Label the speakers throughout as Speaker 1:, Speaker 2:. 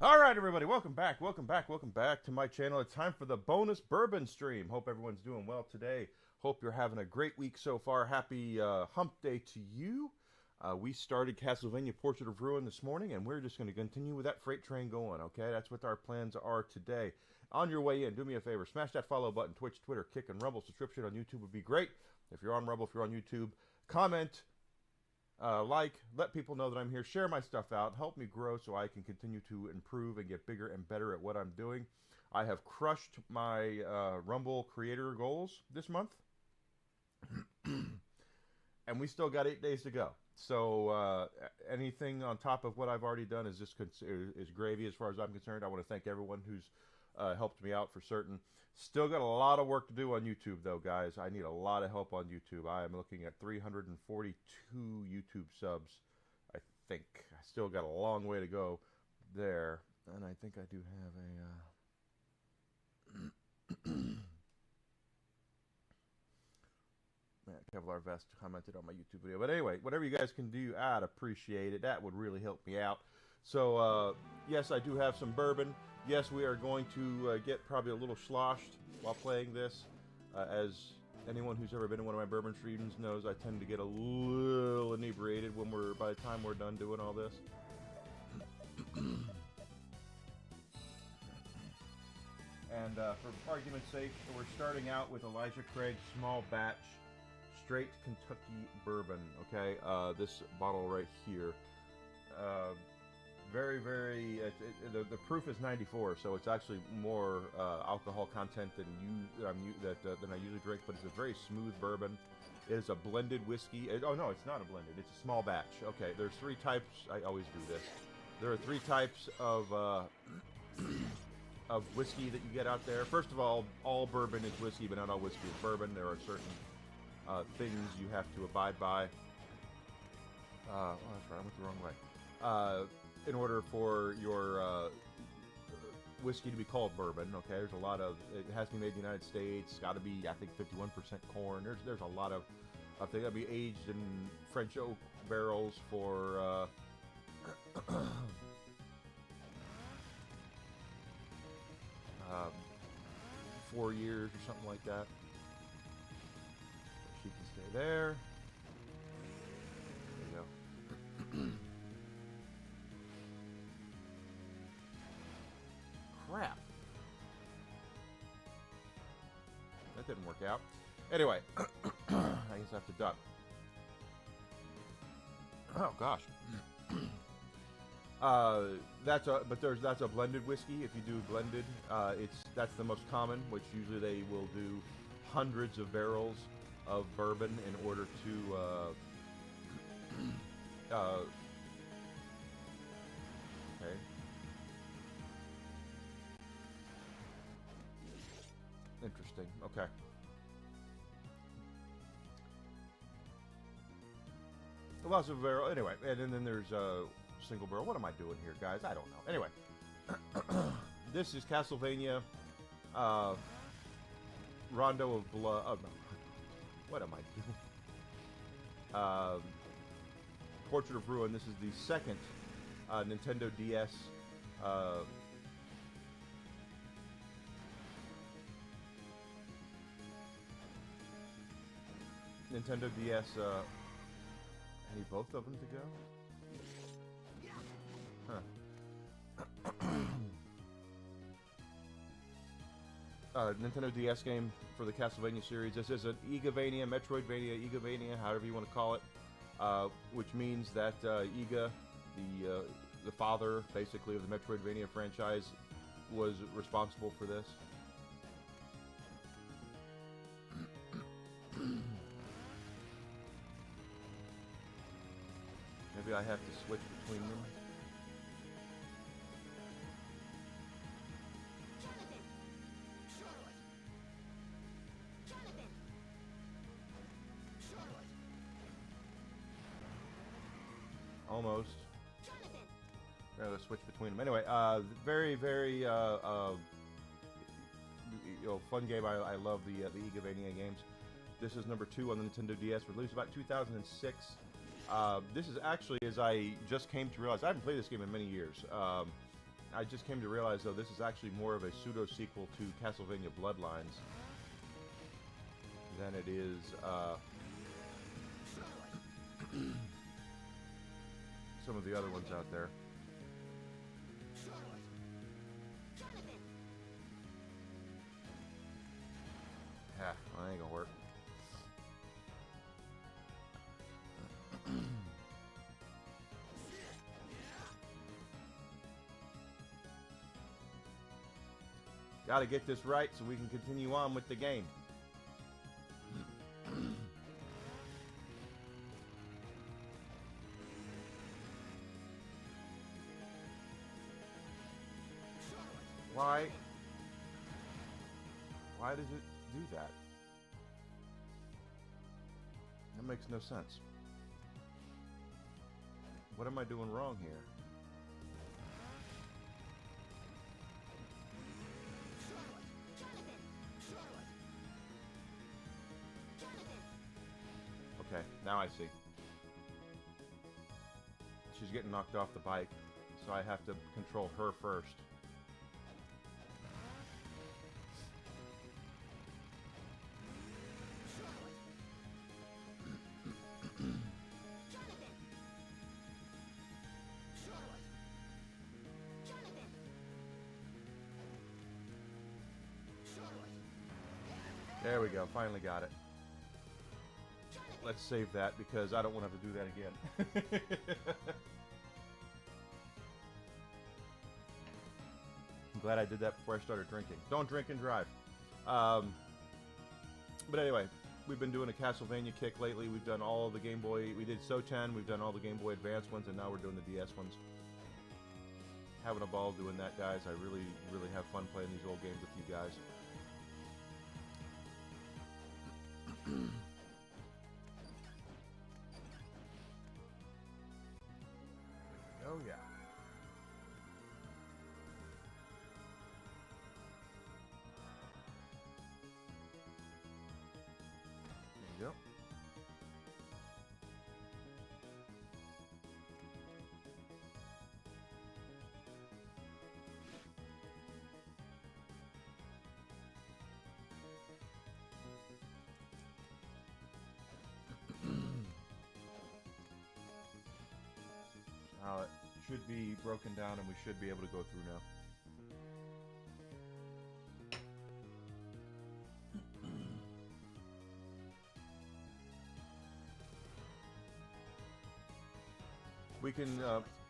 Speaker 1: All right, everybody, welcome back to my channel. It's time for the bonus bourbon stream. Hope everyone's doing well today. Hope you're having a great week so far. Happy Hump Day to you. We started Castlevania Portrait of Ruin this morning, and we're just going to continue with that freight train going, okay? That's what our plans are today. On your way in, do me a favor, smash that follow button, Twitch, Twitter, Kick, and Rumble. Subscription on YouTube would be great. If you're on Rumble, if you're on YouTube, comment, let people know that I'm here, share my stuff out, help me grow so I can continue to improve and get bigger and better at what I'm doing. I have crushed my Rumble creator goals this month, and we still got 8 days to go. So anything on top of what I've already done is just is gravy as far as I'm concerned. I want to thank everyone who's helped me out for certain. Still got a lot of work to do on YouTube, though, guys. I need a lot of help on YouTube. I am looking at 342 YouTube subs, I think. I still got a long way to go there. And I think I do have a... Kevlar Vest commented on my YouTube video. But anyway, whatever you guys can do, I'd appreciate it. That would really help me out. So, yes, I do have some bourbon. Yes, we are going to get probably a little sloshed while playing this. As anyone who's ever been in one of my bourbon streams knows, I tend to get a little inebriated by the time we're done doing all this. And for argument's sake, we're starting out with Elijah Craig's small batch straight Kentucky bourbon. Okay, this bottle right here. Very, very. The proof is 94, so it's actually more alcohol content than I usually drink. But it's a very smooth bourbon. It is a blended whiskey. Oh no, it's not a blended. It's a small batch. Okay, there's 3 types. I always do this. There are 3 types of whiskey that you get out there. First of all bourbon is whiskey, but not all whiskey is bourbon. There are certain things you have to abide by. Oh, that's right. I went the wrong way. In order for your whiskey to be called bourbon, okay, there's a lot of, it has to be made in the United States. It's got to be, I think, 51% corn. There's a lot of they got to be aged in French oak barrels for 4 years or something like that. She can stay there. There you go. Crap. That didn't work out. Anyway, I guess I have to duck. Oh gosh. That's a blended whiskey. If you do blended, that's the most common, which usually they will do hundreds of barrels of bourbon in order to okay. Interesting. Okay. Lots of barrel. Anyway, and then there's single barrel. What am I doing here, guys? I don't know. Anyway, this is Castlevania Rondo of Blood. Oh, no. What am I doing? Portrait of Ruin. This is the second Nintendo DS Nintendo DS. I need both of them to go. Nintendo DS game for the Castlevania series. This is an Igavania, Metroidvania, Igavania, however you want to call it, which means that Iga, the father, basically, of the Metroidvania franchise, was responsible for this. Maybe I have to switch between them. Almost. Let's switch between them. Anyway, very, very fun game. I love the Igavania games. This is number 2 on the Nintendo DS, released about 2006. This is actually, as I just came to realize, I haven't played this game in many years. I just came to realize, though, this is actually more of a pseudo-sequel to Castlevania Bloodlines than it is some of the other ones out there. Yeah, well, that ain't gonna work. Gotta get this right so we can continue on with the game. Why does it do that? That makes no sense. What am I doing wrong here? Okay, now I see. She's getting knocked off the bike, so I have to control her first. There we go, finally got it. let's save that because I don't want to have to do that again. I'm glad I did that before I started drinking. Don't drink and drive. But anyway, we've been doing a Castlevania kick lately. We've done all of the Game Boy. We did Soten. We've done all the Game Boy Advance ones, and now we're doing the DS ones. Having a ball doing that, guys. I really, really have fun playing these old games with you guys. Oh yeah. There you go. It should be broken down and we should be able to go through now. We can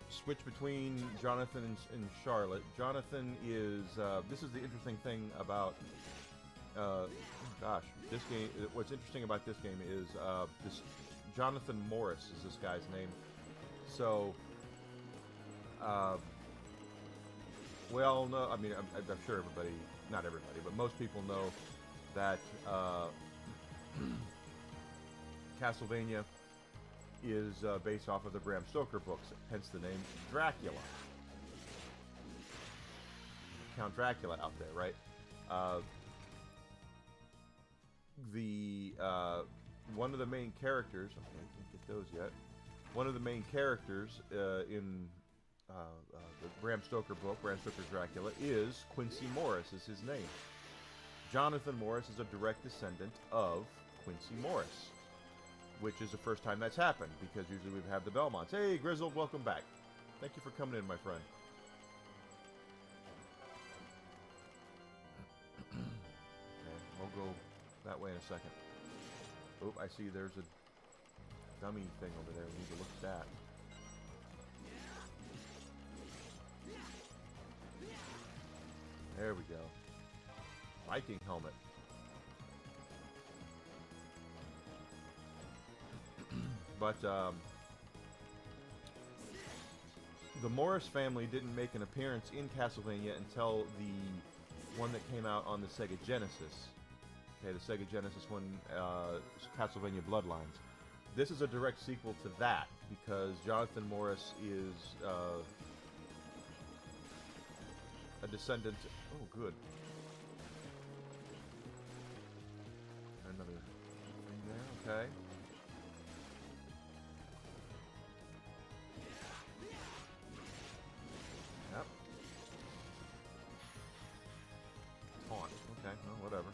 Speaker 1: switch between Jonathan and Charlotte. Jonathan is, this is the interesting thing about, gosh, this game, what's interesting about this game is this Jonathan Morris is this guy's name. So, well, no, I mean, I'm sure everybody, not everybody, but most people know that Castlevania is based off of the Bram Stoker books, hence the name Dracula. Count Dracula out there, right? One of the main characters, okay, I can't get those yet. One of the main characters in the Bram Stoker book, Bram Stoker's Dracula, is Quincy Morris, is his name. Jonathan Morris is a direct descendant of Quincy Morris, which is the first time that's happened, because usually we've had the Belmonts. Hey, Grizzled, welcome back. Thank you for coming in, my friend. Okay, we'll go that way in a second. Oh, I see there's a dummy thing over there. We need to look at that. There we go. Viking helmet. But the Morris family didn't make an appearance in Castlevania until the one that came out on the Sega Genesis. Okay, the Sega Genesis one, Castlevania Bloodlines. This is a direct sequel to that, because Jonathan Morris is a descendant... Oh, good. Another thing there, okay. Yep. Taunt. Okay, well, whatever.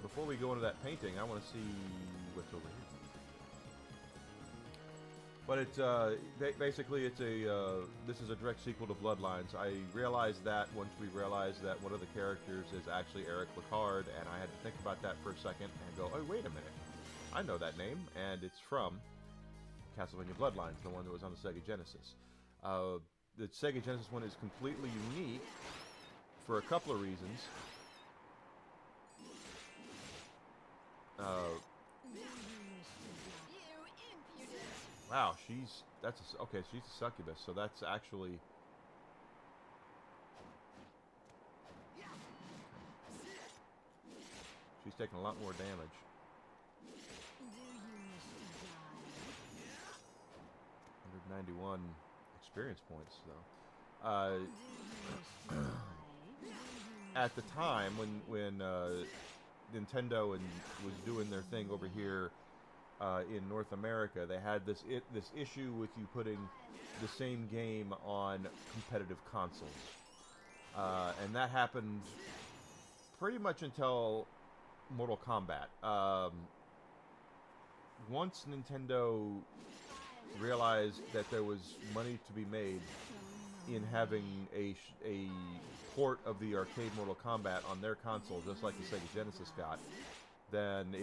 Speaker 1: Before we go into that painting, I want to see what's over here. But it's basically it's a this is a direct sequel to Bloodlines. I realized that once we realized that one of the characters is actually Eric Lecard, and I had to think about that for a second and go, oh wait a minute, I know that name, and it's from Castlevania Bloodlines, the one that was on the Sega Genesis. The Sega Genesis one is completely unique for a couple of reasons. Wow, okay, she's a succubus, so that's actually... She's taking a lot more damage. 191 experience points, though. At the time, when Nintendo was doing their thing over here in North America, they had this issue with you putting the same game on competitive consoles, and that happened pretty much until Mortal Kombat. Once Nintendo realized that there was money to be made in having a port of the arcade Mortal Kombat on their console, just like the Sega Genesis got, then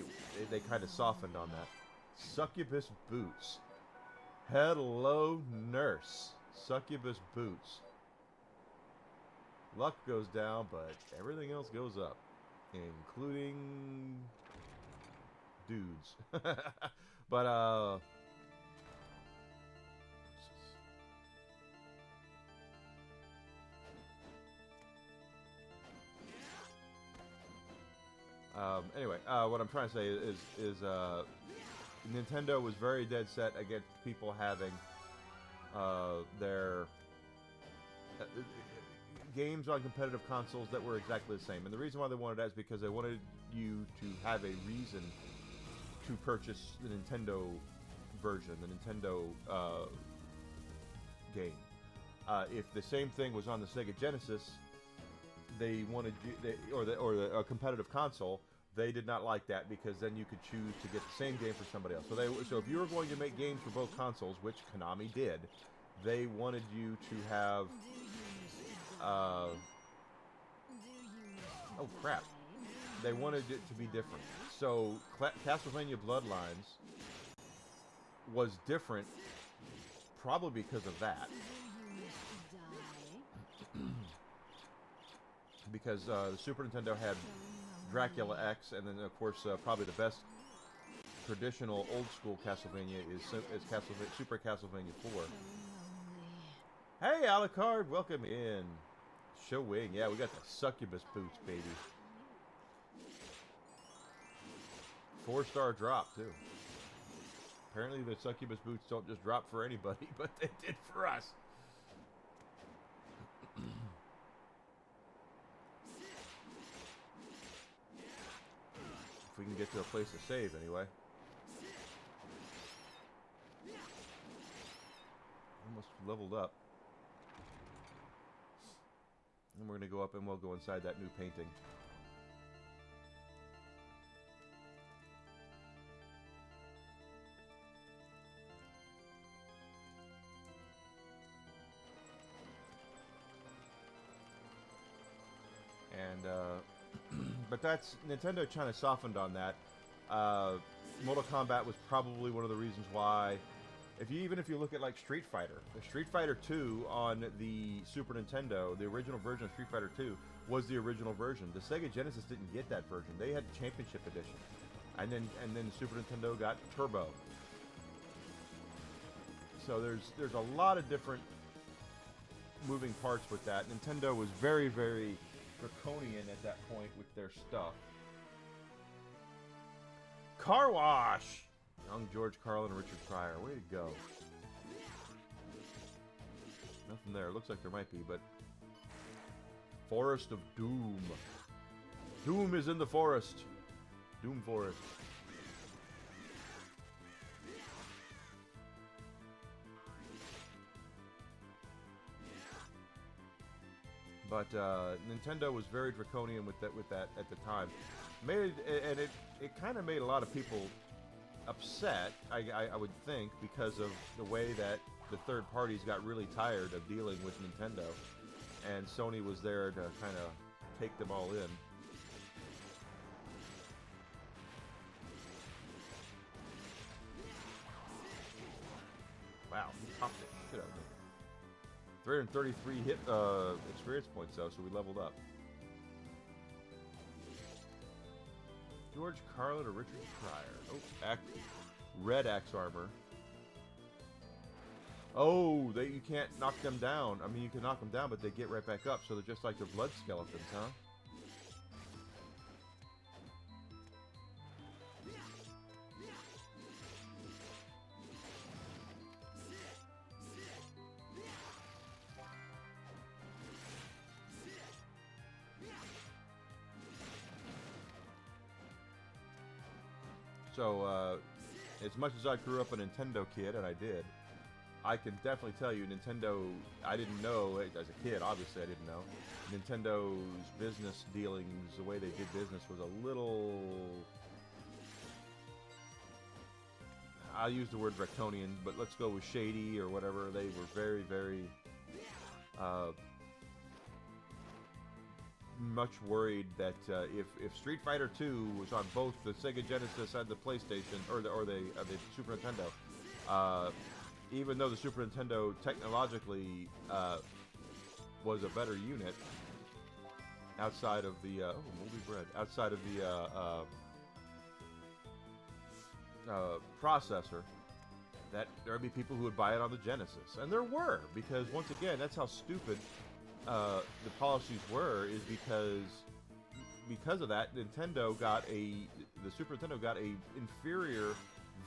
Speaker 1: they kind of softened on that. Succubus boots. Hello, nurse. Succubus boots. Luck goes down, but everything else goes up, including dudes. But anyway, what I'm trying to say is Nintendo was very dead set against people having their games on competitive consoles that were exactly the same. And the reason why they wanted that is because they wanted you to have a reason to purchase the Nintendo version, the Nintendo game. If the same thing was on the Sega Genesis, they wanted you, or a competitive console, they did not like that because then you could choose to get the same game for somebody else. So if you were going to make games for both consoles, which Konami did, they wanted you to have. Oh crap! They wanted it to be different. So Castlevania Bloodlines was different, probably because of that. Because the Super Nintendo had Dracula X, and then of course probably the best traditional old school Castlevania is Super Castlevania 4. Hey Alucard, welcome in. Show Wing, yeah, we got the succubus boots, baby. 4-star drop too. Apparently the succubus boots don't just drop for anybody, but they did for us. If we can get to a place to save, anyway. Almost leveled up. And we're going to go up and we'll go inside that new painting. And, but that's, Nintendo kind of softened on that. Mortal Kombat was probably one of the reasons why, even if you look at like Street Fighter, the Street Fighter 2 on the Super Nintendo, the original version of Street Fighter 2 was the original version. The Sega Genesis didn't get that version. They had the Championship Edition. And then the Super Nintendo got Turbo. So there's a lot of different moving parts with that. Nintendo was very, very draconian at that point with their stuff. Car Wash! Young George Carlin and Richard Pryor. Way to go. Nothing there. Looks like there might be, but... Forest of Doom. Doom is in the forest. Doom Forest. But Nintendo was very draconian with that at the time. It kind of made a lot of people upset, I would think, because of the way that the third parties got really tired of dealing with Nintendo, and Sony was there to kind of take them all in. Wow, he popped the shit out of me. 333 hit experience points though, so we leveled up. George Carlin or Richard Pryor. Oh, red axe armor. Oh, you can't knock them down. I mean, you can knock them down, but they get right back up, so they're just like the blood skeletons, huh? So, as much as I grew up a Nintendo kid, and I did, I can definitely tell you Nintendo, I didn't know, as a kid, obviously I didn't know, Nintendo's business dealings, the way they did business was a little, I'll use the word draconian, but let's go with shady or whatever. They were very, very, much worried that if Street Fighter 2 was on both the Sega Genesis and the PlayStation, or the Super Nintendo, even though the Super Nintendo technologically was a better unit outside of the moldy bread, outside of the processor, that there would be people who would buy it on the Genesis, and there were, because once again, that's how stupid the policies were, is because of that, the Super Nintendo got a inferior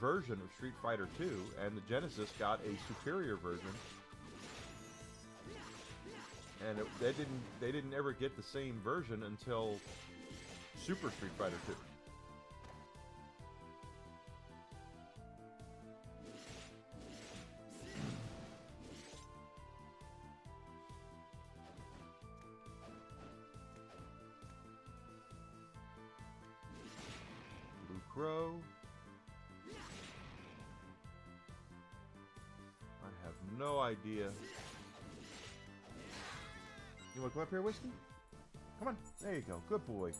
Speaker 1: version of Street Fighter 2, and the Genesis got a superior version, and they didn't ever get the same version until Super Street Fighter 2. Crow. I have no idea. You want to come up here, Whiskey? Come on. There you go. Good boy.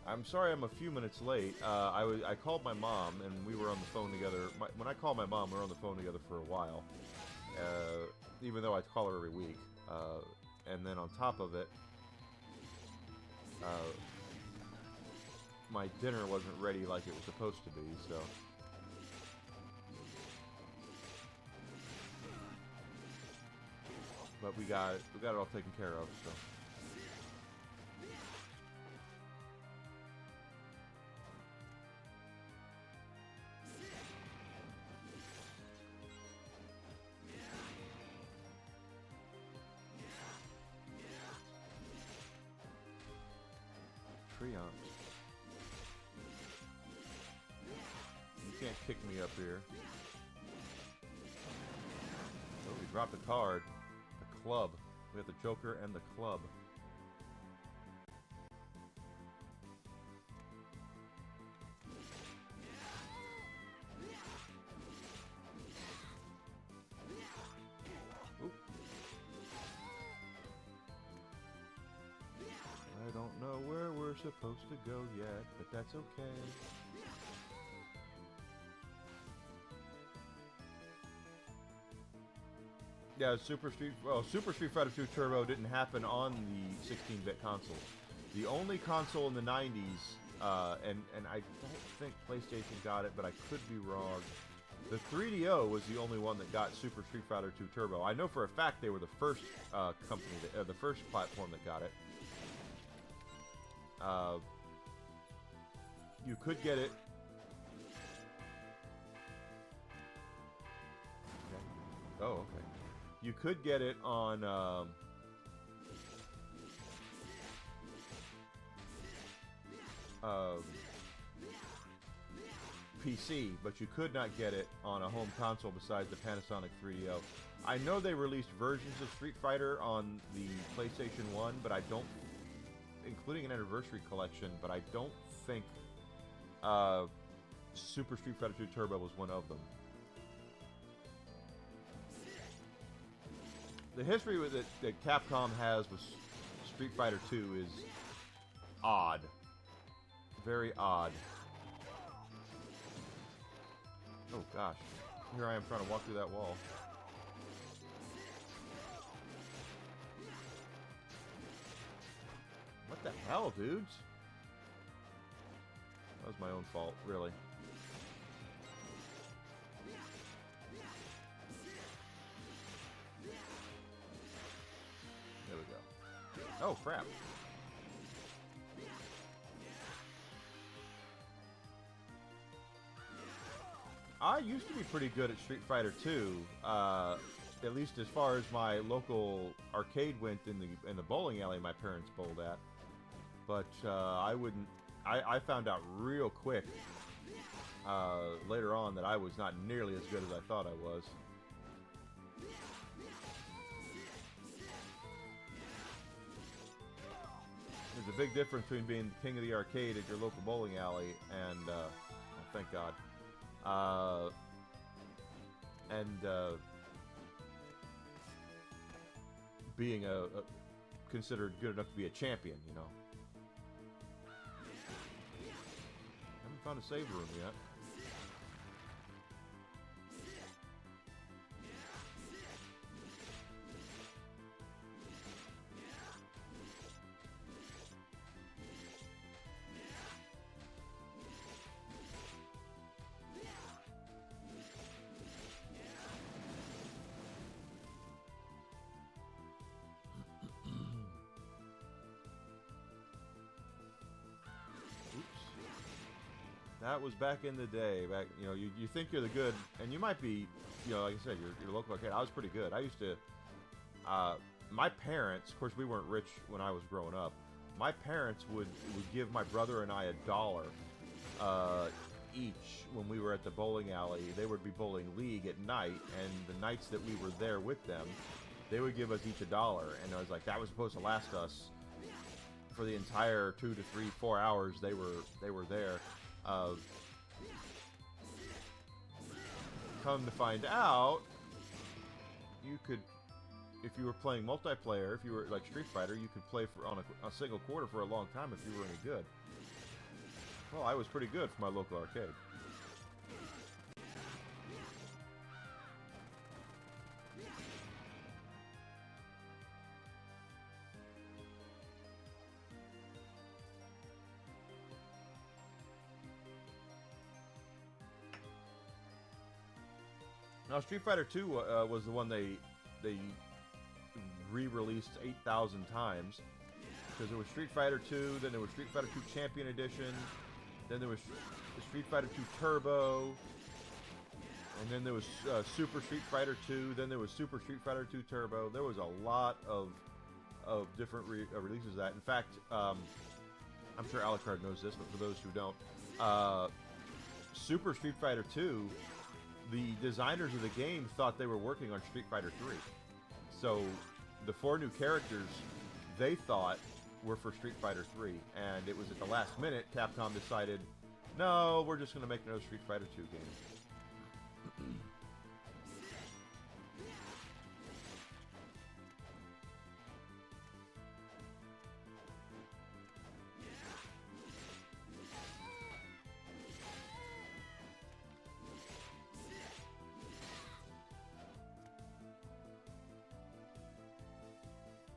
Speaker 1: I'm sorry I'm a few minutes late. I called my mom, and we were on the phone together. When I called my mom, we were on the phone together for a while. Even though I call her every week. And then on top of it, my dinner wasn't ready like it was supposed to be, so. But we got it all taken care of, so. You can't kick me up here. Oh, we dropped a card. The club. We have the Joker and the club. Oop. I don't know where we're supposed to go yet, but that's okay. Yeah, Super Street Fighter 2 Turbo didn't happen on the 16-bit consoles. The only console in the 90s, and I don't think PlayStation got it, but I could be wrong. The 3DO was the only one that got Super Street Fighter 2 Turbo. I know for a fact they were the first company, the first platform that got it. You could get it. Okay. Oh, okay. You could get it on PC, but you could not get it on a home console besides the Panasonic 3DO. I know they released versions of Street Fighter on the PlayStation 1, but I don't, including an Anniversary Collection, but I don't think Super Street Fighter 2 Turbo was one of them. The history that Capcom has with Street Fighter 2 is odd. Very odd. Oh gosh. Here I am trying to walk through that wall. What the hell, dudes? That was my own fault, really. There we go. Oh, crap. I used to be pretty good at Street Fighter 2, at least as far as my local arcade went in the bowling alley my parents bowled at. But I found out real quick later on that I was not nearly as good as I thought I was. There's a big difference between being the king of the arcade at your local bowling alley and, oh, thank God, and being a considered good enough to be a champion, you know. Haven't found a save room yet. That was back in the day. Back, you know, you think you're the good, and you might be, you know, like I said, you're local arcade. I was pretty good. I used to, my parents, of course, we weren't rich when I was growing up. My parents would give my brother and I $1 each when we were at the bowling alley. They would be bowling league at night, and the nights that we were there with them, they would give us each $1, and I was like, that was supposed to last us for the entire 2 to 3, 4 hours they were there. Come to find out, you could, if you were playing multiplayer, if you were like Street Fighter, you could play for on a single quarter for a long time if you were any good. Well, I was pretty good for my local arcade. Now, Street Fighter 2 was the one they re-released 8,000 times, because there was Street Fighter 2, then there was Street Fighter 2 Champion Edition, then there was Street Fighter 2 Turbo, and then there was Super Street Fighter 2, then there was Super Street Fighter 2 Turbo. There was a lot of different releases of that. In fact, I'm sure Alucard knows this, but for those who don't, Super Street Fighter 2, the designers of the game thought they were working on Street Fighter 3. So the 4 new characters they thought were for Street Fighter 3, and it was at the last minute Capcom decided, no, we're just going to make another Street Fighter 2 game.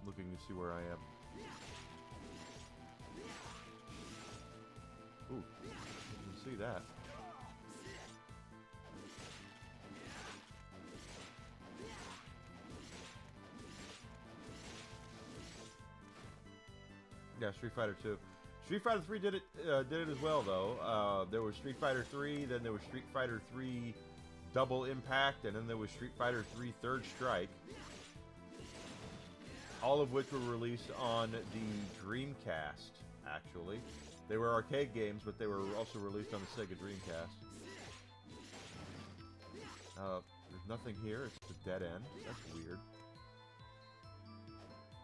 Speaker 1: Looking to see where I am. Ooh, you can see that. Yeah, Street Fighter 2. Street Fighter 3 did it as well, though. There was Street Fighter 3, then there was Street Fighter 3 Double Impact, and then there was Street Fighter 3 Third Strike. All of which were released on the Dreamcast, actually. They were arcade games, but they were also released on the Sega Dreamcast. There's nothing here. It's a dead end. That's weird.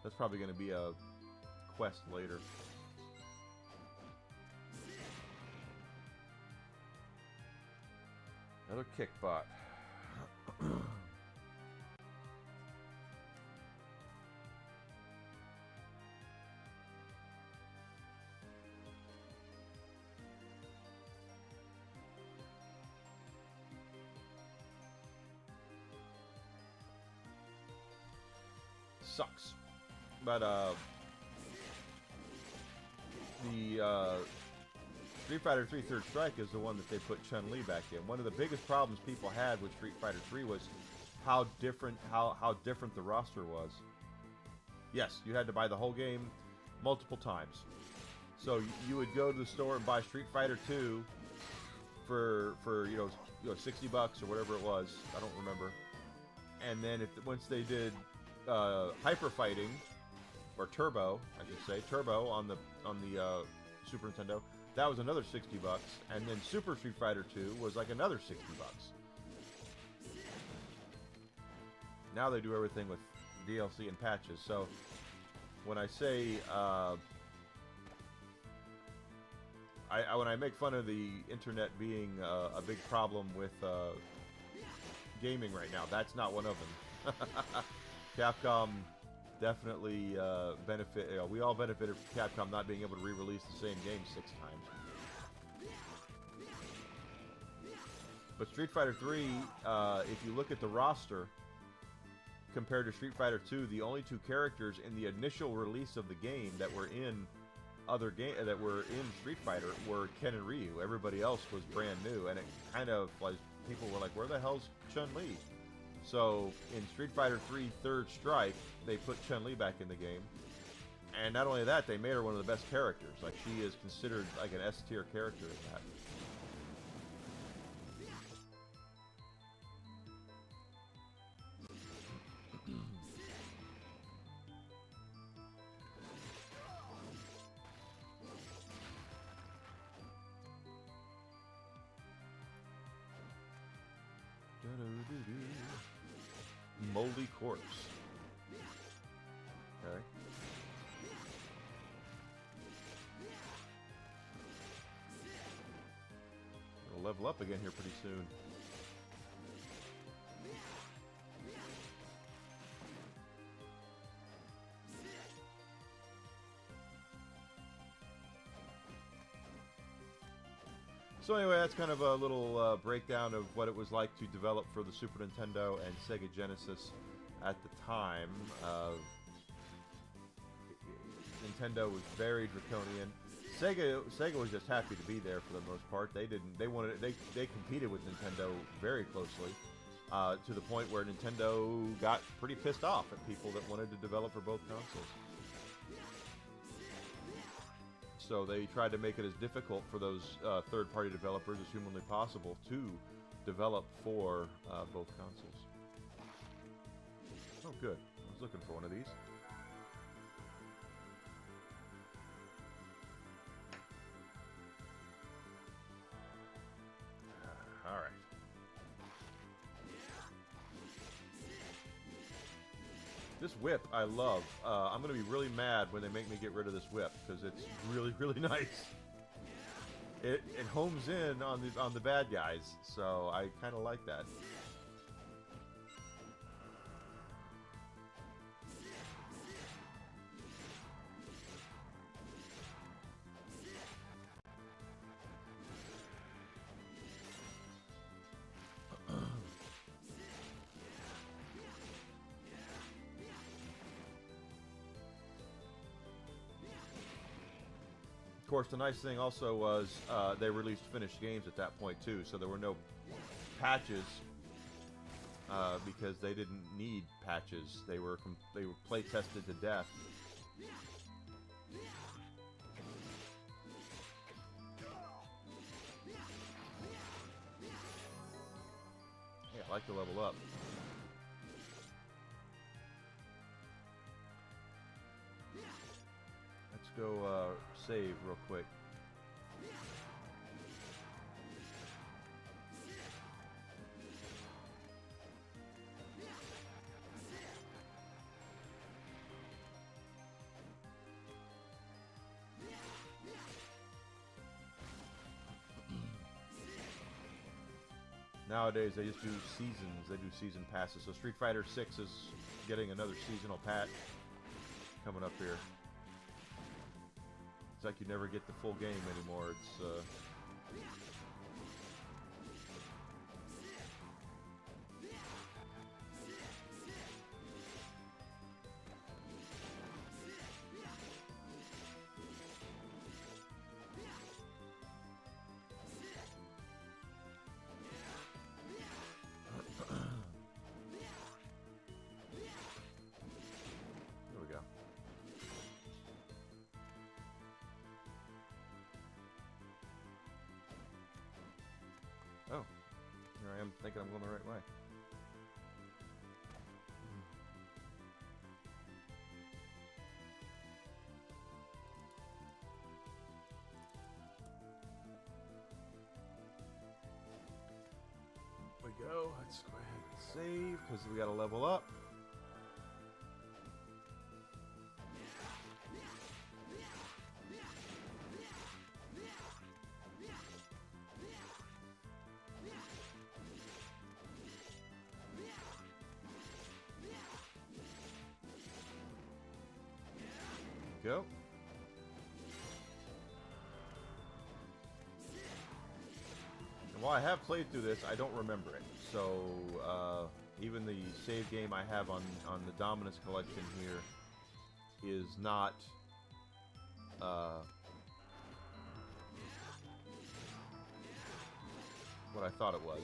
Speaker 1: That's probably going to be a quest later. Another kickbot. Sucks. But the Street Fighter 3 Third Strike is the one that they put Chun-Li back in. One of the biggest problems people had with Street Fighter 3 was how different the roster was. Yes, you had to buy the whole game multiple times. So you would go to the store and buy Street Fighter 2 for you know $60 or whatever it was. I don't remember. And then once they did Hyper Fighting, or Turbo, I should say, Turbo on the Super Nintendo, that was another $60, and then Super Street Fighter 2 was like another $60. Now they do everything with DLC and patches. So when I say when I make fun of the internet being a big problem with gaming right now, that's not one of them. Capcom definitely benefit. We all benefited from Capcom not being able to re-release the same game 6 times. But Street Fighter 3, if you look at the roster compared to Street Fighter 2, the only 2 characters in the initial release of the game that were in Street Fighter were Ken and Ryu. Everybody else was brand new, and it kind of like people were like, "Where the hell's Chun-Li?" So in Street Fighter 3 Third Strike, they put Chun-Li back in the game, and not only that, they made her one of the best characters. Like, she is considered like an S tier character in that. Moldy corpse. Okay. We'll level up again here pretty soon. So anyway, that's kind of a little breakdown of what it was like to develop for the Super Nintendo and Sega Genesis at the time. Nintendo was very draconian. Sega was just happy to be there for the most part. They competed with Nintendo very closely, to the point where Nintendo got pretty pissed off at people that wanted to develop for both consoles. So they tried to make it as difficult for those third-party developers as humanly possible to develop for both consoles. Oh, good. I was looking for one of these. All right. This whip, I love. I'm going to be really mad when they make me get rid of this whip, because it's really, really nice. It homes in on the bad guys, so I kind of like that. Of course, the nice thing also was they released finished games at that point too, so there were no patches because they didn't need patches. They were play tested to death. Yeah, I like to level up. Let's go save real quick. Nowadays, they just do seasons. They do season passes. So Street Fighter 6 is getting another seasonal patch coming up here. It's like you never get the full game anymore. It's there we go. Oh, here I am thinking I'm going the right way. There we go. Let's go ahead and save because we got to level up. go. And while I have played through this, I don't remember it. So even the save game I have on the Dominus collection here is not what I thought it was.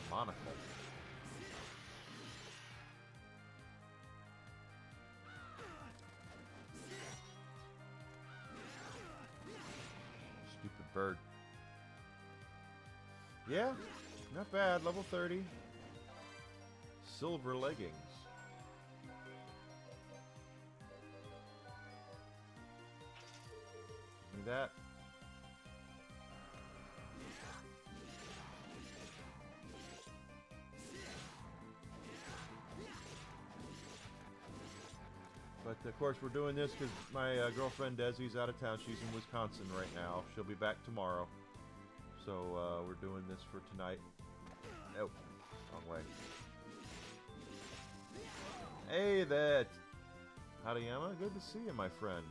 Speaker 1: Monaco. Stupid bird. Yeah, not bad. Level 30. Silver leggings. Give me that. But of course we're doing this because my girlfriend Desi's out of town. She's in Wisconsin right now. She'll be back tomorrow. So we're doing this for tonight. Oh, wrong way. Hey there, Hariyama. Good to see you, my friend.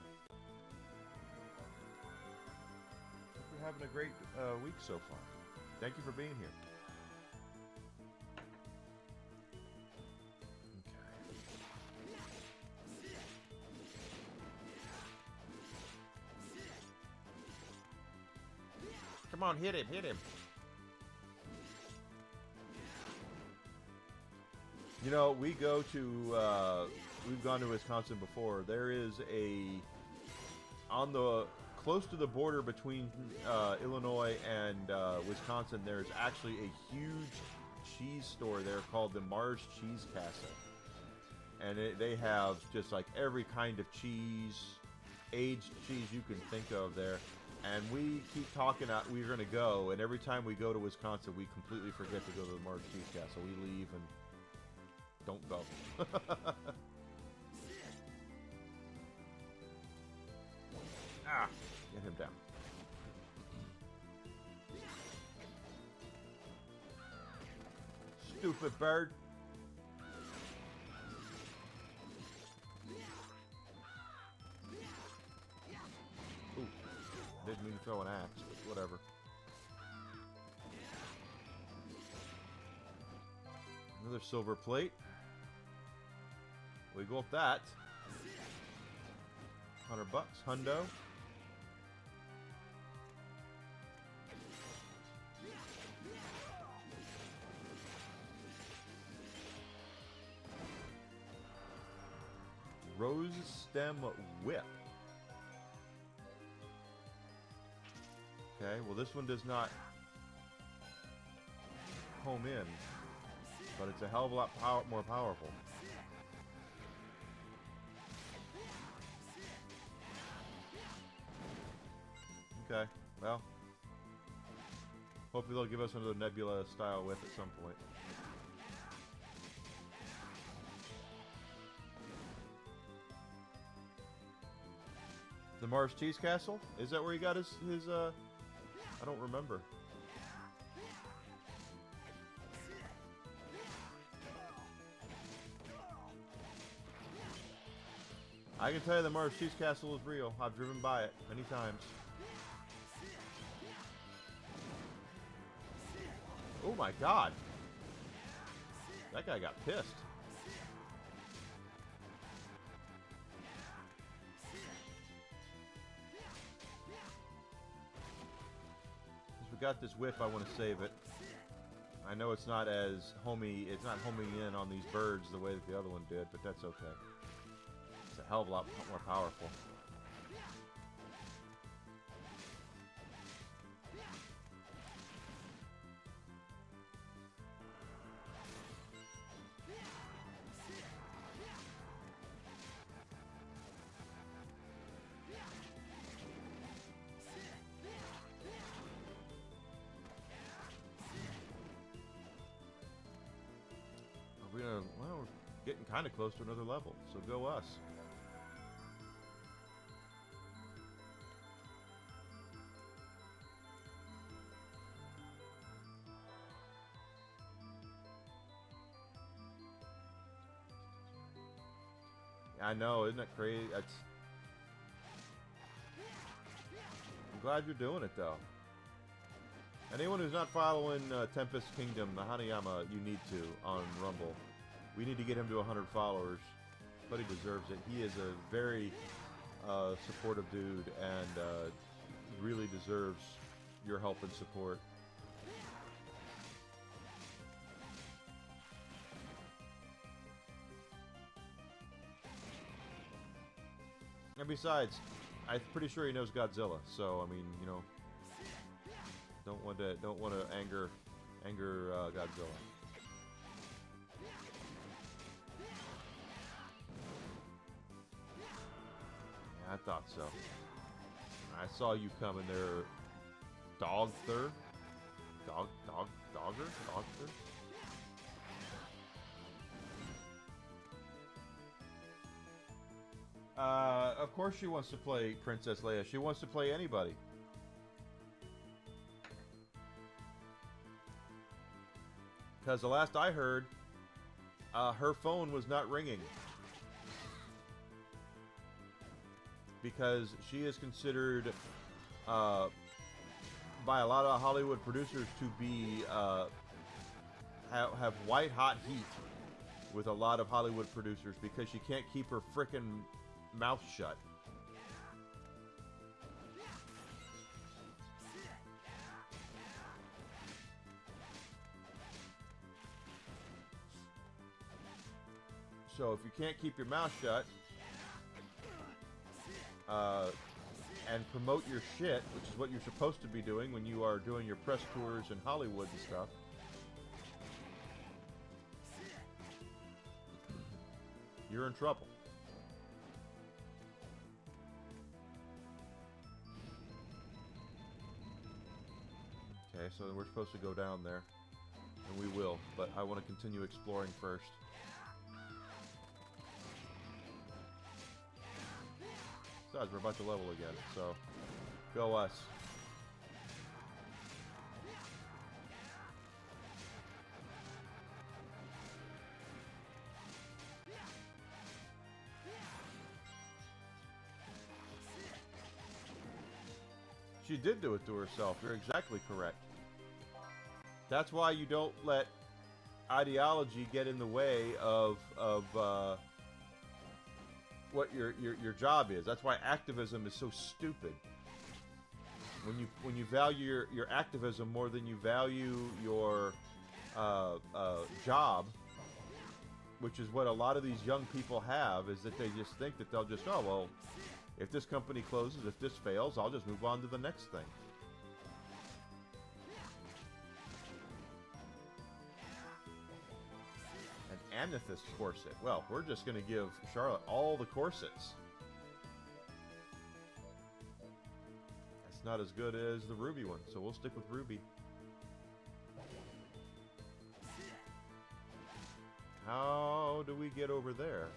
Speaker 1: Hope you're having a great week so far. Thank you for being here. Come on, hit him, hit him. You know, we've gone to Wisconsin before. There is close to the border between Illinois and Wisconsin, there's actually a huge cheese store there called the Mars Cheese Castle. And they have just like every kind of cheese, aged cheese you can think of there. And we keep talking out we're going to go, and every time we go to Wisconsin, we completely forget to go to the Mars Cheese Castle. We leave and don't go. Ah, get him down. Stupid bird. Didn't mean to throw an axe, but whatever. Another silver plate. We go up that. $100, hundo. Rose stem whip. Okay, well this one does not home in, but it's a hell of a lot more powerful. Okay, well, hopefully they'll give us another Nebula style whip at some point. The Mars Cheese Castle? Is that where he got his I don't remember. I can tell you the Mars Cheese Castle is real. I've driven by it many times. Oh my god. That guy got pissed. Since we got this whip, I want to save it. I know it's not as homey, it's not homing in on these birds the way that the other one did, but that's okay. It's a hell of a lot more powerful. Well, we're getting kind of close to another level, so go us. I know, isn't that crazy? I'm glad you're doing it, though. Anyone who's not following Tempest Kingdom, the Hanayama, you need to on Rumble. We need to get him to 100 followers, but he deserves it. He is a very supportive dude and really deserves your help and support. And besides, I'm pretty sure he knows Godzilla, so I mean, you know, don't want to anger Godzilla. Yeah, I thought so. I saw you coming there, Dogger. Of course she wants to play Princess Leia. She wants to play anybody. Because the last I heard, her phone was not ringing. Because she is considered, by a lot of Hollywood producers, to be, have white-hot heat with a lot of Hollywood producers because she can't keep her frickin' mouth shut. So if you can't keep your mouth shut and promote your shit, which is what you're supposed to be doing when you are doing your press tours in Hollywood and stuff, you're in trouble. Okay, so we're supposed to go down there, and we will, but I want to continue exploring first. Besides, we're about to level again, so go us. She did do it to herself. You're exactly correct. That's why you don't let ideology get in the way of what your job is. That's why activism is so stupid. When you value your activism more than you value your job, which is what a lot of these young people have, is that they just think that they'll just, oh well, if this company closes, if this fails, I'll just move on to the next thing. An amethyst corset. Well, we're just going to give Charlotte all the corsets. That's not as good as the ruby one, so we'll stick with ruby. How do we get over there?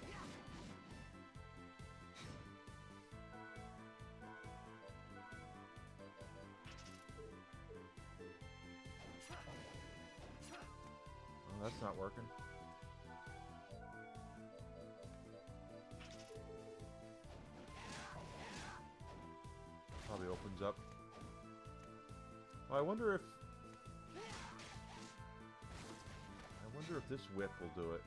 Speaker 1: Oh, that's not working. Probably opens up. Well, I wonder if this whip will do it.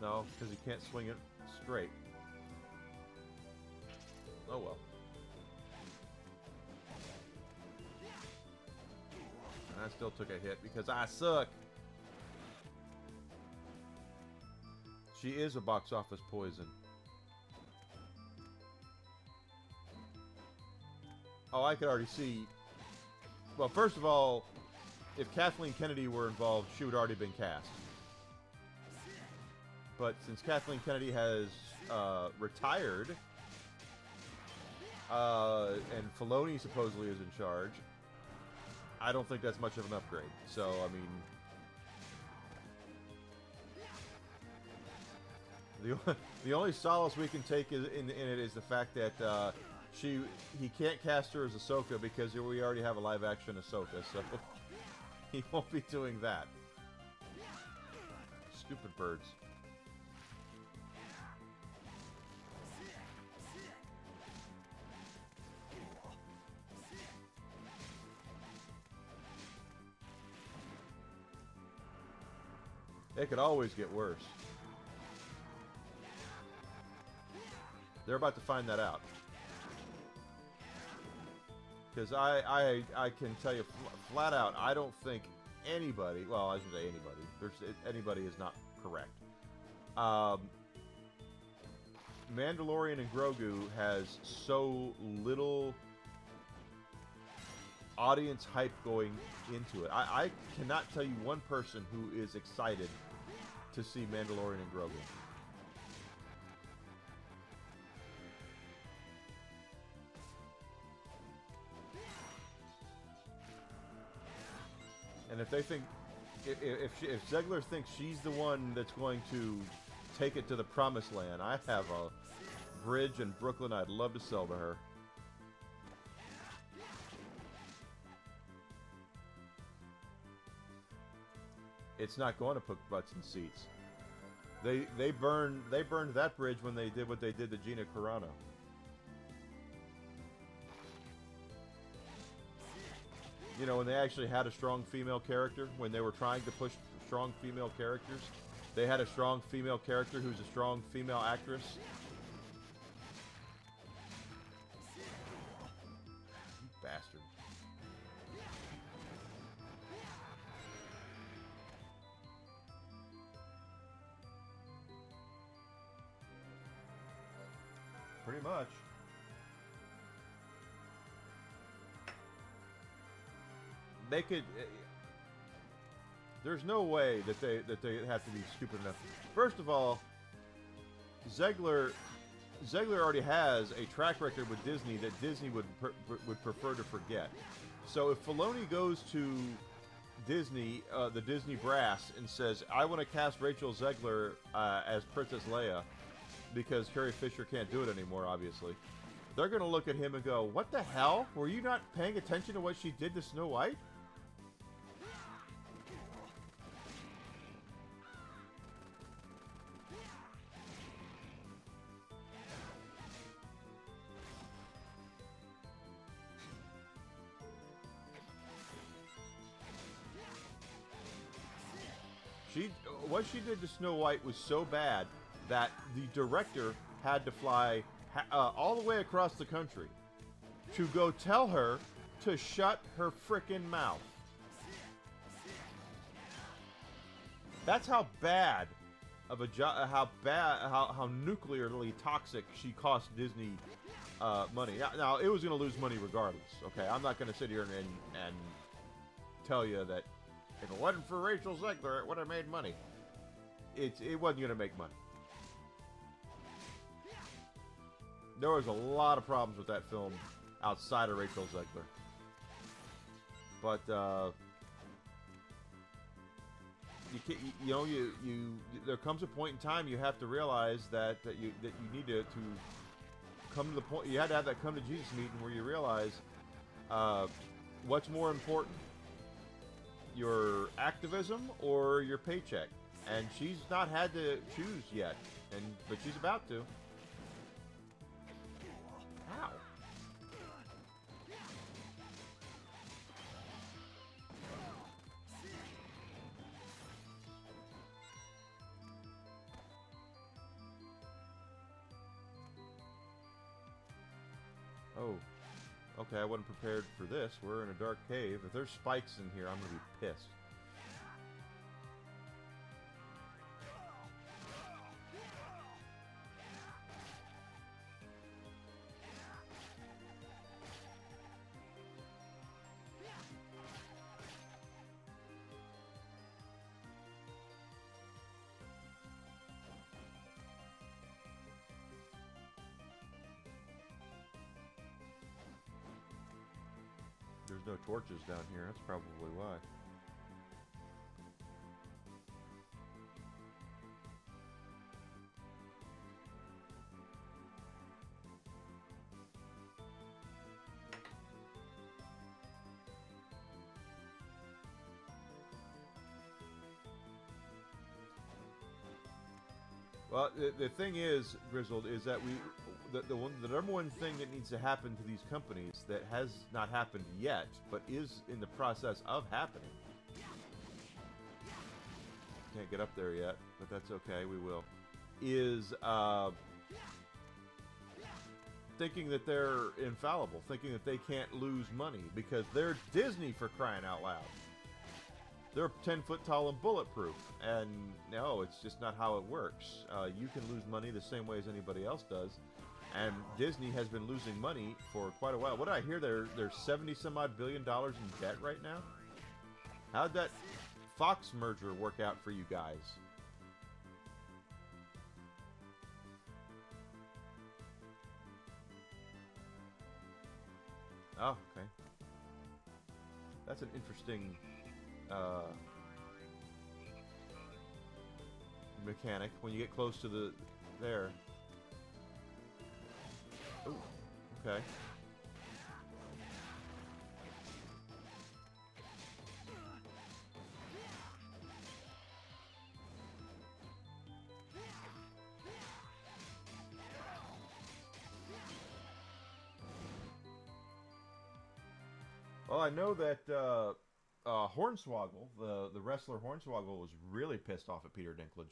Speaker 1: No, because you can't swing it straight. Oh well. And I still took a hit because I suck. She is a box office poison. Oh, I could already see. Well, first of all, if Kathleen Kennedy were involved, she would already been cast. But since Kathleen Kennedy has retired, and Filoni supposedly is in charge, I don't think that's much of an upgrade. So, I mean, the only solace we can take in it is the fact that he can't cast her as Ahsoka because we already have a live-action Ahsoka, so he won't be doing that. Stupid birds. It could always get worse. They're about to find that out. Because I can tell you flat out, I don't think anybody, well, I shouldn't say anybody, anybody is not correct. Mandalorian and Grogu has so little audience hype going into it. I cannot tell you one person who is excited to see Mandalorian and Grogu. And if they think, if Zegler thinks she's the one that's going to take it to the promised land, I have a bridge in Brooklyn I'd love to sell to her. It's not going to put butts in seats. They burned that bridge when they did what they did to Gina Carano. You know, when they actually had a strong female character, when they were trying to push strong female characters, they had a strong female character who's a strong female actress. You bastard. Pretty much. They could. There's no way that they have to be stupid enough. First of all, Zegler already has a track record with Disney that Disney would prefer to forget. So if Filoni goes to Disney, the Disney brass, and says, "I want to cast Rachel Zegler as Princess Leia," because Carrie Fisher can't do it anymore, obviously, they're going to look at him and go, "What the hell? Were you not paying attention to what she did to Snow White?" What she did to Snow White was so bad that the director had to fly all the way across the country to go tell her to shut her frickin' mouth. That's how bad of a job, how nuclearly toxic she cost Disney money. Now it was going to lose money regardless. Okay, I'm not going to sit here and tell you that if it wasn't for Rachel Zegler, it would have made money. It wasn't going to make money. There was a lot of problems with that film outside of Rachel Zegler. But there comes a point in time you have to realize that you need to come to the point. You had to have that come to Jesus meeting where you realize what's more important, your activism or your paycheck. And she's not had to choose yet, but she's about to. Ow. Oh. Okay, I wasn't prepared for this. We're in a dark cave. If there's spikes in here, I'm going to be pissed. There's no torches down here, that's probably why. Well, the thing is, Grizzled, is that the number one thing that needs to happen to these companies that has not happened yet, but is in the process of happening. Can't get up there yet, but that's okay, we will. Is thinking that they're infallible, thinking that they can't lose money because they're Disney, for crying out loud. They're 10 foot tall and bulletproof, and no, it's just not how it works. You can lose money the same way as anybody else does, and Disney has been losing money for quite a while. What did I hear? They're 70 some odd billion dollars in debt right now. How'd that Fox merger work out for you guys? Oh, okay. That's an interesting mechanic when you get close to the there. Ooh, okay. Well, I know that Hornswoggle, the wrestler Hornswoggle, was really pissed off at Peter Dinklage.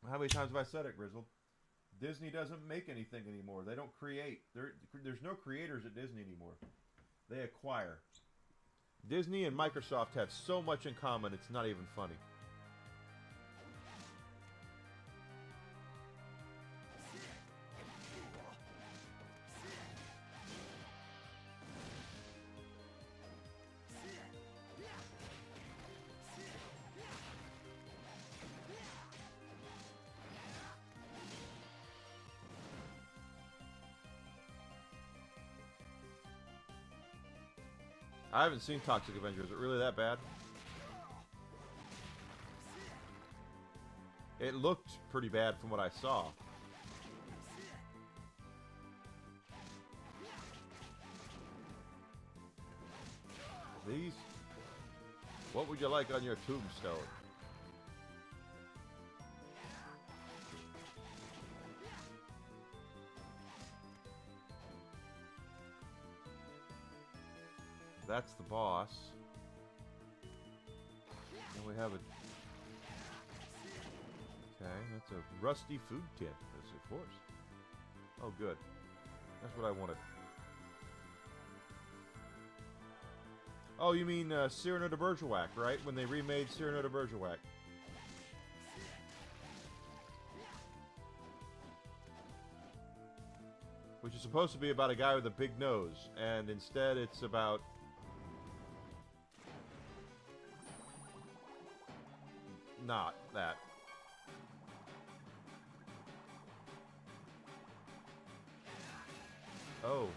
Speaker 1: How many times have I said it, Grizzled? Disney doesn't make anything anymore. They don't create. There's no creators at Disney anymore. They acquire. Disney and Microsoft have so much in common, it's not even funny. I haven't seen Toxic Avenger. Is it really that bad? It looked pretty bad from what I saw. These? What would you like on your tombstone? That's the boss. And we have a... Okay, that's a rusty food tin. Yes, of course. Oh, good. That's what I wanted. Oh, you mean Cyrano de Bergerac, right? When they remade Cyrano de Bergerac. Which is supposed to be about a guy with a big nose, and instead it's about... not that. Oh.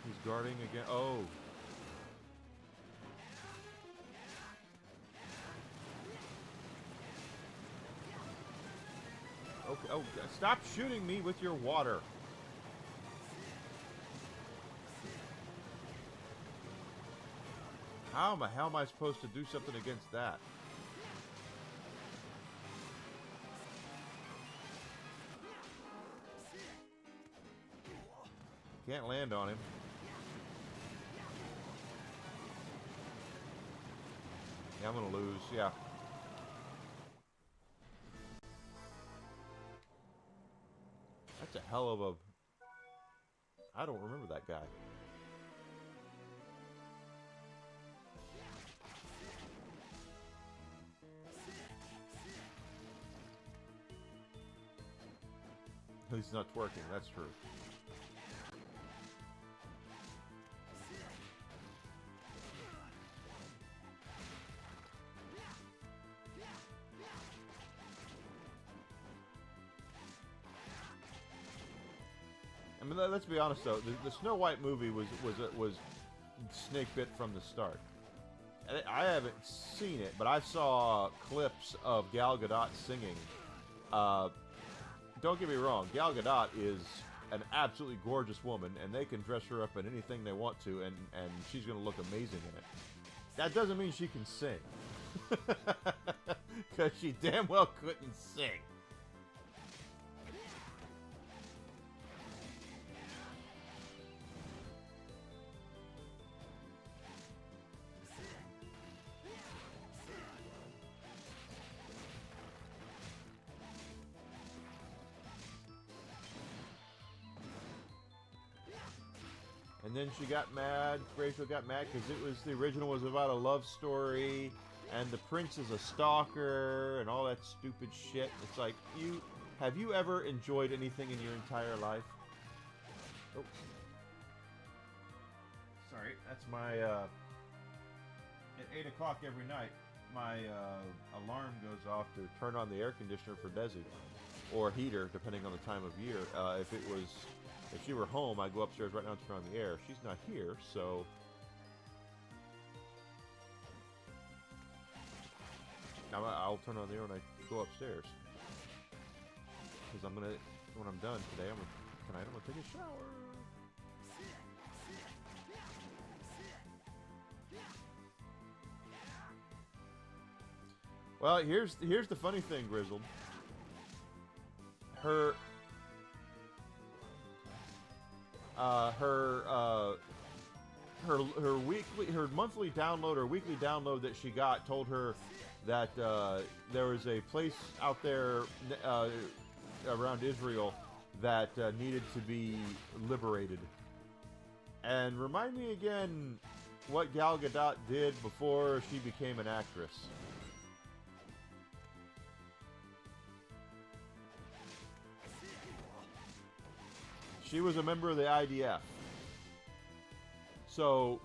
Speaker 1: He's guarding again. Oh. Okay. Oh, stop shooting me with your water. How the hell am I supposed to do something against that? Can't land on him. Yeah, I'm gonna lose. Yeah. That's a hell of a... I don't remember that guy. He's not twerking, that's true. I mean, let's be honest though. The Snow White movie was snake bit from the start. I haven't seen it, but I saw clips of Gal Gadot singing. Don't get me wrong, Gal Gadot is an absolutely gorgeous woman, and they can dress her up in anything they want to, and she's going to look amazing in it. That doesn't mean she can sing. Because she damn well couldn't sing. And then she got mad, Rachel got mad because the original was about a love story, and the prince is a stalker, and all that stupid shit. It's like, have you ever enjoyed anything in your entire life? Oh. Sorry, that's my, at 8 o'clock every night, my alarm goes off to turn on the air conditioner for Desi, or heater, depending on the time of year. If she were home, I'd go upstairs right now and turn on the air. She's not here, so... Now I'll turn on the air when I go upstairs. Because I'm gonna... When I'm done today, tonight I'm gonna take a shower. Well, here's the funny thing, Grizzled. Her monthly download or weekly download that she got told her that there was a place out there around Israel that needed to be liberated. And remind me again what Gal Gadot did before she became an actress. She was a member of the IDF. So,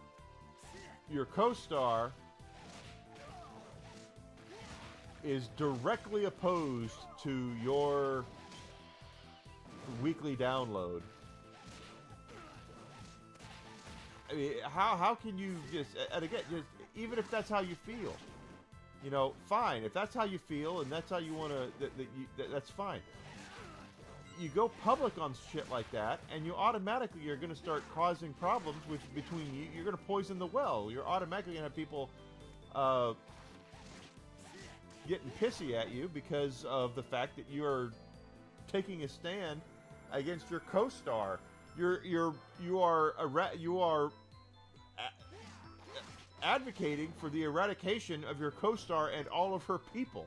Speaker 1: your co-star is directly opposed to your weekly download. I mean, how can you just, and again, just, even if that's how you feel, you know, fine. If that's how you feel and that's how you want to, that's fine. You go public on shit like that, and you automatically are going to start causing problems between you. You're going to poison the well. You're automatically going to have people getting pissy at you because of the fact that you are taking a stand against your co-star. You are advocating for the eradication of your co-star and all of her people.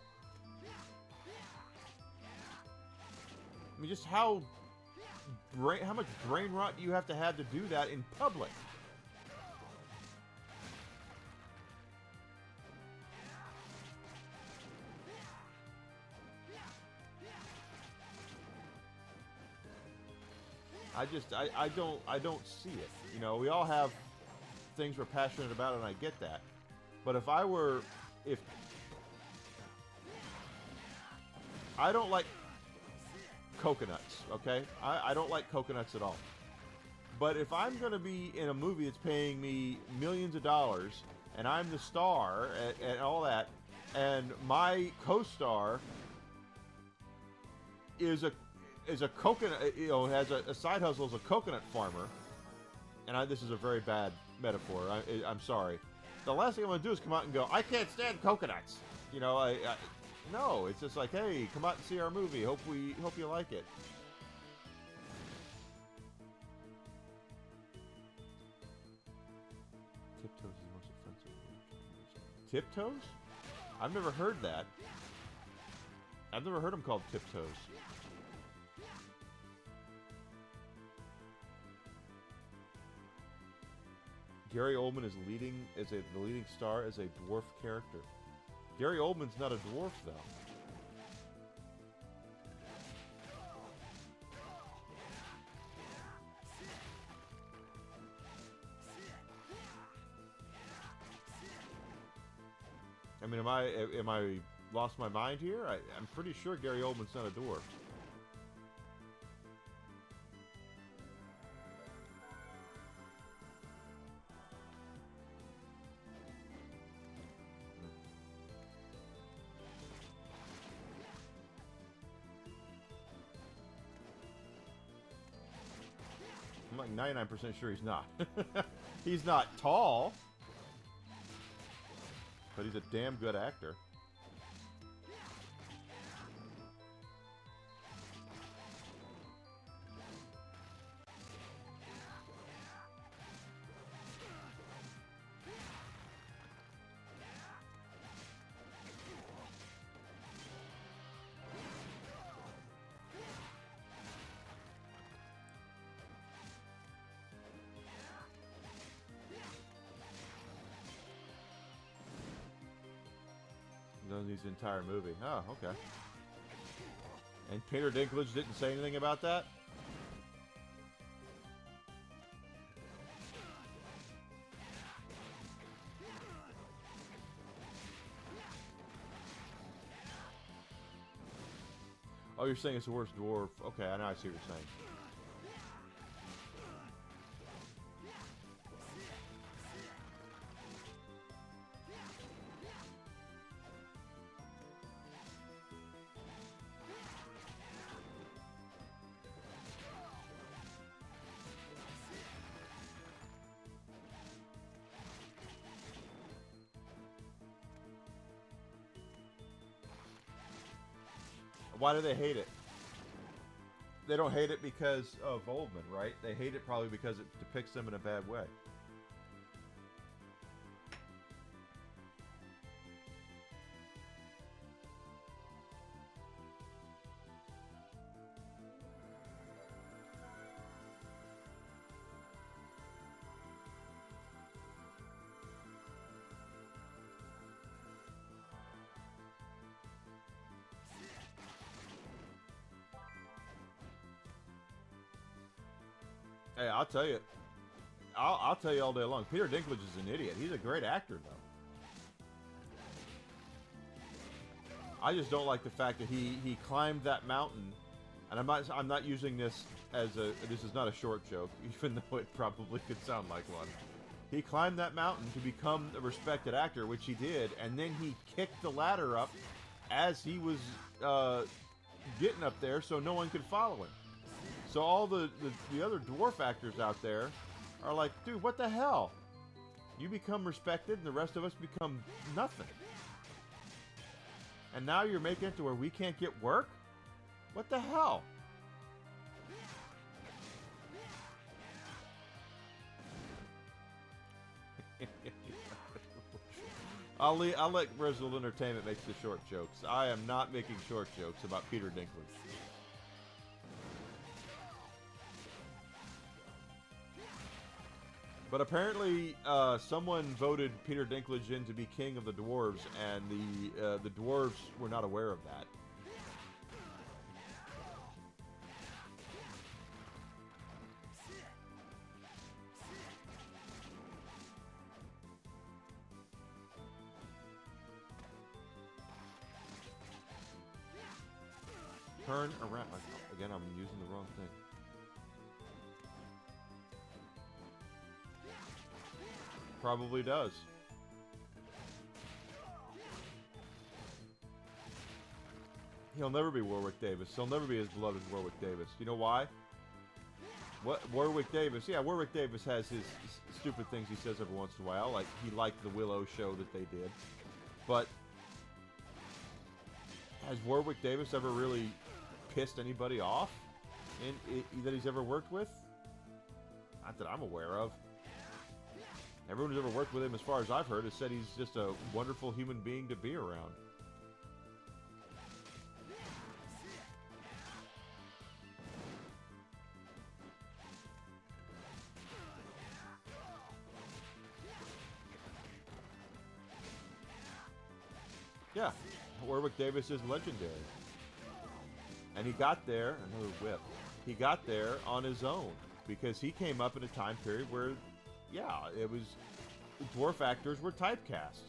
Speaker 1: I mean, just how much brain rot do you have to do that in public? I don't see it. You know, we all have things we're passionate about, and I get that. But if I don't like coconuts, okay? I don't like coconuts at all. But if I'm going to be in a movie that's paying me millions of dollars, and I'm the star and all that, and my co-star is a coconut, you know, has a side hustle as a coconut farmer, and this is a very bad metaphor. I'm sorry. The last thing I'm going to do is come out and go, I can't stand coconuts. You know, no, it's just like, hey, come out and see our movie. Hope you like it. Tiptoes is the most offensive. Tiptoes? I've never heard that. I've never heard them called tiptoes. Gary Oldman is the leading star as a dwarf character. Gary Oldman's not a dwarf, though. I mean, am I lost my mind here? I'm pretty sure Gary Oldman's not a dwarf. I'm like 99% sure he's not. He's not tall, but he's a damn good actor. Knows the entire movie. Oh, okay. And Peter Dinklage didn't say anything about that? Oh, you're saying it's the worst dwarf. Okay, I know I see what you're saying. Why do they hate it? They don't hate it because of Oldman, right? They hate it probably because it depicts them in a bad way. Hey, I'll tell you. I'll tell you all day long. Peter Dinklage is an idiot. He's a great actor, though. I just don't like the fact that he climbed that mountain, and I'm not using this as a. This is not a short joke, even though it probably could sound like one. He climbed that mountain to become a respected actor, which he did, and then he kicked the ladder up as he was getting up there, so no one could follow him. So all the other dwarf actors out there are like, dude, what the hell? You become respected and the rest of us become nothing. And now you're making it to where we can't get work? What the hell? I'll let Resident Entertainment make the short jokes. I am not making short jokes about Peter Dinklage. But apparently, someone voted Peter Dinklage in to be king of the dwarves, and the dwarves were not aware of that. Turn around. Again, I'm using the wrong thing. Probably does. He'll never be Warwick Davis. He'll never be as beloved as Warwick Davis. You know why? What Warwick Davis? Yeah, Warwick Davis has his stupid things he says every once in a while. Like, he liked the Willow show that they did. But has Warwick Davis ever really pissed anybody off that he's ever worked with? Not that I'm aware of. Everyone who's ever worked with him, as far as I've heard, has said he's just a wonderful human being to be around. Yeah, Warwick Davis is legendary. And he got there, another whip, he got there on his own, because he came up in a time period where, yeah, it was, dwarf actors were typecast.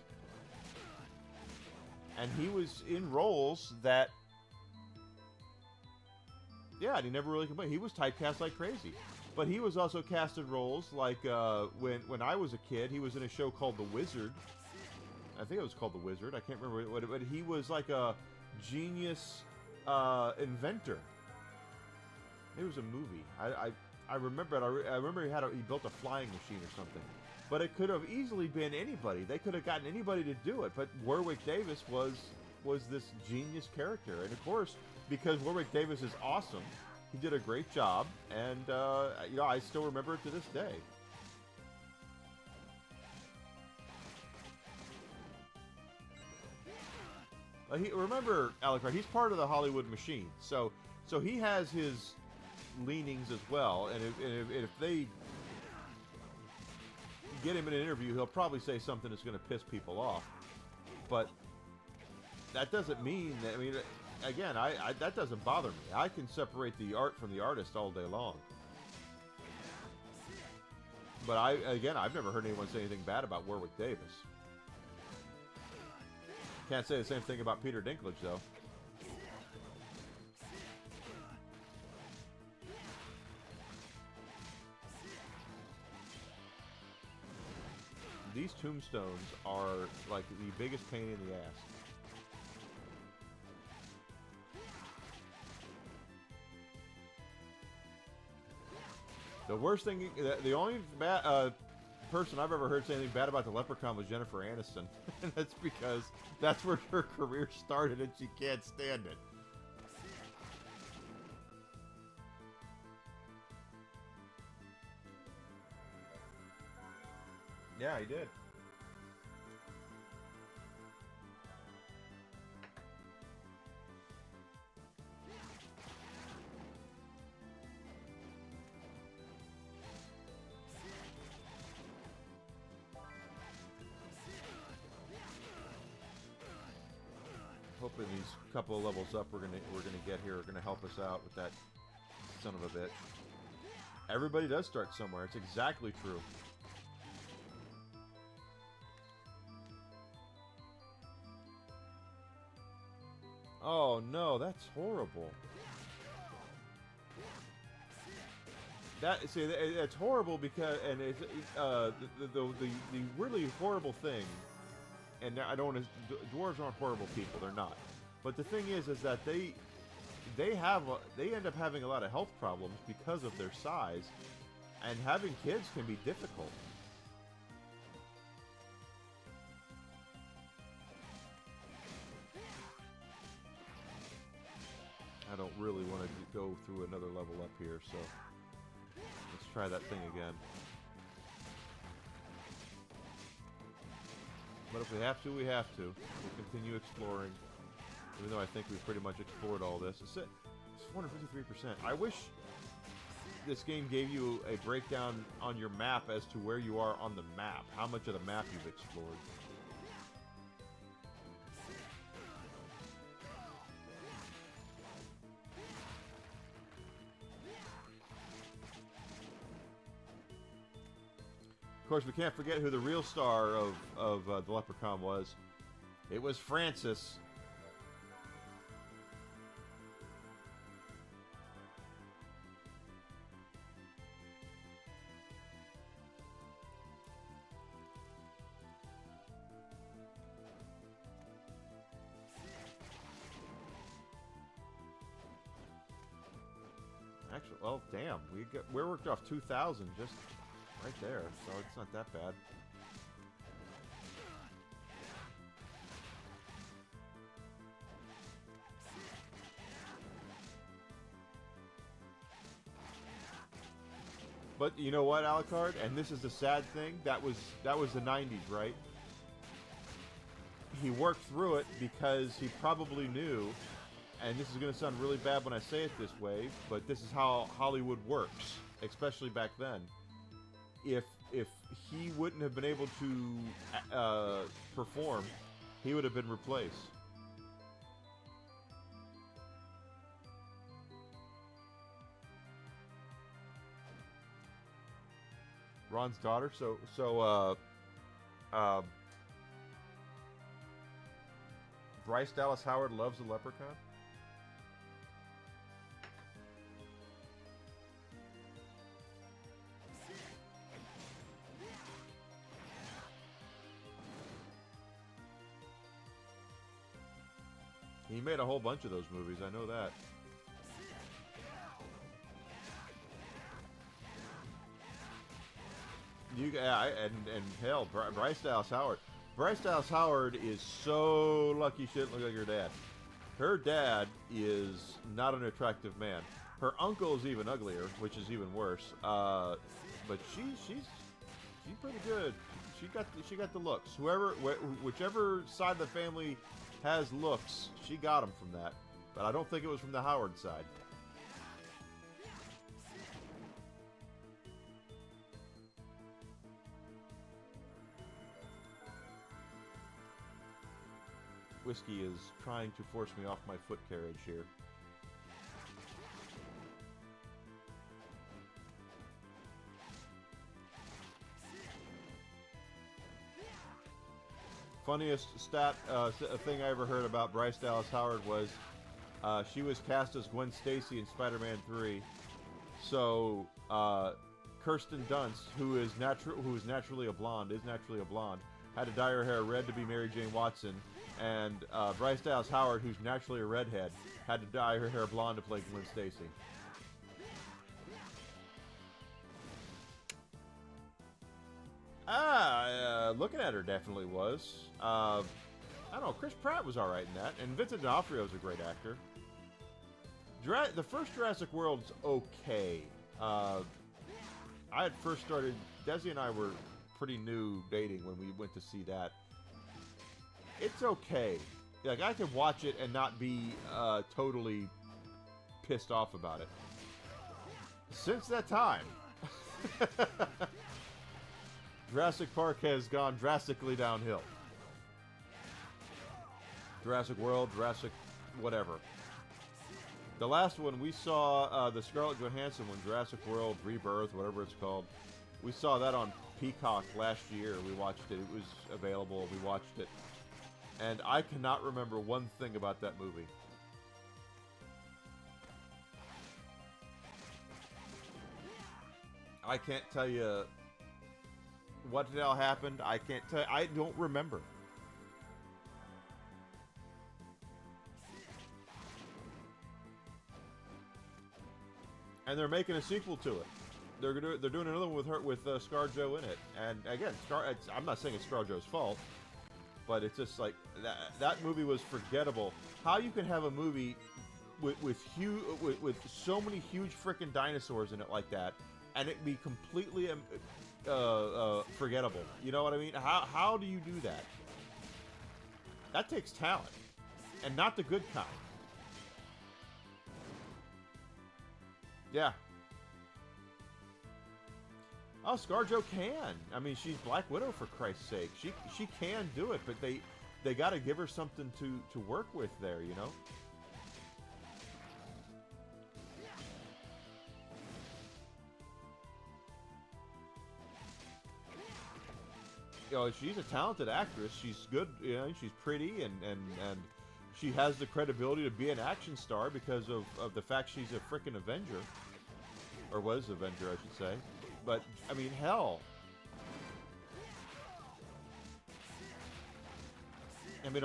Speaker 1: And he was in roles that, yeah, and he never really complained. He was typecast like crazy. But he was also cast in roles like, when I was a kid, he was in a show called The Wizard. I think it was called The Wizard. I can't remember what, but he was like a genius inventor. It was a movie. I remember it. I remember he built a flying machine or something. But it could have easily been anybody. They could have gotten anybody to do it. But Warwick Davis was this genius character. And of course, because Warwick Davis is awesome, he did a great job. And, you know, I still remember it to this day. Remember, Alucard, he's part of the Hollywood machine. So he has his leanings as well. And if they get him in an interview, he'll probably say something that's going to piss people off. But that doesn't mean that, I mean, again, that doesn't bother me. I can separate the art from the artist all day long. But I've never heard anyone say anything bad about Warwick Davis. Can't say the same thing about Peter Dinklage, though. These tombstones are like the biggest pain in the ass. The worst thing, the only person I've ever heard say anything bad about the Leprechaun was Jennifer Aniston. And that's because that's where her career started and she can't stand it. Yeah, he did. Hoping these couple of levels up we're gonna get here are gonna help us out with that son of a bitch. Everybody does start somewhere. It's exactly true. Oh no, that's horrible. It's horrible because, and it's the really horrible thing. And I don't want to. Dwarves aren't horrible people; they're not. But the thing is that they end up having a lot of health problems because of their size, and having kids can be difficult. I don't really want to go through another level up here, so let's try that thing again. But if we have to, we have to. We'll continue exploring, even though I think we've pretty much explored all this. It's 453%. I wish this game gave you a breakdown on your map as to where you are on the map, how much of the map you've explored. Of course, we can't forget who the real star of the Leprechaun was. It was Francis. Actually, well, damn, we worked off 2,000 just right there, so it's not that bad. But you know what, Alucard? And this is the sad thing. That was the 90s, right? He worked through it because he probably knew, and this is going to sound really bad when I say it this way, but this is how Hollywood works, especially back then. If he wouldn't have been able to perform, he would have been replaced. Ron's daughter. So Bryce Dallas Howard loves the Leprechaun. He made a whole bunch of those movies, I know that. and hell, Bryce Dallas Howard. Bryce Dallas Howard is so lucky she didn't look like her dad. Her dad is not an attractive man. Her uncle is even uglier, which is even worse. But she's pretty good. She got the looks. Whichever side of the family has looks, she got them from that. But I don't think it was from the Howard side. Whiskey is trying to force me off my foot carriage here. Funniest thing I ever heard about Bryce Dallas Howard was she was cast as Gwen Stacy in Spider-Man 3. So Kirsten Dunst, who is naturally a blonde, had to dye her hair red to be Mary Jane Watson, and Bryce Dallas Howard, who's naturally a redhead, had to dye her hair blonde to play Gwen Stacy. Looking at her definitely was. I don't know, Chris Pratt was alright in that, and Vincent D'Onofrio is a great actor. The first Jurassic World's okay. I had first started, Desi and I were pretty new dating when we went to see that. It's okay. Like, I could watch it and not be totally pissed off about it. Since that time, Jurassic Park has gone drastically downhill. Jurassic World, Jurassic whatever. The last one we saw, the Scarlett Johansson one, Jurassic World Rebirth, whatever it's called. We saw that on Peacock last year. We watched it. It was available. We watched it. And I cannot remember one thing about that movie. I can't tell you what the hell happened. I can't tell you. I don't remember. And they're making a sequel to it. They're doing another one with ScarJo in it. And again, I'm not saying it's ScarJo's fault, but it's just like that movie was forgettable. How you can have a movie with so many huge freaking dinosaurs in it like that, and it be completely forgettable. You know what I mean? How do you do that? That takes talent, and not the good kind. Yeah. Oh, ScarJo can. I mean, she's Black Widow, for Christ's sake. She can do it, but they got to give her something to work with there, you know? You know, she's a talented actress. She's good, you know, she's pretty, and she has the credibility to be an action star because of the fact she's a frickin' Avenger. Or was Avenger, I should say. But, I mean, hell. I mean,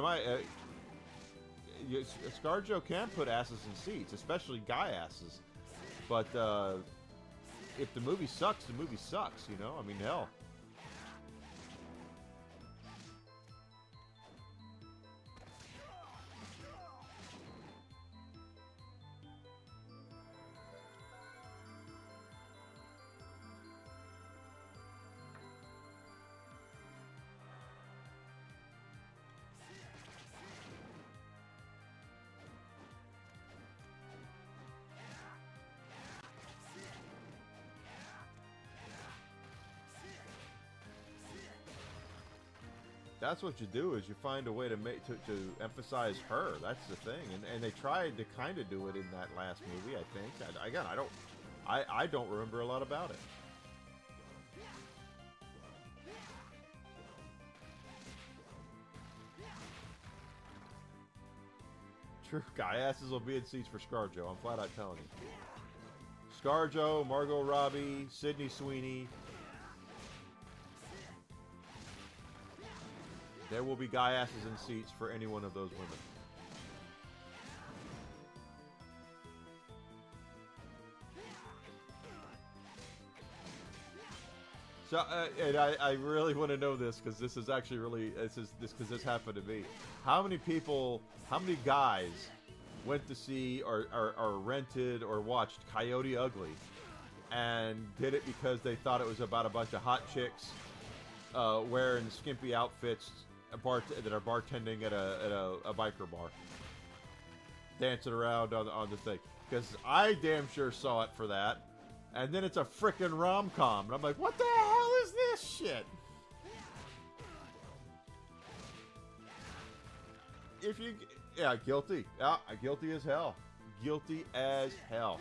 Speaker 1: ScarJo can put asses in seats, especially guy asses. But, if the movie sucks, the movie sucks, you know? I mean, hell. That's what you do, is you find a way to make to emphasize her. That's the thing, and they tried to kind of do it in that last movie, I think. Again, I don't remember a lot about it. True, guy asses will be in seats for ScarJo. I'm flat out telling you. ScarJo, Margot Robbie, Sydney Sweeney. There will be guy asses in seats for any one of those women. So, and I really want to know this because this is actually really this happened to me. How many people, how many guys went to see or rented or watched Coyote Ugly and did it because they thought it was about a bunch of hot chicks wearing skimpy outfits that are bartending at a biker bar, dancing around on the thing? Because I damn sure saw it for that. And then it's a frickin' rom-com. And I'm like, what the hell is this shit? If you... Yeah, guilty. Yeah, guilty as hell. Guilty as hell.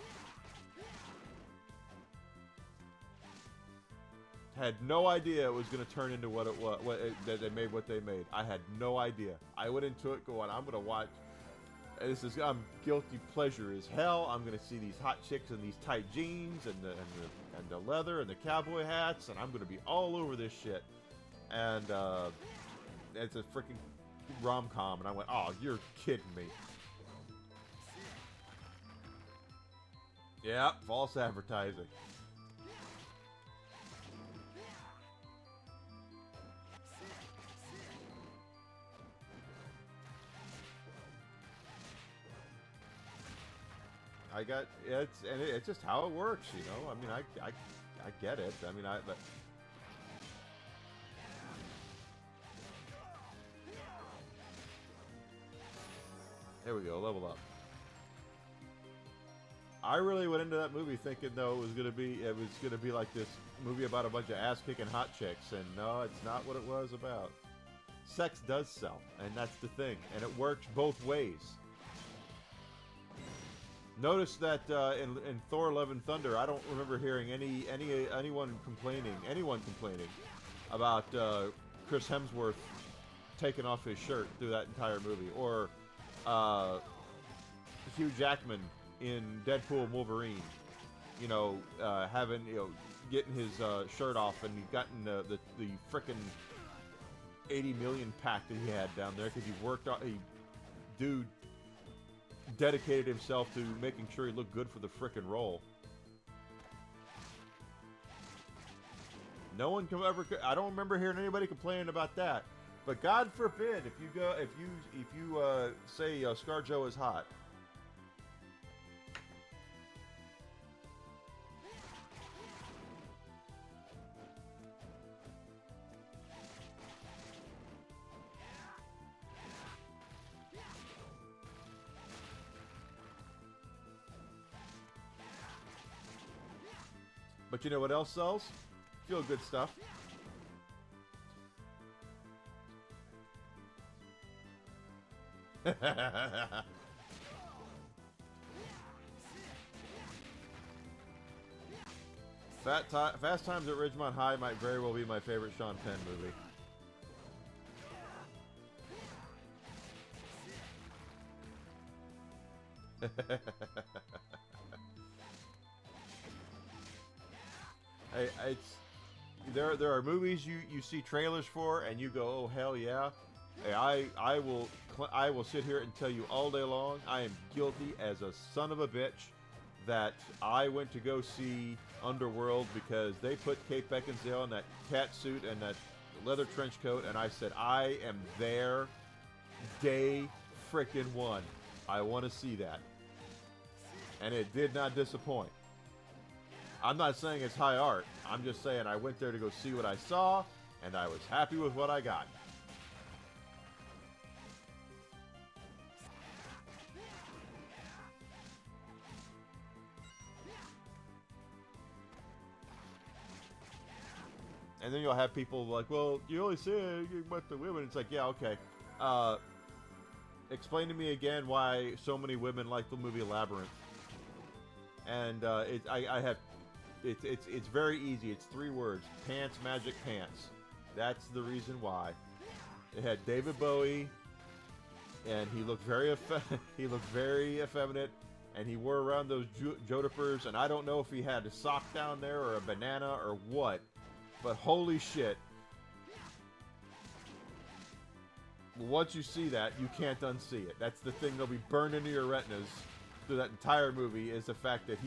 Speaker 1: Had no idea it was going to turn into what it was. That they made what they made. I had no idea. I went into it going, I'm going to watch... I'm guilty pleasure as hell. I'm gonna see these hot chicks in these tight jeans and the leather and the cowboy hats, and I'm gonna be all over this shit. And it's a freaking rom-com, and I went, "Oh, you're kidding me!" Yeah, false advertising. It's just how it works, you know. I mean, I get it. I mean, but there we go, level up. I really went into that movie thinking though it was gonna be like this movie about a bunch of ass kicking hot chicks, and no, it's not what it was about. Sex does sell, and that's the thing, and it works both ways. Notice that in Thor: Love and Thunder, I don't remember hearing anyone complaining about Chris Hemsworth taking off his shirt through that entire movie, or Hugh Jackman in Deadpool and Wolverine, you know, getting his shirt off and gotten the frickin' 80 million pack that he had down there because dude dedicated himself to making sure he looked good for the frickin' role. No one can ever. I don't remember hearing anybody complaining about that. But God forbid if you say ScarJo is hot. But you know what else sells? Feel good stuff. Fast Times at Ridgemont High might very well be my favorite Sean Penn movie. There are movies you see trailers for and you go, oh hell yeah. Hey, I will sit here and tell you all day long I am guilty as a son of a bitch that I went to go see Underworld because they put Kate Beckinsale in that cat suit and that leather trench coat, and I said I am there day frickin' one. I want to see that, and it did not disappoint. I'm not saying it's high art. I'm just saying I went there to go see what I saw, and I was happy with what I got. And then you'll have people like, well, you only say about the women. It's like, yeah, okay. Explain to me again why so many women like the movie Labyrinth. And it's very easy. It's 3 words: pants, magic pants. That's the reason why. It had David Bowie, and he looked very effeminate, and he wore around those jodhpurs, and I don't know if he had a sock down there or a banana or what, but holy shit. Once you see that, you can't unsee it. That's the thing that'll be burned into your retinas through that entire movie, is the fact that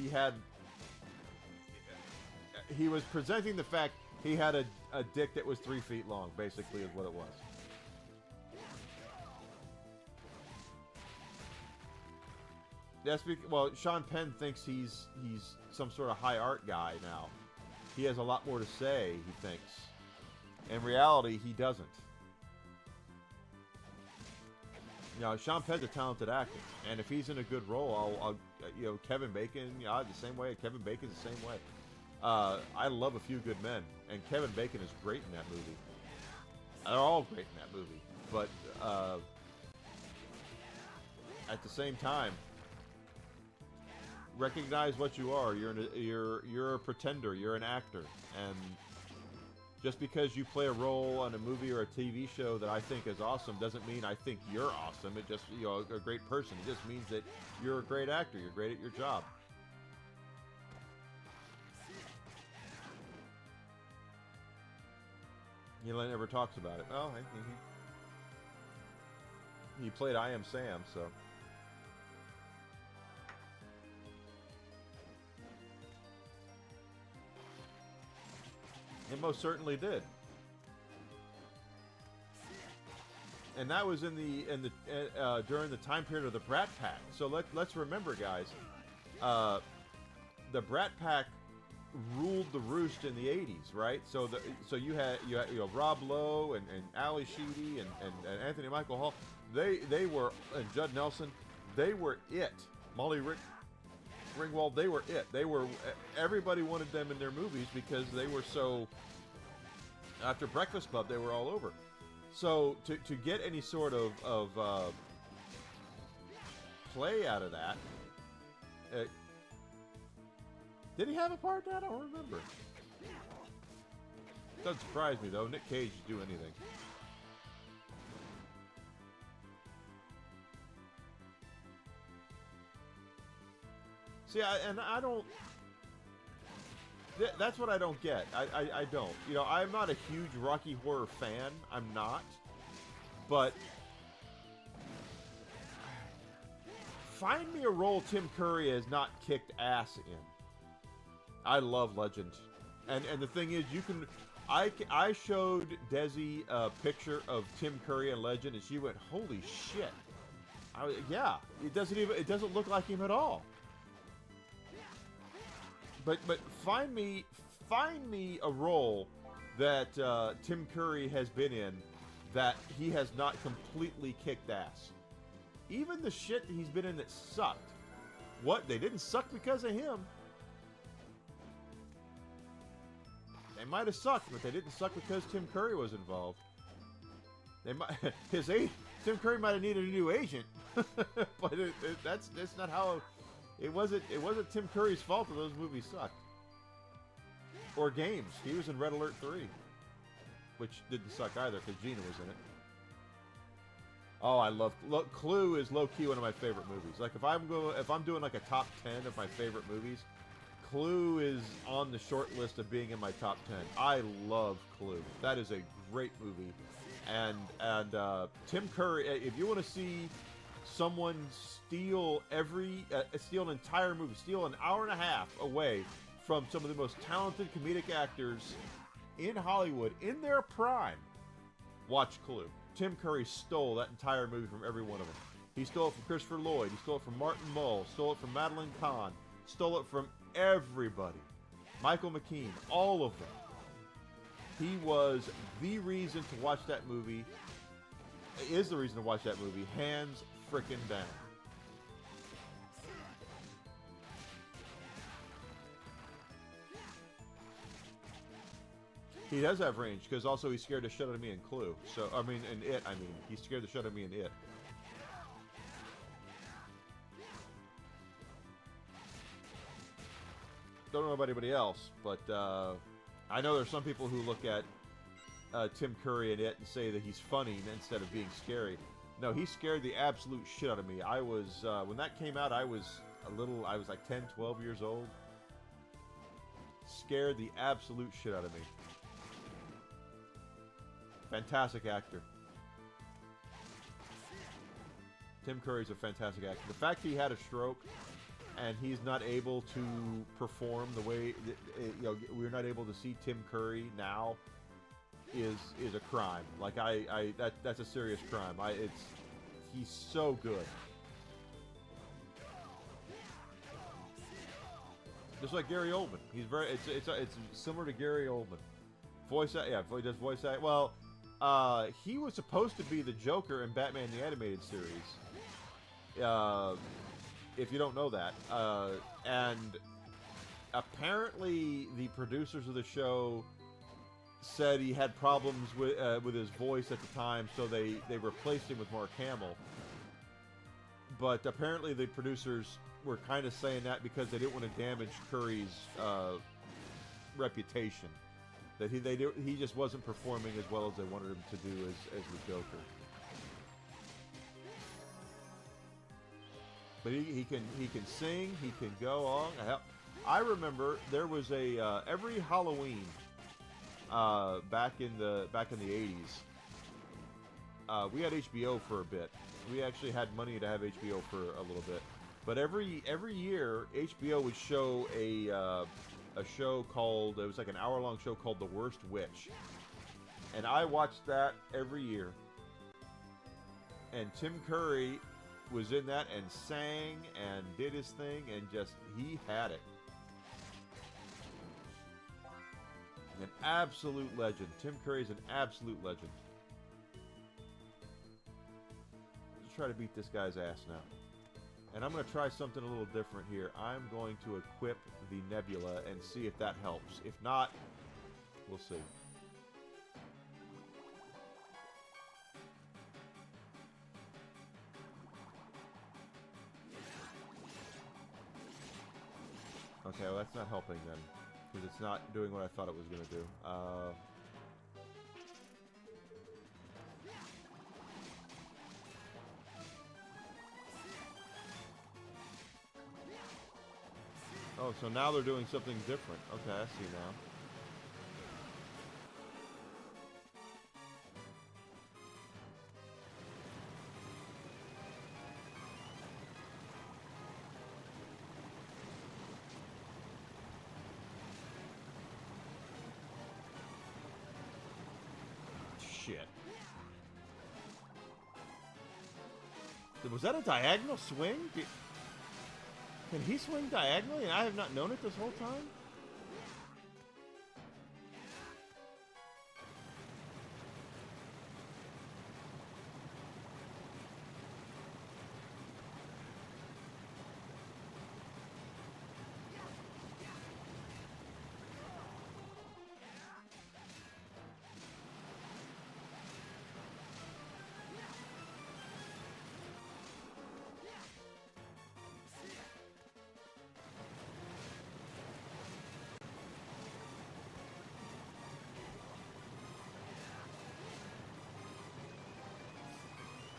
Speaker 1: he was presenting the fact He had a dick that was 3 feet long, basically, is what it was. That's because, well, Sean Penn thinks he's some sort of high art guy now. He has a lot more to say, he thinks. In reality, he doesn't. You know, Sean Penn's a talented actor, and if he's in a good role, I'll you know, Kevin Bacon, you know, the same way. Kevin Bacon's the same way. I love A Few Good Men, and Kevin Bacon is great in that movie. They're all great in that movie, but at the same time, recognize what you are. You're a pretender. You're an actor, and just because you play a role on a movie or a TV show that I think is awesome doesn't mean I think you're awesome. It just, you know, a great person. It just means that you're a great actor. You're great at your job. He never talks about it. Oh, he played I Am Sam, so. It most certainly did, and that was in the during the time period of the Brat Pack. So let's remember, guys, the Brat Pack ruled the roost in the '80s, right? So you had you know, Rob Lowe and Ali Sheedy and Anthony Michael Hall. They were, and Judd Nelson. They were it. Molly Ringwald, they were it. They were, everybody wanted them in their movies because they were so, after Breakfast Club, they were all over. So to get any sort of play out of that, did he have a part in that? I don't remember. Doesn't surprise me though. Nick Cage would do anything. See, I don't. That's what I don't get. I don't. You know, I'm not a huge Rocky Horror fan. I'm not. But find me a role Tim Curry has not kicked ass in. I love Legend, and the thing is, you can. I showed Desi a picture of Tim Curry in Legend, and she went, "Holy shit!" Yeah, it doesn't look like him at all. But find me a role that Tim Curry has been in that he has not completely kicked ass. Even the shit that he's been in that sucked. What? They didn't suck because of him. They might have sucked, but they didn't suck because Tim Curry was involved. They might Tim Curry might have needed a new agent, but that's not how. It wasn't Tim Curry's fault that those movies sucked. Or Games. He was in Red Alert 3, which didn't suck either because Gina was in it. Oh, I love Clue is low key one of my favorite movies. Like if I'm doing like a top 10 of my favorite movies, Clue is on the short list of being in my top 10. I love Clue. That is a great movie, and Tim Curry. If you want to see someone steal an entire movie, steal an hour and a half away from some of the most talented comedic actors in Hollywood in their prime, watch Clue. Tim Curry stole that entire movie from every one of them. He stole it from Christopher Lloyd. He stole it from Martin Mull. Stole it from Madeline Kahn. Stole it from everybody. Michael McKean. All of them. He was the reason to watch that movie. Is the reason to watch that movie. Hands frickin' down. He does have range, because also he scared the shit out of me in Clue. So, I mean, in It, he scared the shit out of me in It. Don't know about anybody else, but I know there's some people who look at Tim Curry in It and say that he's funny instead of being scary. No, he scared the absolute shit out of me. I was, when that came out, I was like 10, 12 years old. Scared the absolute shit out of me. Fantastic actor. Tim Curry's a fantastic actor. The fact he had a stroke and he's not able to perform the way we're not able to see Tim Curry now is a crime. Like that's a serious crime. He's so good. Just like Gary Oldman. He's very it's similar to Gary Oldman. He does voice act. Well, he was supposed to be the Joker in Batman the Animated Series. If you don't know that. And apparently the producers of the show said he had problems with his voice at the time, so they replaced him with Mark Hamill. But apparently the producers were kind of saying that because they didn't want to damage Curry's reputation. That he just wasn't performing as well as they wanted him to do as the Joker. But he can sing, he can go on. I remember there was a every Halloween back in the 80s. We had HBO for a bit. We actually had money to have HBO for a little bit. But every year HBO would show a show called, it was like an hour-long show called The Worst Witch. And I watched that every year. And Tim Curry was in that and sang and did his thing, and just, he had it. An absolute legend. Tim Curry's an absolute legend. Let's try to beat this guy's ass now. And I'm going to try something a little different here. I'm going to equip the Nebula and see if that helps. If not, we'll see. Okay, well that's not helping then. Because it's not doing what I thought it was going to do. Oh, so now they're doing something different. Okay, I see now. Shit. Was that a diagonal swing? Can he swing diagonally and I have not known it this whole time?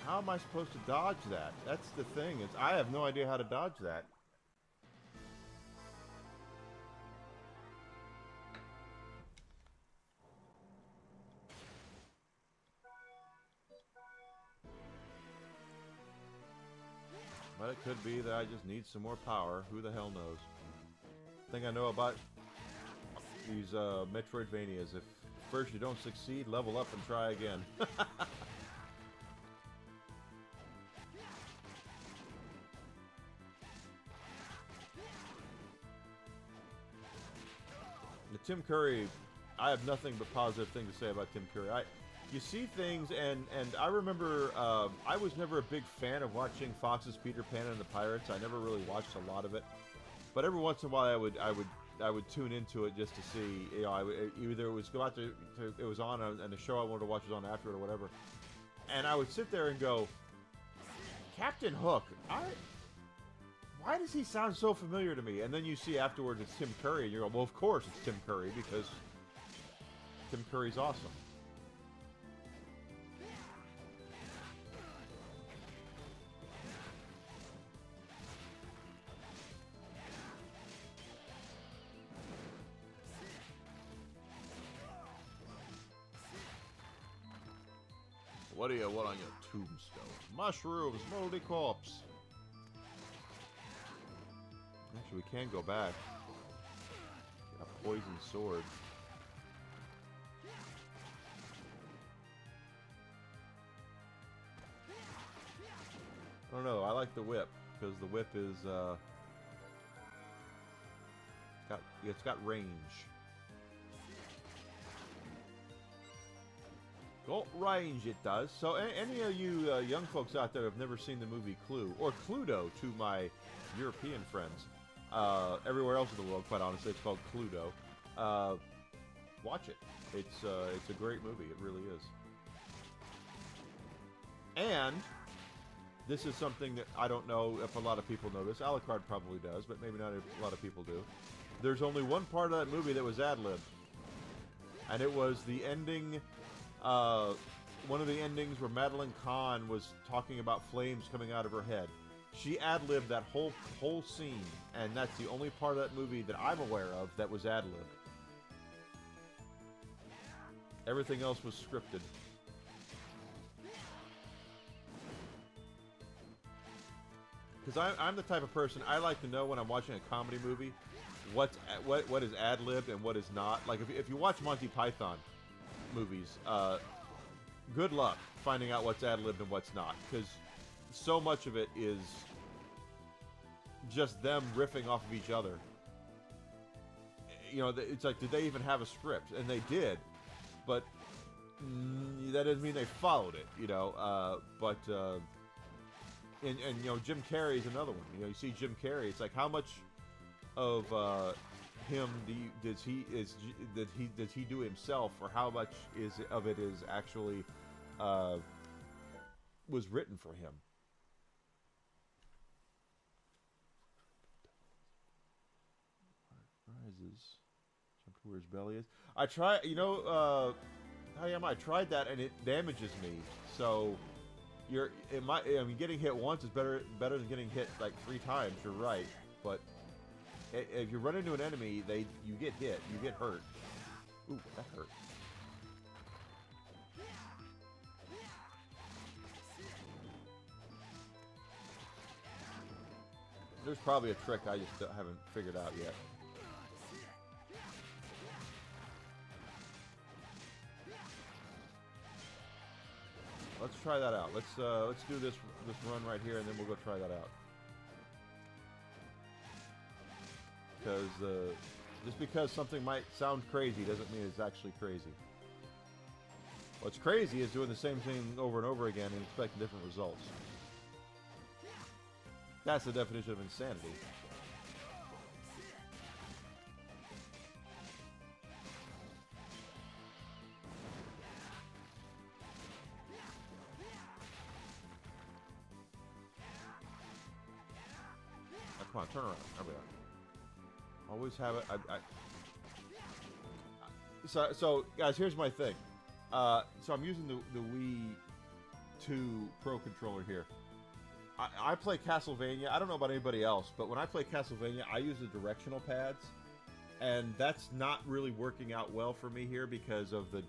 Speaker 1: How am I supposed to dodge that? That's the thing. I have no idea how to dodge that. But it could be that I just need some more power. Who the hell knows? Thing I know about these Metroidvanias, if first you don't succeed, level up and try again. Tim Curry, I have nothing but positive things to say about Tim Curry. You see things, and I remember I was never a big fan of watching Fox's Peter Pan and the Pirates. I never really watched a lot of it, but every once in a while I would tune into it just to see. You know, either it was go out to it was on and the show I wanted to watch was on after it or whatever, and I would sit there and go, Captain Hook, why does he sound so familiar to me? And then you see afterwards it's Tim Curry, and you go, well, of course it's Tim Curry, because Tim Curry's awesome. What do you want on your tombstone? Mushrooms, moldy corpse. we can go back. Get a poison sword. I don't know. I like the whip because the whip is it's got range. Got range, it does. So, any of you young folks out there who have never seen the movie Clue, or Cluedo to my European friends, everywhere else in the world, quite honestly, it's called Cluedo. Watch it. It's a great movie. It really is. And this is something that I don't know if a lot of people know this. Alucard probably does, but maybe not a lot of people do. There's only one part of that movie that was ad-libbed. And it was the ending, one of the endings where Madeline Kahn was talking about flames coming out of her head. She ad-libbed that whole scene, and that's the only part of that movie that I'm aware of that was ad-libbed. Everything else was scripted. Because I'm the type of person, I like to know when I'm watching a comedy movie what is ad-libbed and what is not. Like, if you watch Monty Python movies, good luck finding out what's ad-libbed and what's not. Because so much of it is just them riffing off of each other. You know, it's like, did they even have a script? And they did. But that doesn't mean they followed it, you know. And you know, Jim Carrey is another one. You know, you see Jim Carrey. It's like, how much of him does he do himself, or how much of it is actually was written for him? Rises, jump to where his belly is. I try, you know, I tried that and it damages me. So. Getting hit once is better than getting hit like 3 times. You're right, but if you run into an enemy, you get hit, you get hurt. Ooh, that hurt. There's probably a trick I just haven't figured out yet. Let's try that out. Let's do this run right here, and then we'll go try that out. Because just because something might sound crazy doesn't mean it's actually crazy. What's crazy is doing the same thing over and over again and expecting different results. That's the definition of insanity. Come on, turn around. There we are. Always have it. So guys, here's my thing. So I'm using the Wii 2 Pro controller here. I play Castlevania. I don't know about anybody else, but when I play Castlevania, I use the directional pads, and that's not really working out well for me here because of the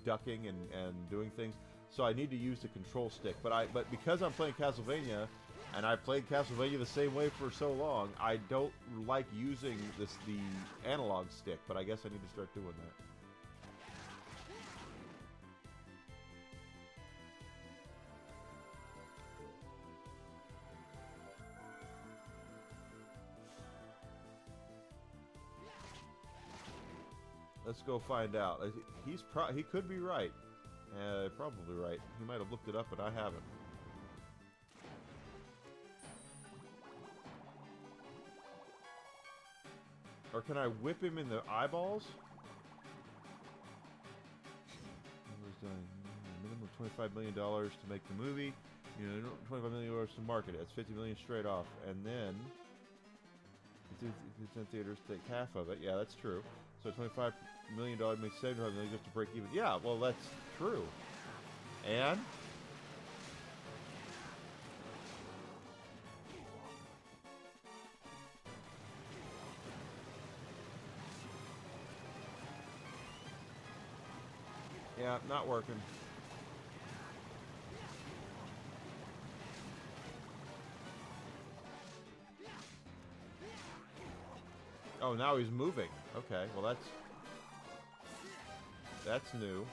Speaker 1: ducking and doing things. So I need to use the control stick. But because I'm playing Castlevania, and I've played Castlevania the same way for so long, I don't like using the analog stick, but I guess I need to start doing that. Let's go find out. He could be right. Probably right. He might have looked it up, but I haven't. Or can I whip him in the eyeballs? Minimum $25 million to make the movie. You know, $25 million to market it. That's $50 million straight off. And then it's in theaters, take half of it. Yeah, that's true. So $25 million makes $75 million just to break even. Yeah, well, that's true. And yeah, not working. Oh, now he's moving. Okay, well that's new.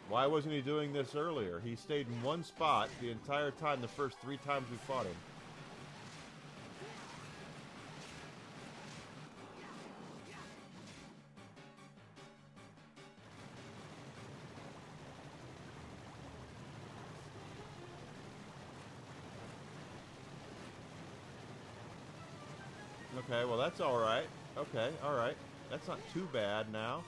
Speaker 1: Why wasn't he doing this earlier? He stayed in one spot the entire time the first 3 times we fought him. Okay, well that's alright. Okay, alright. That's not too bad now.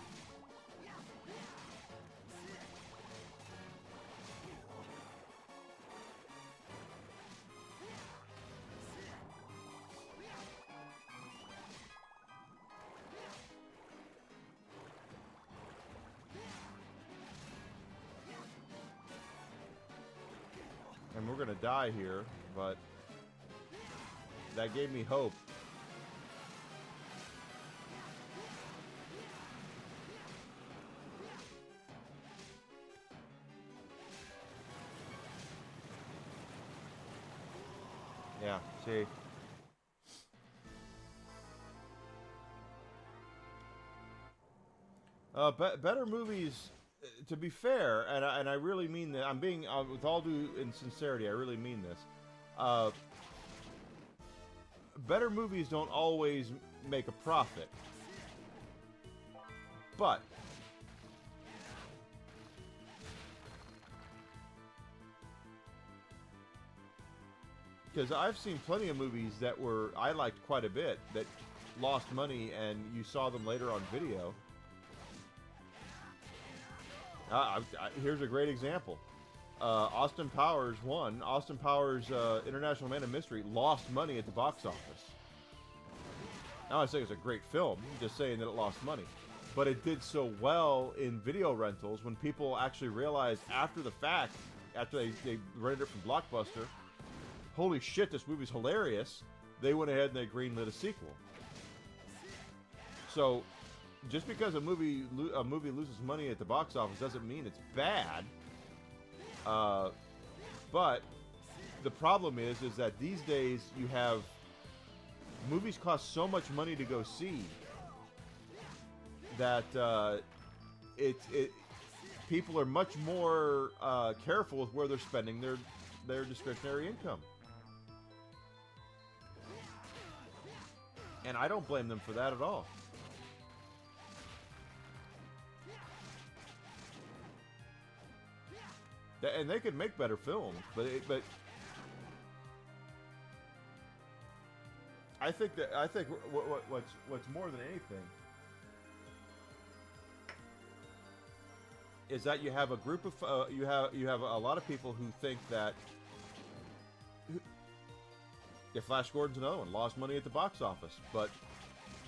Speaker 1: And we're gonna die here, but that gave me hope. Yeah, see. Better movies, to be fair, and I really mean that. I'm being, with all due sincerity, I really mean this. Better movies don't always make a profit. But because I've seen plenty of movies that I liked quite a bit that lost money, and you saw them later on video. Here's a great example. Austin Powers won. Austin Powers, International Man of Mystery, lost money at the box office. Now I say it's a great film, I'm just saying that it lost money. But it did so well in video rentals when people actually realized after the fact, after they rented it from Blockbuster, holy shit, this movie's hilarious, they went ahead and they greenlit a sequel. So, just because a movie loses money at the box office doesn't mean it's bad. But the problem is that these days you have movies cost so much money to go see that people are much more careful with where they're spending their discretionary income. And I don't blame them for that at all. And they could make better films, but I think what's more than anything is that you have a group of you have a lot of people who think that Flash Gordon's another one, lost money at the box office, but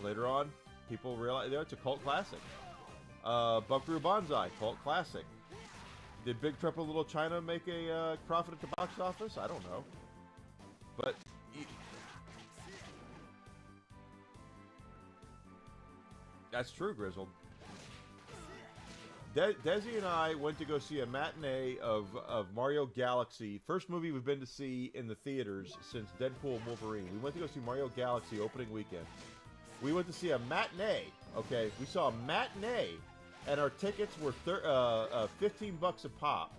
Speaker 1: later on people realize it's a cult classic. Buckaroo Banzai, cult classic. Did Big Trouble in Little China make a profit at the box office? I don't know. But that's true, Grizzled. Desi and I went to go see a matinee of Mario Galaxy. First movie we've been to see in the theaters since Deadpool and Wolverine. We went to go see Mario Galaxy opening weekend. We went to see a matinee. Okay, we saw a matinee. And our tickets were $15 a pop.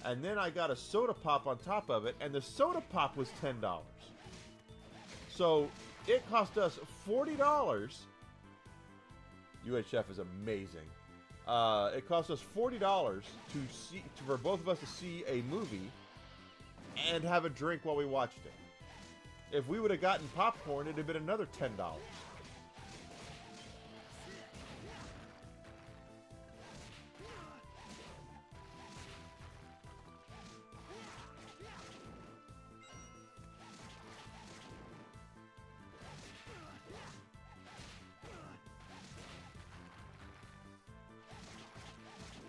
Speaker 1: And then I got a soda pop on top of it, and the soda pop was $10. So it cost us $40. UHF is amazing. It cost us $40 for both of us to see a movie and have a drink while we watched it. If we would have gotten popcorn, it'd have been another $10.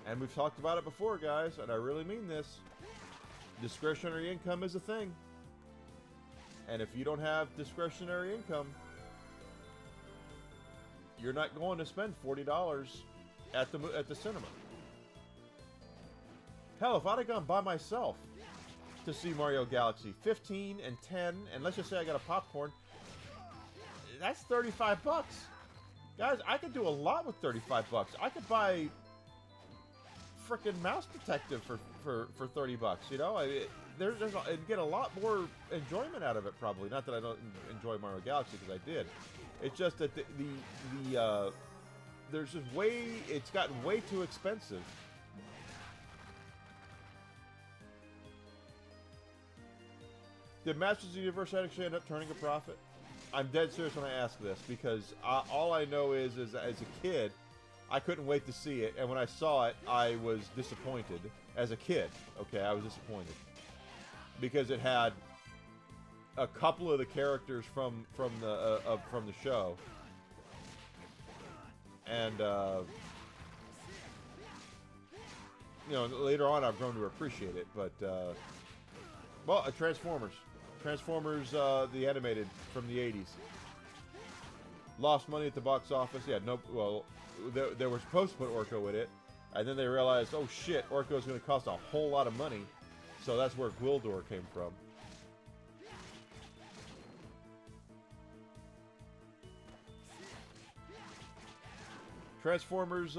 Speaker 1: And we've talked about it before, guys, and I really mean this. Discretionary income is a thing. And if you don't have discretionary income, you're not going to spend $40 at the cinema. Hell, if I'd have gone by myself to see Mario Galaxy, 15 and 10, and let's just say I got a popcorn, that's 35 bucks. Guys, I could do a lot with 35 bucks. I could buy frickin' Mouse Detective for 30 bucks, you know? I'd get a lot more enjoyment out of it, probably. Not that I don't enjoy Mario Galaxy, because I did. It's just that there's just it's gotten way too expensive. Did Masters of the Universe actually end up turning a profit? I'm dead serious when I ask this, because all I know is as a kid, I couldn't wait to see it, and when I saw it, I was disappointed. As a kid, okay, I was disappointed. Because it had a couple of the characters from the show. And, you know, later on I've grown to appreciate it, but, well, Transformers. Transformers, the animated from the 80s. Lost money at the box office. Yeah, no, well, they were supposed to put Orko in it, and then they realized, oh shit, Orko's going to cost a whole lot of money. So that's where Gwildor came from. Transformers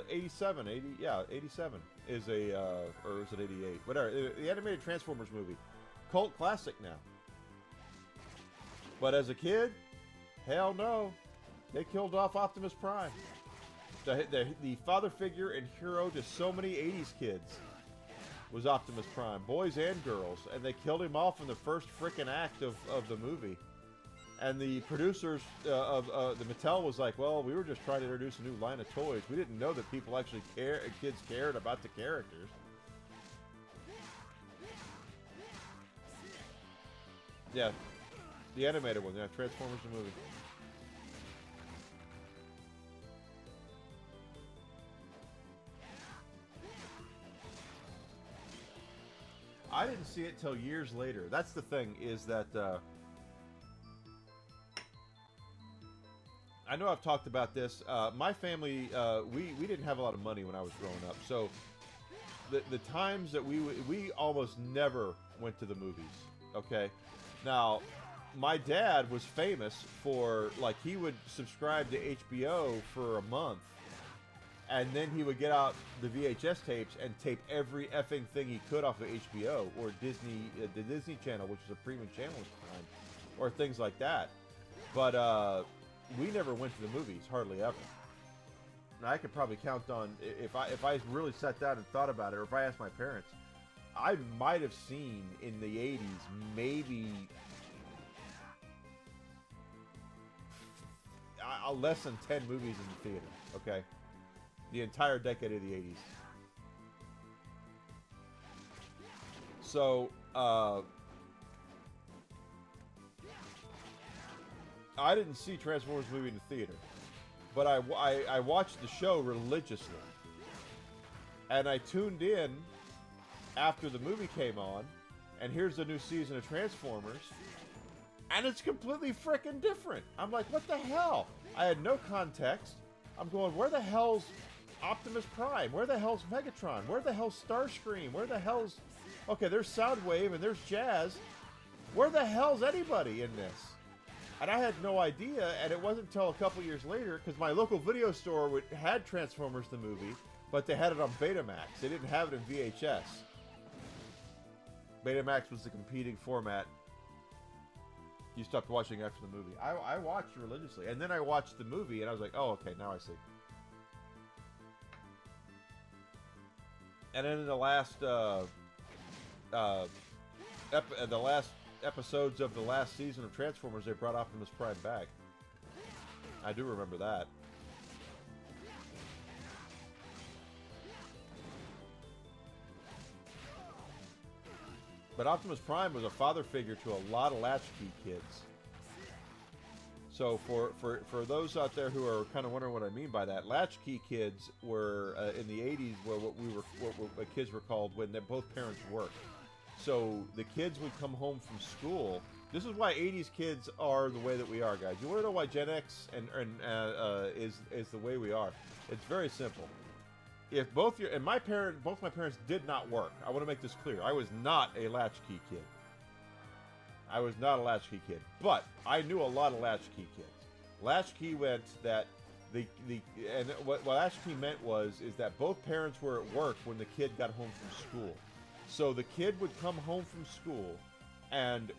Speaker 1: 87, 87 is a, or is it 88? Whatever, the animated Transformers movie. Cult classic now. But as a kid, hell no. They killed off Optimus Prime. The father figure and hero to so many 80s kids was Optimus Prime. Boys and girls. And they killed him off in the first frickin' act of the movie. And the producers of the Mattel was like, well, we were just trying to introduce a new line of toys. We didn't know that people actually kids cared about the characters. Yeah, the animated one. Yeah, Transformers the movie. I didn't see it till years later. That's the thing, is that I know I've talked about this. My family, we didn't have a lot of money when I was growing up, so the times that we almost never went to the movies. Okay, now my dad was famous for, like, he would subscribe to HBO for a month, and then he would get out the VHS tapes and tape every effing thing he could off of HBO or Disney, the Disney Channel, which was a premium channel at the time, or things like that. But we never went to the movies, hardly ever. Now, I could probably count on, if I really sat down and thought about it, or if I asked my parents, I might have seen in the 80s maybe less than 10 movies in the theater, okay? The entire decade of the 80s. So, I didn't see Transformers movie in the theater, but I watched the show religiously. And I tuned in after the movie came on, and here's the new season of Transformers, and it's completely frickin' different. I'm like, what the hell? I had no context. I'm going, where the hell's Optimus Prime? Where the hell's Megatron? Where the hell's Starscream? Where the hell's... Okay, there's Soundwave and there's Jazz. Where the hell's anybody in this? And I had no idea, and it wasn't until a couple years later, because my local video store had Transformers the movie, but they had it on Betamax. They didn't have it in VHS. Betamax was the competing format. You stopped watching after the movie. I watched religiously, and then I watched the movie, and I was like, oh, okay, now I see. And then in the last episodes of the last season of Transformers, they brought Optimus Prime back. I do remember that. But Optimus Prime was a father figure to a lot of latchkey kids. So for those out there who are kind of wondering what I mean by that, latchkey kids were in the 80s what kids were called when both parents worked. So the kids would come home from school. This is why 80s kids are the way that we are, guys. You want to know why Gen X is the way we are? It's very simple. If both my parents did not work. I want to make this clear. I was not a latchkey kid. I was not a latchkey kid, but I knew a lot of latchkey kids. Latchkey meant that and what latchkey meant is that both parents were at work when the kid got home from school. So the kid would come home from school and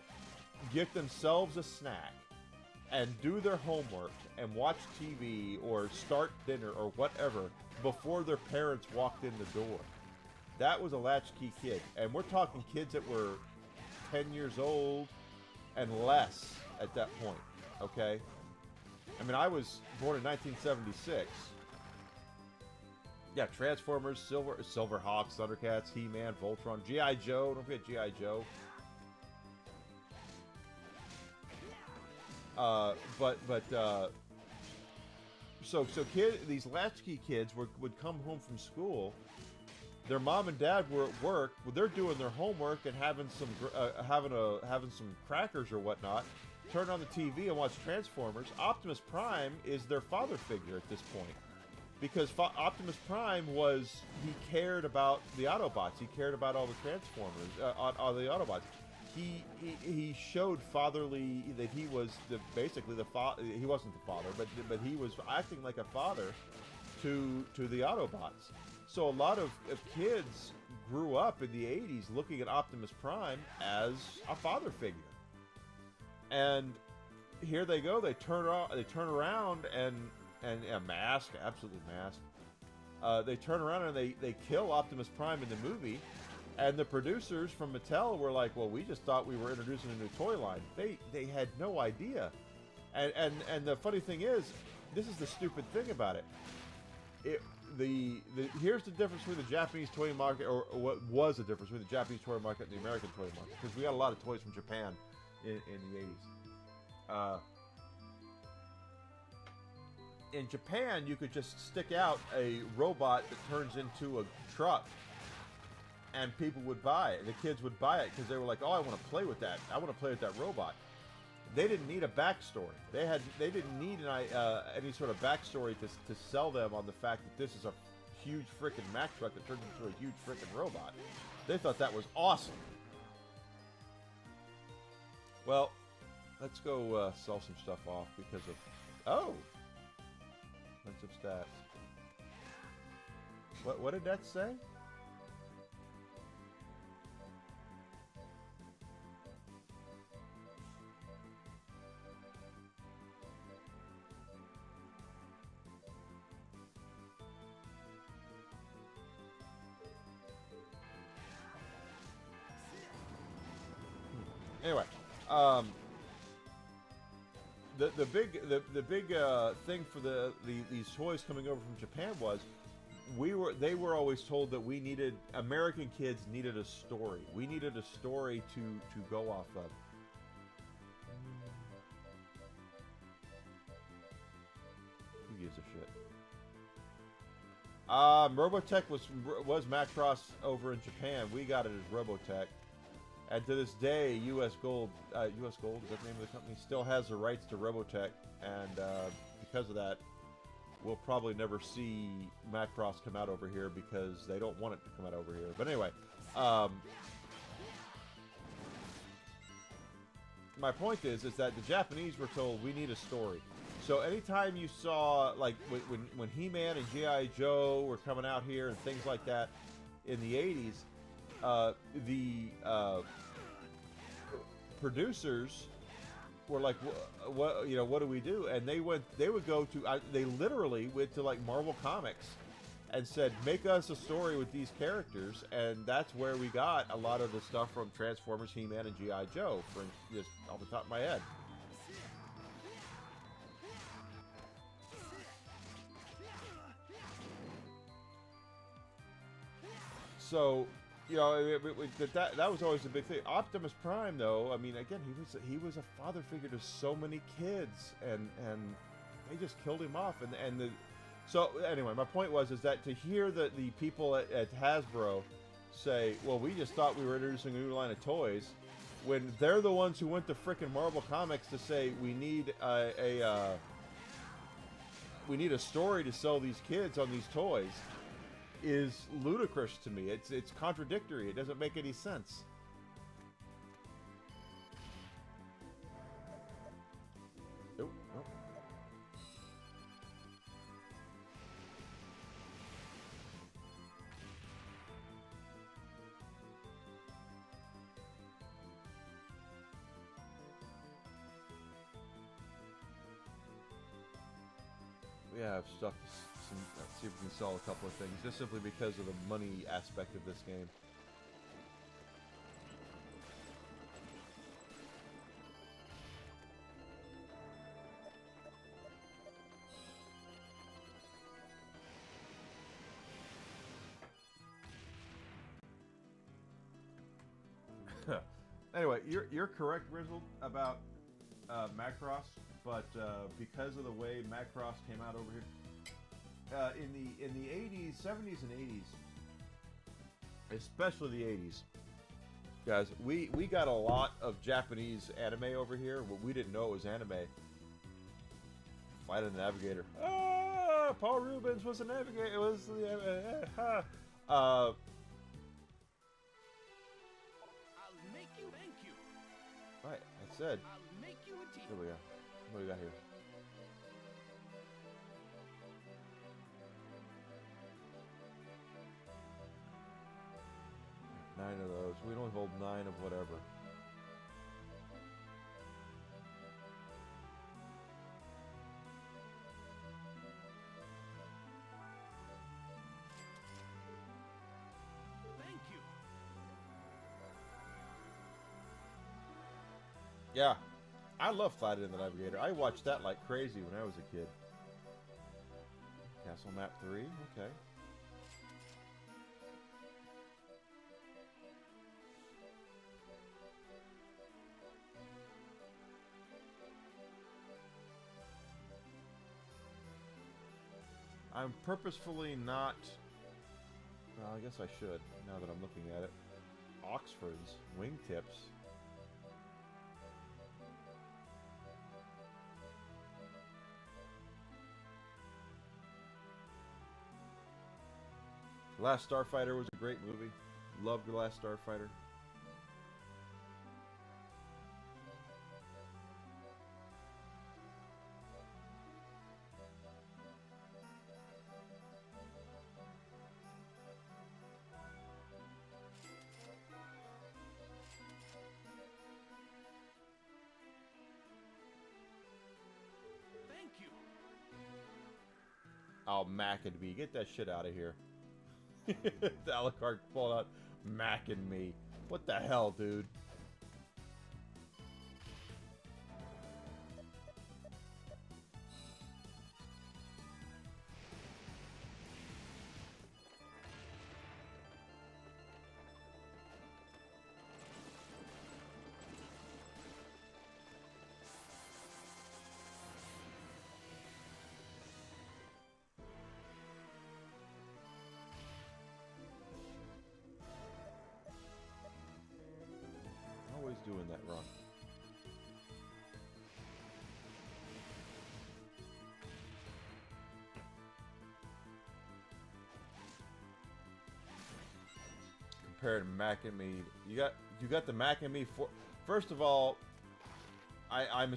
Speaker 1: get themselves a snack and do their homework and watch TV or start dinner or whatever before their parents walked in the door. That was a latchkey kid. And we're talking kids that were 10 years old and less at that point, okay? I mean, I was born in 1976. Yeah, Transformers, Silverhawks, Thundercats, He-Man, Voltron, G.I. Joe. Don't forget G.I. Joe. These latchkey kids would come home from school. Their mom and dad were at work. Well, they're doing their homework and having some crackers or whatnot. Turn on the TV and watch Transformers. Optimus Prime is their father figure at this point, because Optimus Prime he cared about the Autobots. He cared about all the Transformers, all the Autobots. He showed fatherly that he was basically the father. He wasn't the father, but he was acting like a father to the Autobots. So a lot of kids grew up in the 80s looking at Optimus Prime as a father figure. And here they go. They turn around and masked, absolutely masked. They turn around and they kill Optimus Prime in the movie. And the producers from Mattel were like, "Well, we just thought we were introducing a new toy line." They had no idea. And the funny thing is, this is the stupid thing about it. Here's the difference between the Japanese toy market, or what was the difference between the Japanese toy market and the American toy market, because we got a lot of toys from Japan in the 80s. In Japan, you could just stick out a robot that turns into a truck, and people would buy it. The kids would buy it because they were like, "Oh, I want to play with that. I want to play with that robot." They didn't need a backstory. They didn't need any sort of backstory to sell them on the fact that this is a huge freaking Mack truck that turns into a huge freaking robot. They thought that was awesome. Well, let's go sell some stuff off because of... Oh! Bunch of stats. What did that say? Anyway, the big thing for these toys coming over from Japan was they were always told that American kids needed a story. We needed a story to go off of. Who gives a shit? Robotech was Macross over in Japan. We got it as Robotech. And to this day, US Gold, is that the name of the company, still has the rights to Robotech, and because of that, we'll probably never see Macross come out over here because they don't want it to come out over here. But anyway, my point is that the Japanese were told we need a story. So anytime you saw, like, when He-Man and G.I. Joe were coming out here and things like that in the 80s, the producers were like, what do we do? And they literally went to like Marvel Comics and said, make us a story with these characters, and that's where we got a lot of the stuff from Transformers, He-Man, and G.I. Joe, for just off the top of my head. So, that was always a big thing. Optimus Prime, though, I mean, again, he was a father figure to so many kids, and they just killed him off. So anyway, my point was that to hear the people at Hasbro say, "Well, we just thought we were introducing a new line of toys," when they're the ones who went to frickin' Marvel Comics to say we need a story to sell these kids on these toys, is ludicrous to me. It's contradictory. It doesn't make any sense. we have stuff to see if we can sell a couple of things, just simply because of the money aspect of this game. Anyway, you're correct, Rizzle, about Macross, but because of the way Macross came out over here in the 80s, 70s, and 80s, especially the 80s, guys, we got a lot of Japanese anime over here, but we didn't know it was anime. Flight of the Navigator. Ah, Paul Rubens was a navigator. It was the right, I said.
Speaker 2: I'll make you a deal.
Speaker 1: Here we go. What do we got here? Nine of those. We only hold 9 of whatever.
Speaker 2: Thank you.
Speaker 1: Yeah, I love Flight of the Navigator. I watched that like crazy when I was a kid. Castle Map 3, okay. I'm purposefully not... Well, I guess I should, now that I'm looking at it. Oxford's wingtips. Last Starfighter was a great movie. Loved The Last Starfighter.
Speaker 2: Thank you.
Speaker 1: Oh, Mac and me. Get that shit out of here. The Alucard pulled out Mac and me. What the hell, dude? Always doing that wrong. Compared to Mac and me, you got the Mac and me for. First of all, I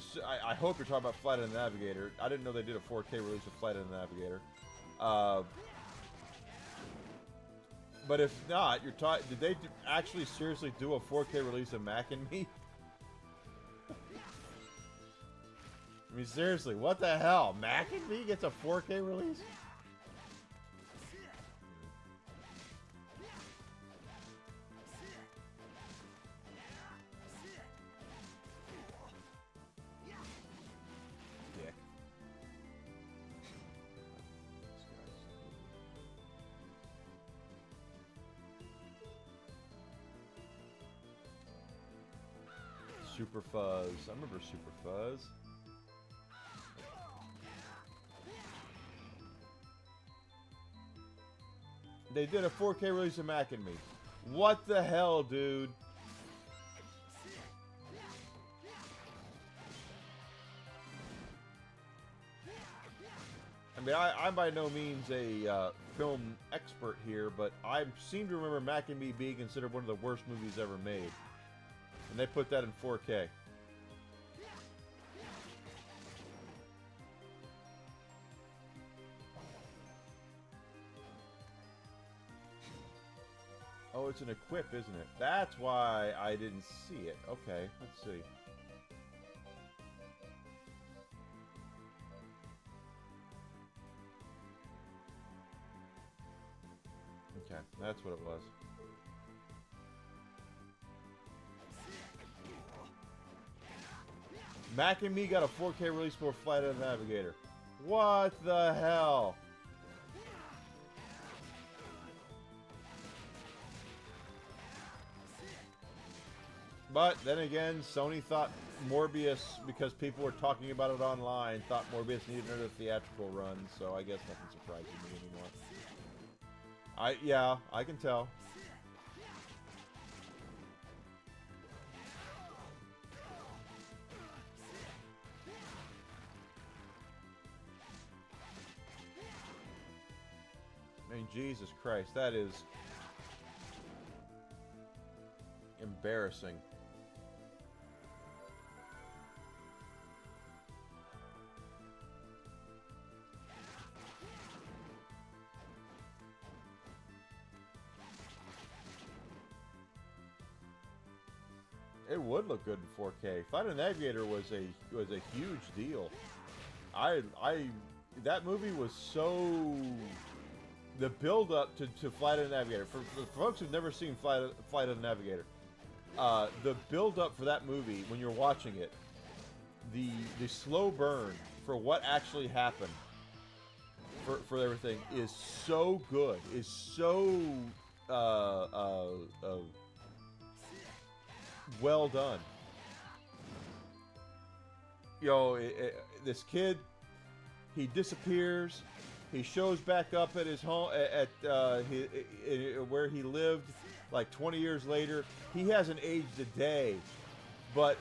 Speaker 1: hope you're talking about Flight of the Navigator. I didn't know they did a 4K release of Flight of the Navigator. But if not, you're talking. Did they actually seriously do a 4K release of Mac and Me? I mean, seriously, what the hell? Mac and Me gets a 4K release? Dick. Super Fuzz. I remember Super Fuzz. They did a 4K release of Mac and Me. What the hell, dude? I mean, I'm by no means a film expert here, but I seem to remember Mac and Me being considered one of the worst movies ever made. And they put that in 4K. Oh, it's an equip, isn't it? That's why I didn't see it. Okay, let's see. Okay, that's what it was. Mac and Me got a 4K release for Flight of the Navigator. What the hell? But then again, Sony thought Morbius, because people were talking about it online, thought Morbius needed another theatrical run, so I guess nothing surprises me anymore. Yeah, I can tell. I mean, Jesus Christ, that is embarrassing. It would look good in 4K. Flight of the Navigator was a huge deal. That movie was so. The build up to Flight of the Navigator, for folks who've never seen Flight of the Navigator, the build up for that movie when you're watching it, the slow burn for what actually happened for everything is so good, is so well done. This kid, he disappears. He shows back up at his home, where he lived, like 20 years later. He hasn't aged a day, but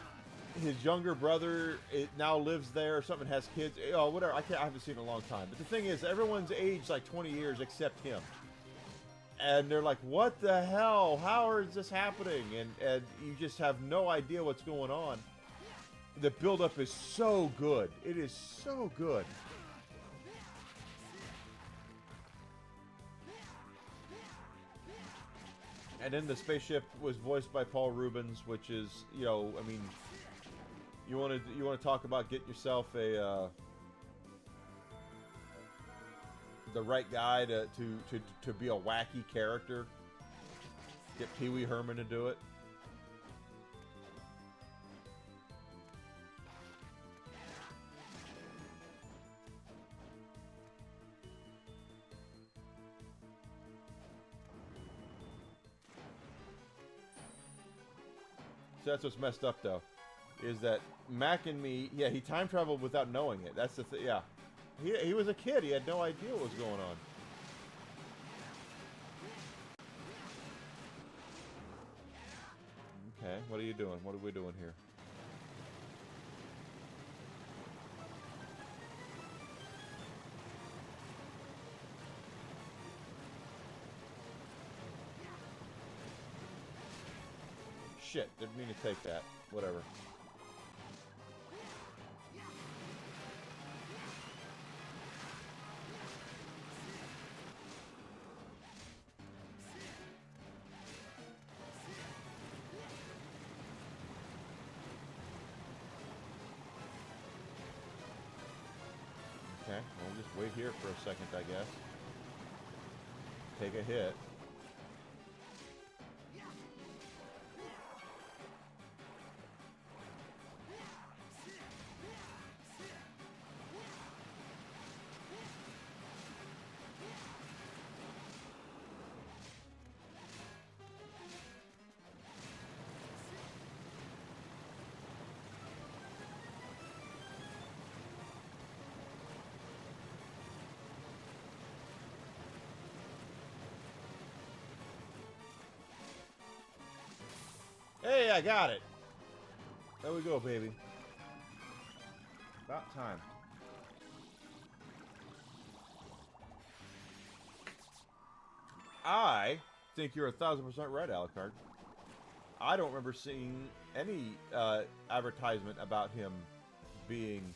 Speaker 1: his younger brother now lives there or something, has kids. Oh, whatever. I haven't seen it in a long time. But the thing is, everyone's aged like 20 years except him. And they're like, what the hell? How is this happening? And you just have no idea what's going on. The buildup is so good. It is so good. And then the spaceship was voiced by Paul Rubens, which is, I mean, you want to talk about getting yourself the right guy to be a wacky character. Get Pee Wee Herman to do it. So that's what's messed up, though, is that Mac and Me, he time traveled without knowing it. That's the thing, yeah. He was a kid. He had no idea what was going on. Okay, what are you doing? What are we doing here? Shit, didn't mean to take that. Whatever. Okay, we'll just wait here for a second, I guess. Take a hit. Hey, I got it. There we go, baby. About time. I think you're 1,000% right, Alucard. I don't remember seeing any advertisement about him being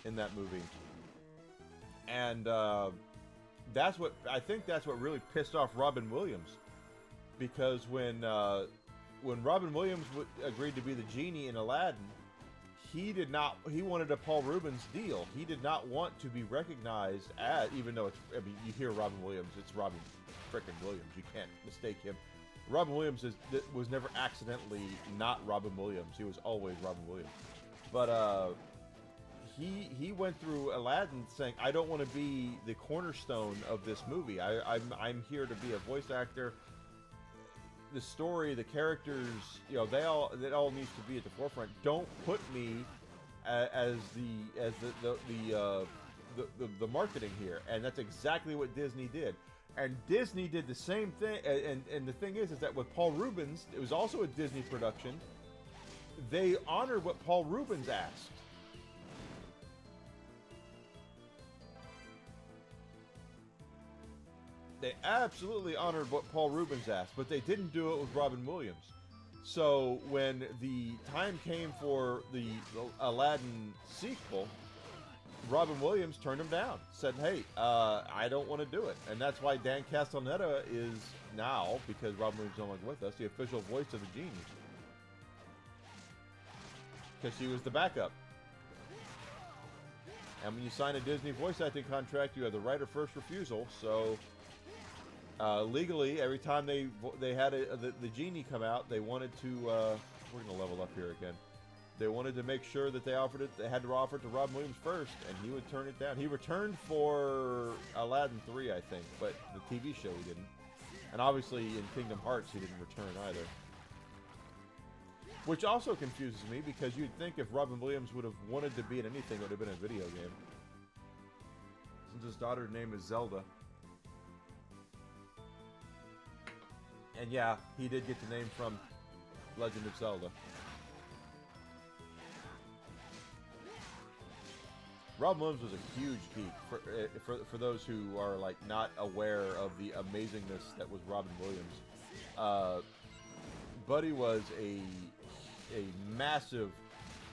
Speaker 1: in that movie. And that's what really pissed off Robin Williams, because when Robin Williams agreed to be the genie in Aladdin, he wanted a Paul Rubens deal. He did not want to be recognized as, even though it's, I mean, you hear Robin Williams, it's Robin frickin' Williams. You can't mistake him. Robin Williams was never accidentally not Robin Williams. He was always Robin Williams. But he went through Aladdin saying, I don't want to be the cornerstone of this movie. I'm here to be a voice actor. The story, the characters, you know, that all needs to be at the forefront. Don't put me as the marketing here. And that's exactly what Disney did. And Disney did the same thing. And the thing is that with Paul Rubens, it was also a Disney production. They honored what Paul Rubens asked. They absolutely honored what Paul Rubens asked, but they didn't do it with Robin Williams. So when the time came for the Aladdin sequel, Robin Williams turned him down. Said, hey, I don't want to do it. And that's why Dan Castellaneta is now, because Robin Williams is no longer with us, the official voice of the Genie. Because she was the backup. And when you sign a Disney voice acting contract, you have the right of first refusal. So legally, every time they had the Genie come out, they wanted to. We're gonna level up here again. They wanted to make sure that they offered it. They had to offer it to Robin Williams first, and he would turn it down. He returned for Aladdin 3, I think, but the TV show he didn't. And obviously in Kingdom Hearts he didn't return either. Which also confuses me, because you'd think if Robin Williams would have wanted to be in anything, it would have been a video game. Since his daughter's name is Zelda. And yeah, he did get the name from Legend of Zelda. Robin Williams was a huge geek. For those who are like not aware of the amazingness that was Robin Williams, Buddy was a massive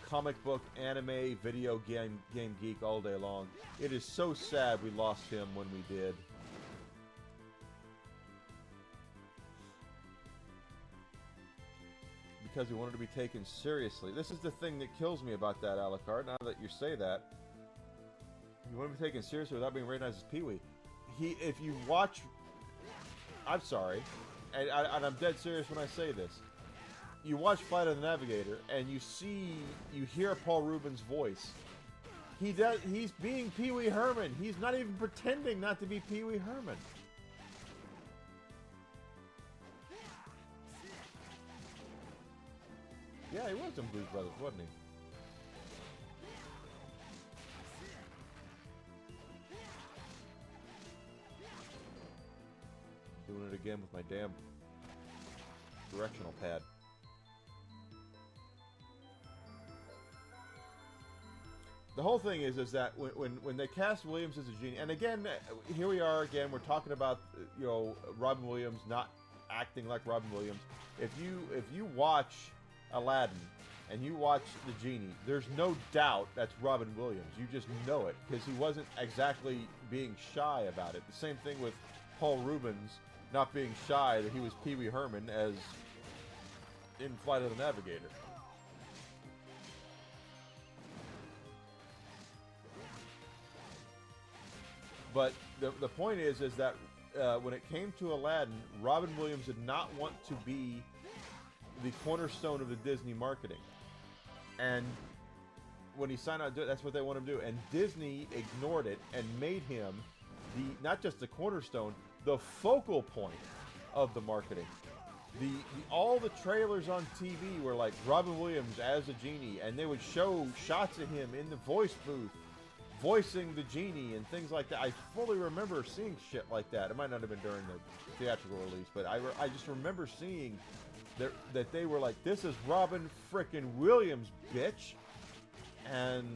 Speaker 1: comic book, anime, video game geek all day long. It is so sad we lost him when we did. Because he wanted to be taken seriously. This is the thing that kills me about that, Alucard, now that you say that. You want to be taken seriously without being recognized as Pee-wee. If you watch... I'm sorry. And I'm dead serious when I say this. You watch Flight of the Navigator, and you hear Paul Rubens' voice. He's being Pee-wee Herman. He's not even pretending not to be Pee-wee Herman. Yeah, he was in Blues Brothers, wasn't he? Doing it again with my damn directional pad. The whole thing is that when they cast Williams as a Genie, and again, here we are again, we're talking about, you know, Robin Williams not acting like Robin Williams. If you watch Aladdin and you watch the Genie, there's no doubt that's Robin Williams. You just know it, because he wasn't exactly being shy about it. The same thing with Paul Rubens not being shy that he was Pee-wee Herman as in Flight of the Navigator. But the point is that when it came to Aladdin, Robin Williams did not want to be the cornerstone of the Disney marketing. And when he signed on to do it, that's what they want him to do. And Disney ignored it and made him not just the cornerstone, the focal point of the marketing. All the trailers on TV were like Robin Williams as a Genie, and they would show shots of him in the voice booth voicing the Genie and things like that. I fully remember seeing shit like that. It might not have been during the theatrical release, but I just remember seeing that they were like, this is Robin frickin' Williams, bitch. And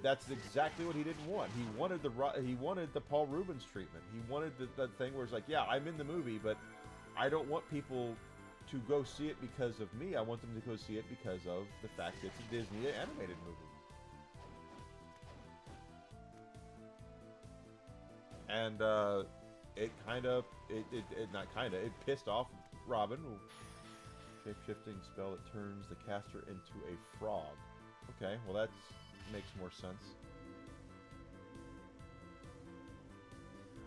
Speaker 1: that's exactly what he didn't want. He wanted the Paul Rubens treatment. He wanted the thing where it's like, yeah, I'm in the movie, but I don't want people to go see it because of me. I want them to go see it because of the fact it's a Disney animated movie. And it pissed off Robin. Shape-shifting spell that turns the caster into a frog. Okay, well that makes more sense.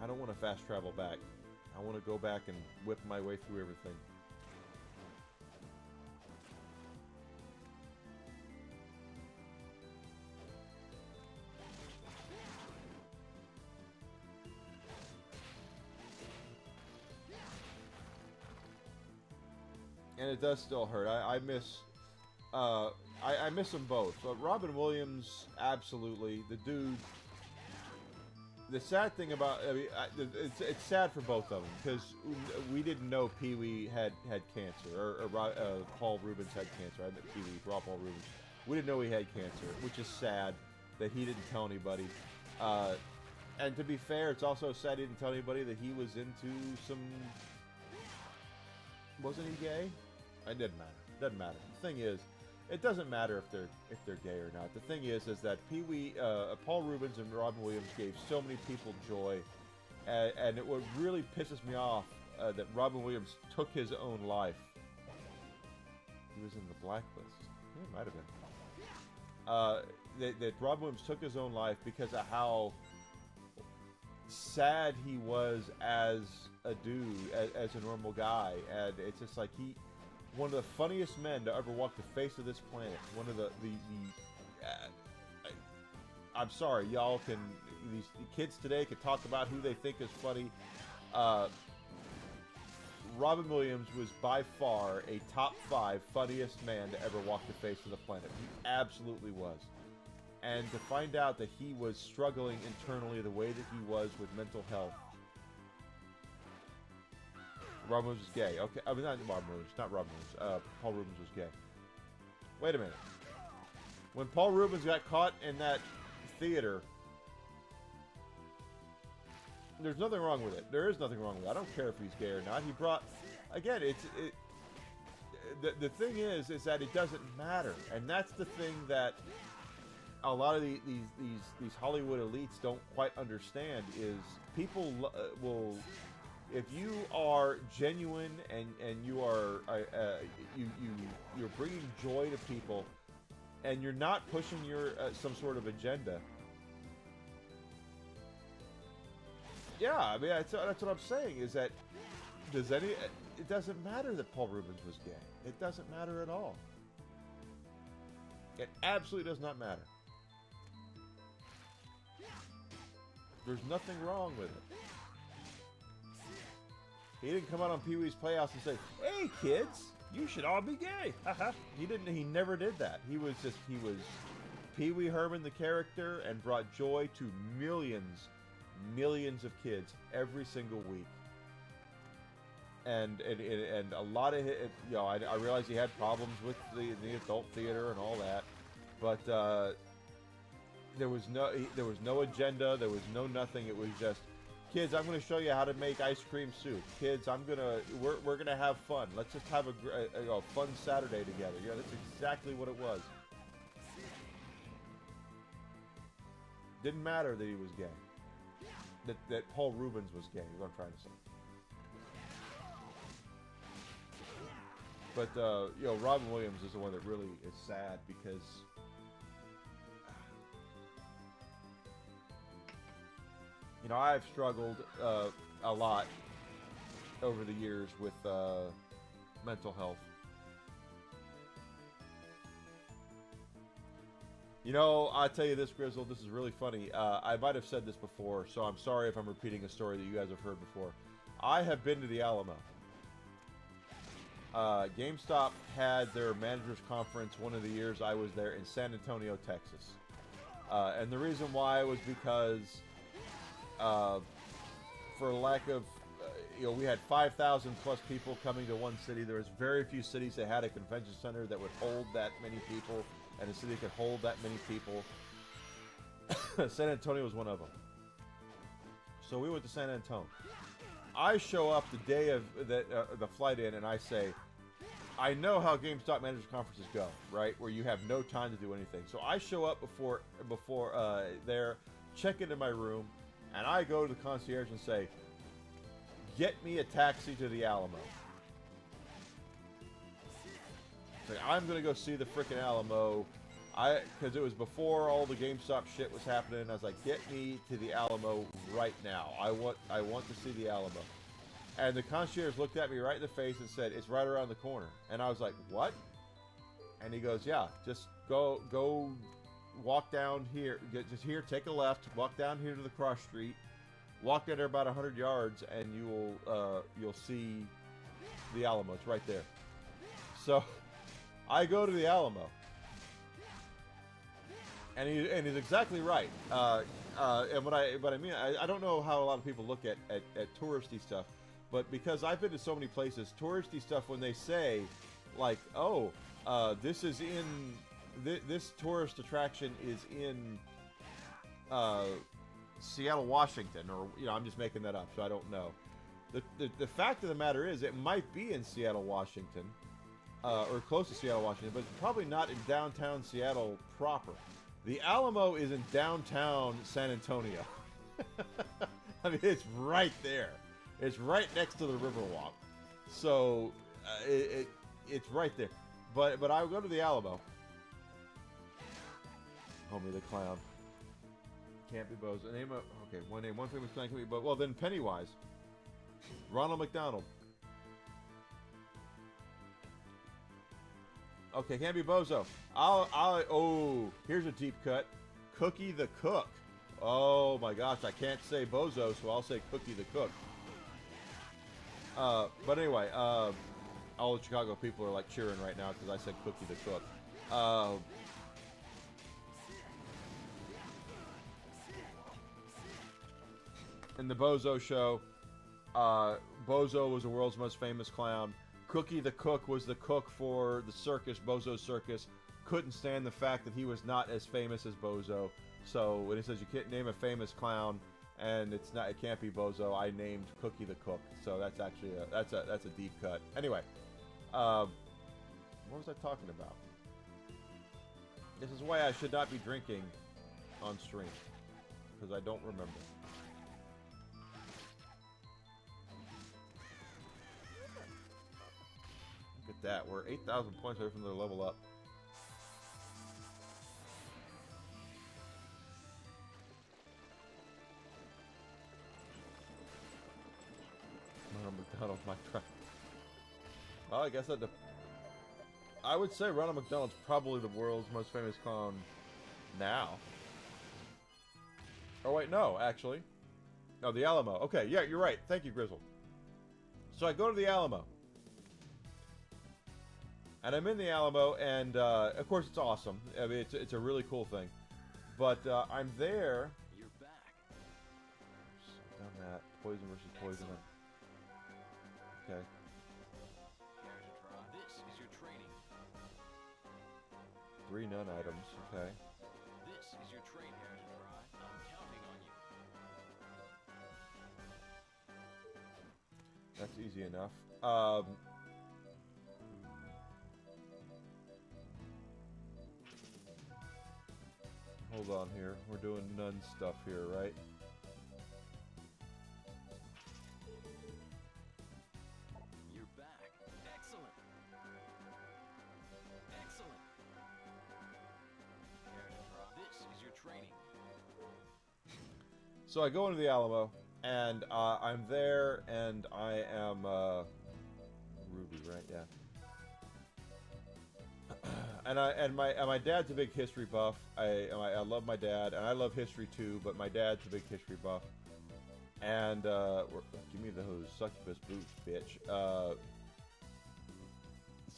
Speaker 1: I don't want to fast travel back. I want to go back and whip my way through everything. And it does still hurt. I miss them both. But Robin Williams, absolutely. The dude. The sad thing about, I mean, it's sad for both of them because we didn't know Pee Wee had cancer, or Paul Rubens had cancer. I meant Pee Wee, Paul Rubens. We didn't know he had cancer, which is sad that he didn't tell anybody. And to be fair, it's also sad he didn't tell anybody that he was into some. Wasn't he gay? It didn't matter. Doesn't matter. The thing is, it doesn't matter if they're gay or not. The thing is that Pee Wee, Paul Rubens and Robin Williams gave so many people joy, and it what really pisses me off that Robin Williams took his own life. He was in the blacklist. Yeah, it might have been. That Robin Williams took his own life because of how sad he was as a dude, as a normal guy, and it's just like one of the funniest men to ever walk the face of this planet. One of the I'm sorry, y'all can, these kids today can talk about who they think is funny. Robin Williams was by far a top 5 funniest man to ever walk the face of the planet. He absolutely was. And to find out that he was struggling internally the way that he was with mental health. Robin Williams was gay. Okay, I mean, not Robin Williams. Not Robin Williams. Paul Rubens was gay. Wait a minute. When Paul Rubens got caught in that theater, there's nothing wrong with it. There is nothing wrong with it. I don't care if he's gay or not. He brought, again, the thing is that it doesn't matter, and that's the thing that a lot of these Hollywood elites don't quite understand is people will. If you are genuine and you are you're bringing joy to people, and you're not pushing your some sort of agenda, yeah, I mean that's what I'm saying is that it doesn't matter that Paul Rubens was gay. It doesn't matter at all. It absolutely does not matter. There's nothing wrong with it. He didn't come out on Pee Wee's Playhouse and say, "Hey kids, you should all be gay." He didn't. He never did that. He was Pee Wee Herman the character, and brought joy to millions of kids every single week. And a lot of it, you know, I realize he had problems with the adult theater and all that, but there was no agenda. There was no nothing. It was just, kids, I'm going to show you how to make ice cream soup. Kids, we're gonna have fun. Let's just have a fun Saturday together. Yeah, that's exactly what it was. Didn't matter that he was gay. That Paul Rubens was gay, is what I'm trying to say. But you know, Robin Williams is the one that really is sad because you know, I've struggled a lot over the years with mental health. You know, I'll tell you this, Grizzle, this is really funny. I might have said this before, so I'm sorry if I'm repeating a story that you guys have heard before. I have been to the Alamo. GameStop had their managers conference one of the years I was there in San Antonio, Texas. And the reason why was because for lack of, you know, we had 5,000 plus people coming to one city. There was very few cities that had a convention center that would hold that many people, and a city could hold that many people. San Antonio was one of them. So we went to San Antonio. I show up the day of the flight in, and I say, I know how GameStop managers conferences go, right? Where you have no time to do anything. So I show up before there, check into my room, and I go to the concierge and say, get me a taxi to the Alamo. It's like, I'm gonna go see the freaking Alamo. Because it was before all the GameStop shit was happening. I was like, get me to the Alamo right now. I want to see the Alamo. And the concierge looked at me right in the face and said, it's right around the corner. And I was like, what? And he goes, yeah, just go walk down here. Just here, take a left, walk down here to the cross street, walk down there about 100 yards, and you'll see the Alamo. It's right there. So I go to the Alamo. And he's exactly right. And what I mean, I don't know how a lot of people look at touristy stuff, but because I've been to so many places, touristy stuff, when they say, like, oh, this is in, this tourist attraction is in Seattle, Washington, or, you know, I'm just making that up, so I don't know. The fact of the matter is, it might be in Seattle, Washington, or close to Seattle, Washington, but it's probably not in downtown Seattle proper. The Alamo is in downtown San Antonio. I mean, it's right there. It's right next to the Riverwalk. So, it's right there. But I go to the Alamo. Homie the Clown. Can't be Bozo. Okay, one famous clown can't be Bozo. Well, then Pennywise. Ronald McDonald. Okay, can't be Bozo. Oh, here's a deep cut. Cookie the Cook. Oh my gosh, I can't say Bozo, so I'll say Cookie the Cook. But anyway, all the Chicago people are like cheering right now because I said Cookie the Cook. In the Bozo show, Bozo was the world's most famous clown. Cookie the Cook was the cook for the circus, Bozo's Circus. Couldn't stand the fact that he was not as famous as Bozo. So when he says you can't name a famous clown and it can't be Bozo, I named Cookie the Cook. So that's actually that's a deep cut. Anyway, what was I talking about? This is why I should not be drinking on stream, because I don't remember. Look at that. We're 8,000 points away from their level up. Ronald McDonald, my friend. Well, I guess I would say Ronald McDonald's probably the world's most famous clown now. Oh, wait, no, actually. No, the Alamo. Okay, yeah, you're right. Thank you, Grizzle. So I go to the Alamo. And I'm in the Alamo, and of course it's awesome. I mean, it's a really cool thing. But I'm there.
Speaker 2: You're back.
Speaker 1: Done that. Poison versus poison. Okay.
Speaker 2: This is your training.
Speaker 1: 3 none items. Okay.
Speaker 2: This is your training. I'm counting on you.
Speaker 1: That's easy enough. Hold on here. We're doing none stuff here, right?
Speaker 2: You're back. Excellent. Excellent. This is your training.
Speaker 1: So I go into the Alamo, and I'm there, and I am Ruby, right? Yeah. And my dad's a big history buff. I love my dad, and I love history too. But my dad's a big history buff. And give me those succubus boots, bitch.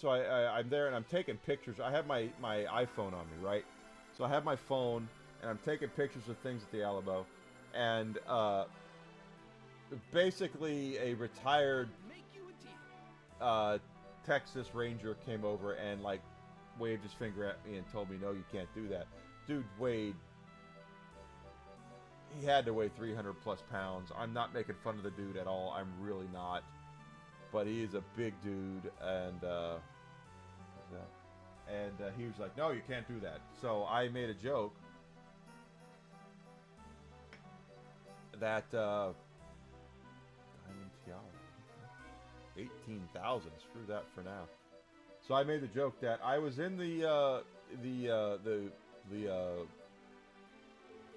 Speaker 1: So I'm there, and I'm taking pictures. I have my iPhone on me, right? So I have my phone, and I'm taking pictures of things at the Alamo, and basically a retired
Speaker 2: Make you a team.
Speaker 1: Texas Ranger came over and like waved his finger at me and told me, no, you can't do that. Dude weighed, he had to weigh 300 plus pounds. I'm not making fun of the dude at all. I'm really not. But he is a big dude, and he was like, no, you can't do that. So I made a joke that Diamond Tiara, 18,000. Screw that for now. So I made the joke that I was in the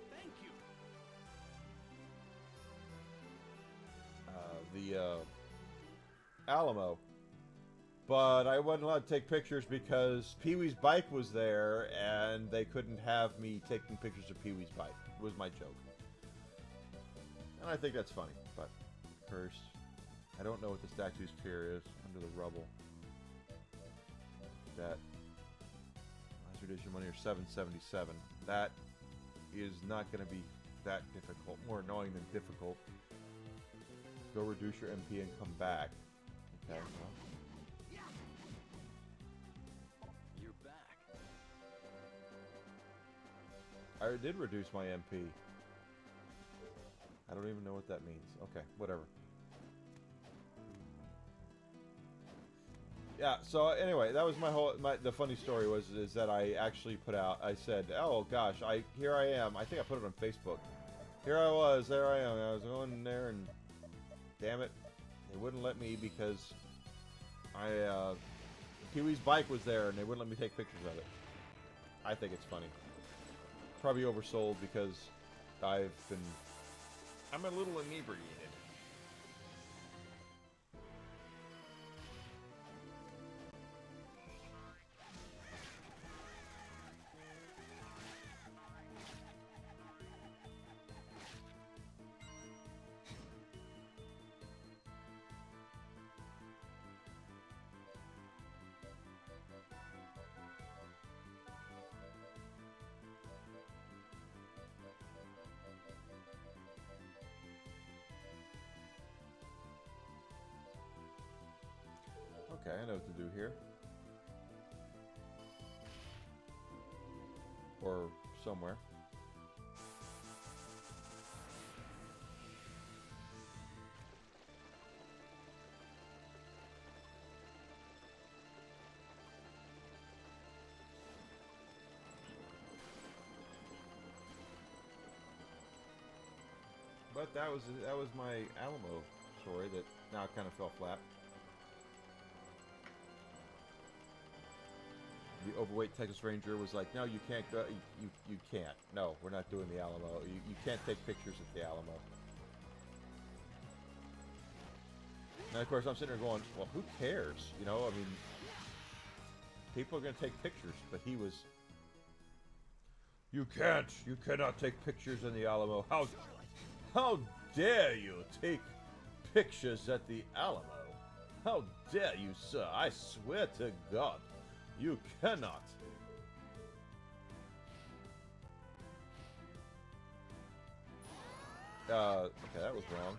Speaker 2: Thank you.
Speaker 1: Alamo, but I wasn't allowed to take pictures because Pee-wee's bike was there, and they couldn't have me taking pictures of Pee-wee's bike. Was my joke, and I think that's funny. But first, I don't know what the statue's fear is under the rubble. That last edition money are $7.77. That is not going to be that difficult. More annoying than difficult. Go reduce your MP and come back. Okay. Well.
Speaker 2: You're back.
Speaker 1: I did reduce my MP. I don't even know what that means. Okay, whatever. Yeah, so anyway, that was the funny story is that I actually put out, I said, oh gosh, here I am. I think I put it on Facebook. Here I was, there I am. I was going there and damn it, they wouldn't let me because Pee-wee's bike was there and they wouldn't let me take pictures of it. I think it's funny. Probably oversold because I'm a little inebriated. Okay, I know what to do here. Or somewhere. But that was my Alamo story that now kind of fell flat. The overweight Texas Ranger was like, no, you can't go, you can't. No, we're not doing the Alamo. You can't take pictures at the Alamo. And of course I'm sitting there going, well, who cares? You know, I mean, people are going to take pictures, but he was, you cannot take pictures in the Alamo. How dare you take pictures at the Alamo? How dare you, sir? I swear to God. You cannot. Okay, that was wrong.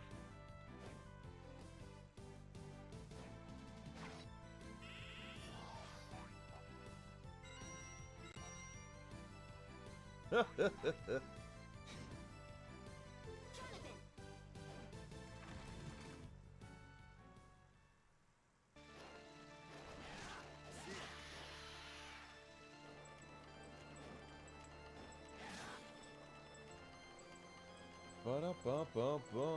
Speaker 1: Ba-da-ba-ba-ba.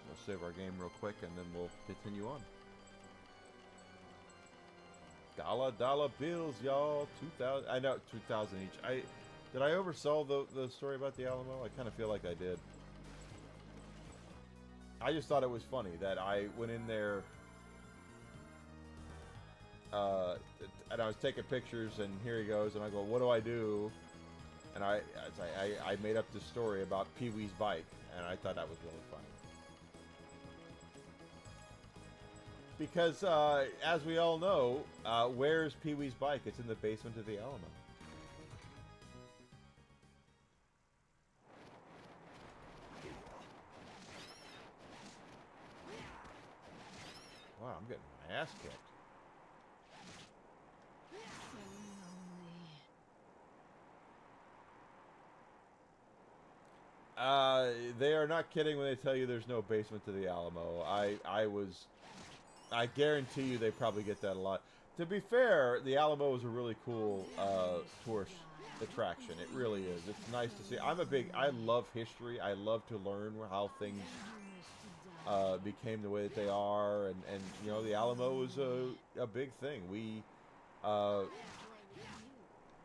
Speaker 1: We'll save our game real quick and then we'll continue on. Dollar bills, y'all. 2,000. I know, 2,000 each. Did I oversell the story about the Alamo? I kind of feel like I did. I just thought it was funny that I went in there and I was taking pictures, and here he goes, and I go, what do I do? And I made up this story about Pee-wee's bike, and I thought that was really funny. Because, as we all know, where's Pee-wee's bike? It's in the basement of the Alamo. Wow, I'm getting my ass kicked. They are not kidding when they tell you there's no basement to the Alamo. I guarantee you they probably get that a lot. To be fair, the Alamo is a really cool tourist attraction. It really is. It's nice to see. I love history. I love to learn how things became the way that they are, and you know, the Alamo was a big thing. Uh,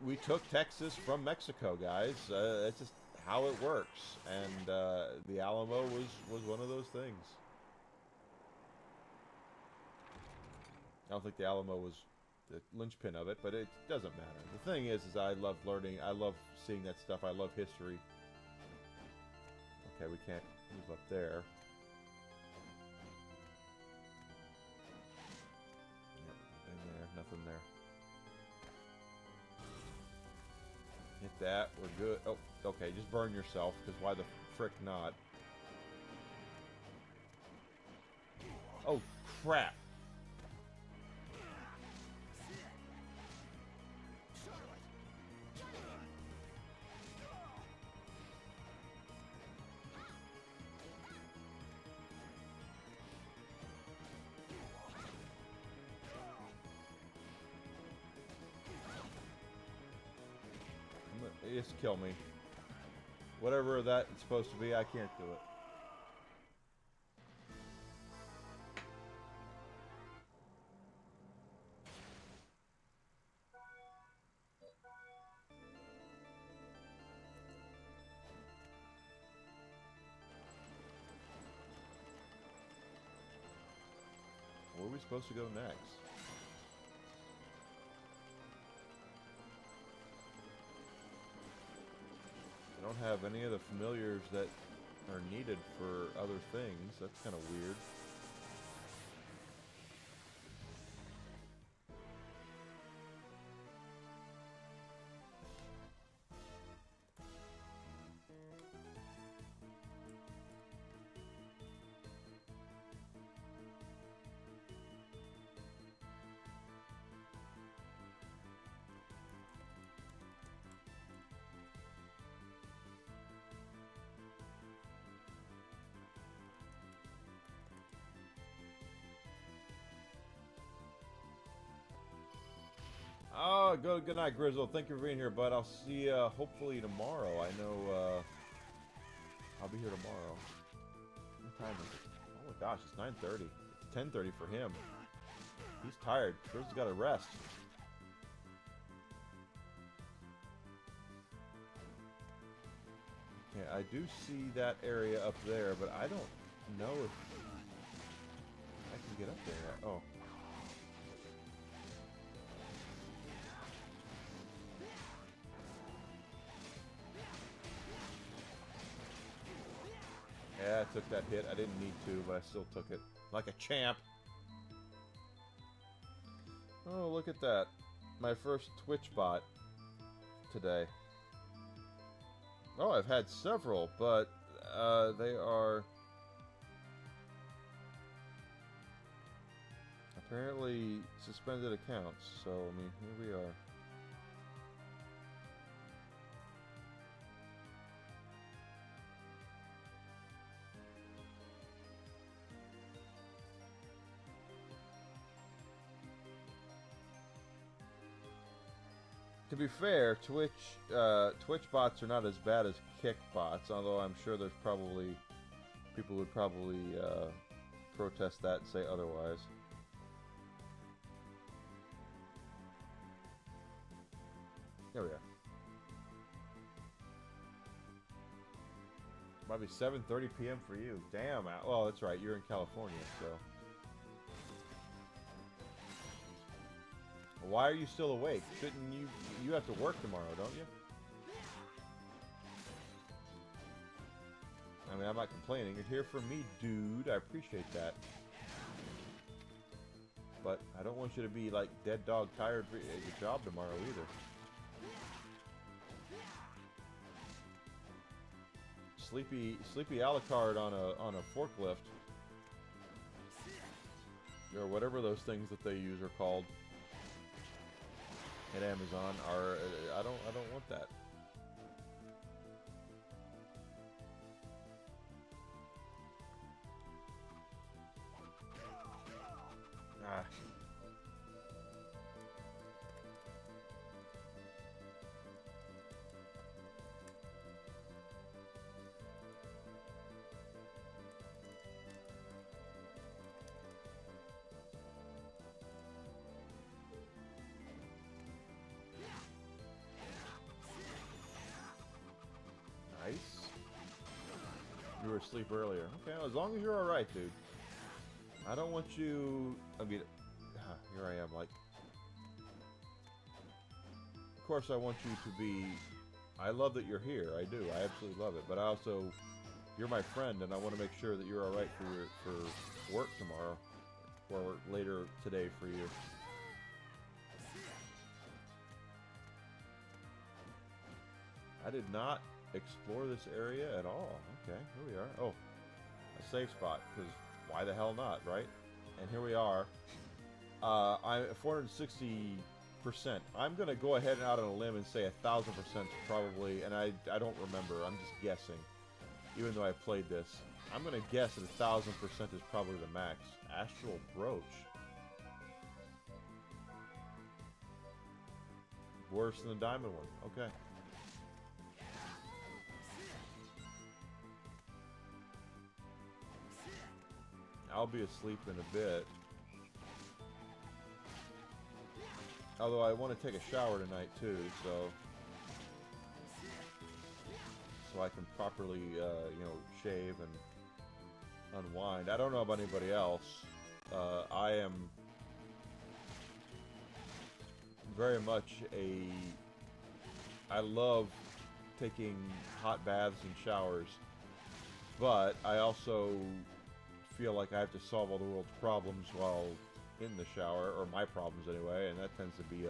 Speaker 1: we took Texas from Mexico, guys. That's just how it works, and the Alamo was one of those things. I don't think the Alamo was the linchpin of it, but it doesn't matter. The thing is I love learning. I love seeing that stuff. I love history. Okay, we can't move up there. Yep, in there, nothing there. Hit that, we're good. Oh, okay, just burn yourself, because why the frick not? Oh, crap. Just kill me. Whatever that's supposed to be, I can't do it. Where are we supposed to go next? I don't have any of the familiars that are needed for other things. That's kind of weird. Oh, good night, Grizzle. Thank you for being here, bud. I'll see you hopefully tomorrow. I know I'll be here tomorrow. What time is it? Oh my gosh, it's 9:30. It's 10:30 for him. He's tired. Grizzle's got to rest. Okay, I do see that area up there, but I don't know if I can get up there. Oh. Yeah, I took that hit. I didn't need to, but I still took it. Like a champ. Oh, look at that. My first Twitch bot today. Oh, I've had several, but they are apparently suspended accounts. So, I mean, here we are. To be fair, Twitch bots are not as bad as Kick bots, although I'm sure there's probably people would probably protest that and say otherwise. There we are. Might be 7:30 p.m. for you. Damn. Well, that's right. You're in California, so. Why are you still awake? Shouldn't you? You have to work tomorrow, don't you? I mean, I'm not complaining. You're here for me, dude. I appreciate that. But I don't want you to be like dead dog tired at your job tomorrow either. Sleepy Alucard on a forklift, or whatever those things that they use are called at Amazon are. I don't want that. Ah. You were asleep earlier. Okay, well, as long as you're alright, dude. I don't want you... I mean, here I am, like... Of course, I want you to be... I love that you're here. I do. I absolutely love it. But I also... You're my friend, and I want to make sure that you're alright for work tomorrow. Or later today for you. I did not explore this area at all. Okay, here we are. Oh, a safe spot, because why the hell not, right? And here we are. I'm at 460%. I'm going to go ahead and out on a limb and say 1,000% probably, and I don't remember. I'm just guessing, even though I played this. I'm going to guess that 1,000% is probably the max. Astral Brooch. Worse than the diamond one. Okay. I'll be asleep in a bit. Although I want to take a shower tonight too, so I can properly, you know, shave and unwind. I don't know about anybody else. I am very much I love taking hot baths and showers, but I also feel like I have to solve all the world's problems while in the shower, or my problems anyway, and that tends to be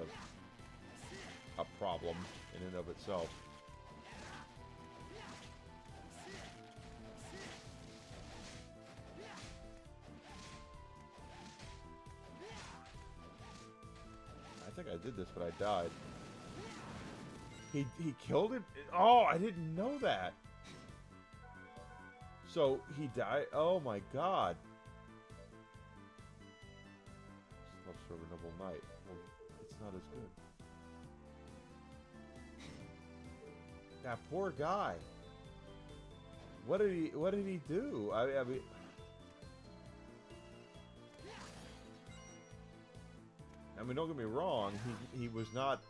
Speaker 1: a problem in and of itself. I think I did this, but I died. He killed it? Oh, I didn't know that. So he died. Oh my god. Love serve a noble knight. Well, it's not as good. That poor guy. What did he do? I mean, don't get me wrong. He was not.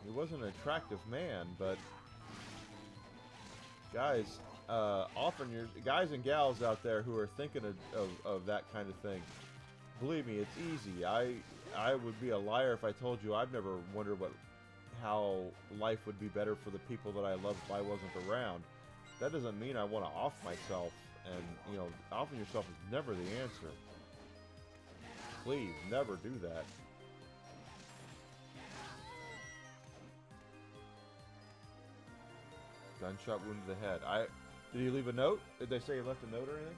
Speaker 1: He wasn't an attractive man, but guys, often guys and gals out there who are thinking of that kind of thing, believe me, it's easy. I would be a liar if I told you I've never wondered how life would be better for the people that I love if I wasn't around. That doesn't mean I want to off myself, and you know, offing yourself is never the answer. Please, never do that. Gunshot wound to the head. Did he leave a note? Did they say he left a note or anything?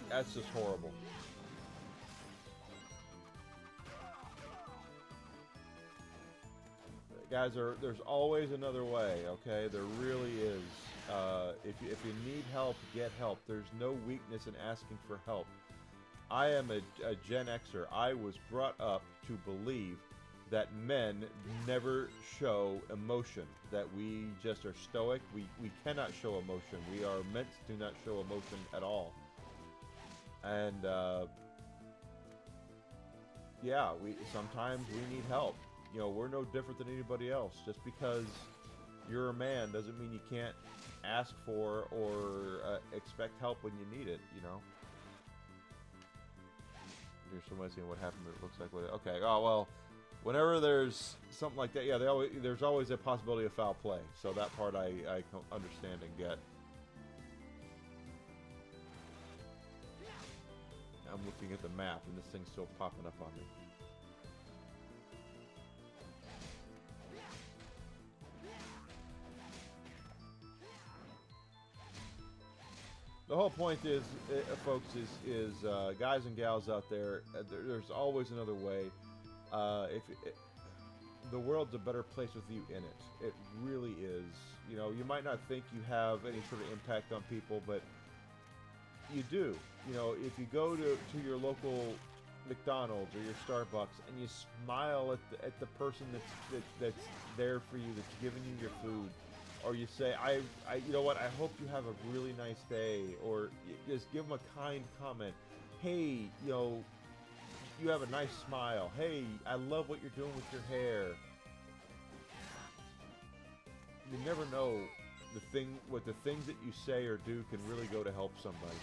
Speaker 1: That's just horrible. Guys, there's always another way, okay? There really is. If you need help, get help. There's no weakness in asking for help. I am a Gen Xer. I was brought up to believe that men never show emotion, that we just are stoic. We cannot show emotion. We are meant to not show emotion at all. And yeah, sometimes we need help. You know, we're no different than anybody else. Just because you're a man doesn't mean you can't ask for or expect help when you need it, you know. Here's somebody saying what happened, but it looks like what. Okay, oh well, whenever there's something like that, yeah, there's always a possibility of foul play. So that part I understand and get. I'm looking at the map and this thing's still popping up on me. The whole point is, folks, is guys and gals out there, there's always another way. The world's a better place with you in it. It really is. You know, you might not think you have any sort of impact on people, but you do. You know, if you go to your local McDonald's or your Starbucks and you smile at the person that's there for you, that's giving you your food, or you say, I you know what, I hope you have a really nice day, or just give them a kind comment. Hey, you know, you have a nice smile. Hey, I love what you're doing with your hair. You never know what the things that you say or do can really go to help somebody.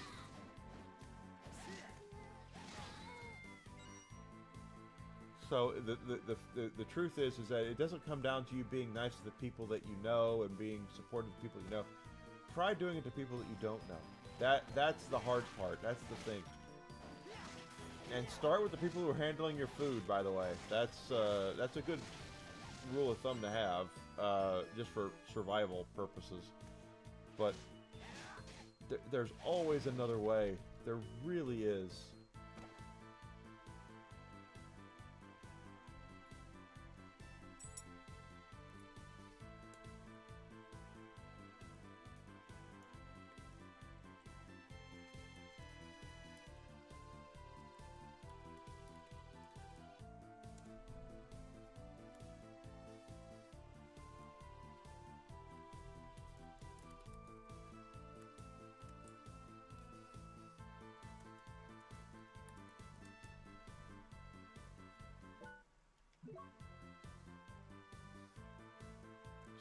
Speaker 1: So the truth is that it doesn't come down to you being nice to the people that you know and being supportive of people you know. Try doing it to people that you don't know. That's the hard part. That's the thing. And start with the people who are handling your food. By the way, that's a good rule of thumb to have, just for survival purposes. But there's always another way. There really is.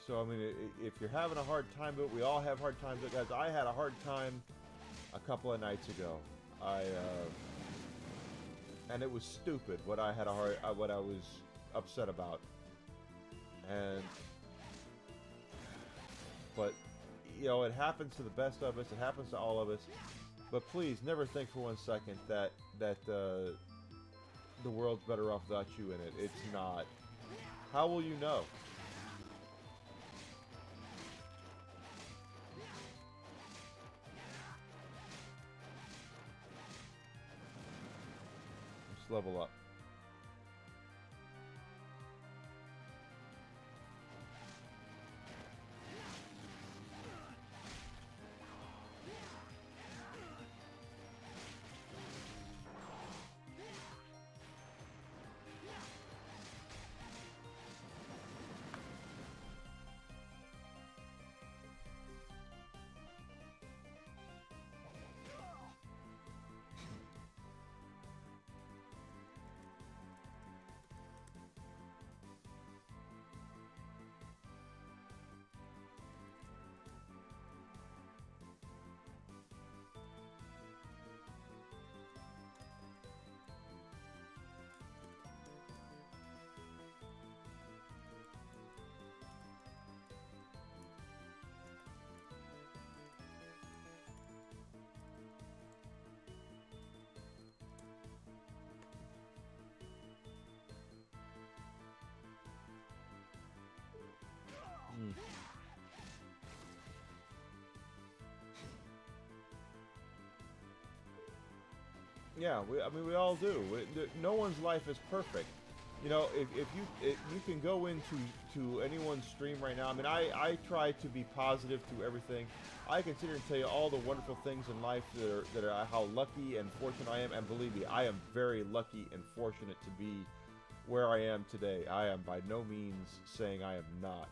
Speaker 1: So, I mean, if you're having a hard time, but we all have hard times. Guys, I had a hard time a couple of nights ago. And it was stupid what I was upset about. But, you know, it happens to the best of us. It happens to all of us. But please, never think for 1 second that the world's better off without you in it. It's not. How will you know? Let's level up. Yeah, I mean, we all do. No one's life is perfect. You know, if you can go into anyone's stream right now. I mean, I try to be positive to everything. I can sit here and tell you all the wonderful things in life that are how lucky and fortunate I am. And believe me, I am very lucky and fortunate to be where I am today. I am by no means saying I am not.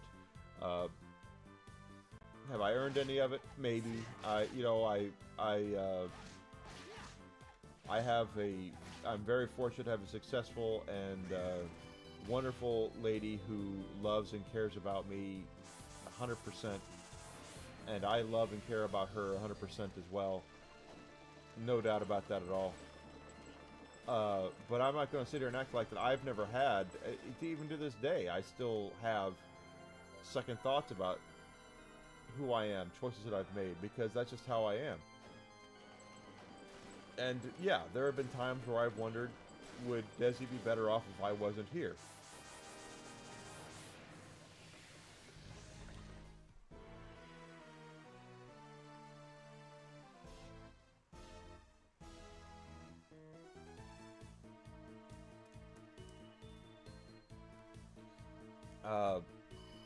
Speaker 1: Have I earned any of it? Maybe. I'm very fortunate to have a successful and wonderful lady who loves and cares about me 100%, and I love and care about her 100% as well. No doubt about that at all. But I'm not going to sit here and act like that I've never had. Even to this day, I still have second thoughts about who I am, choices that I've made, because that's just how I am. And yeah, there have been times where I've wondered, would Desi be better off if I wasn't here?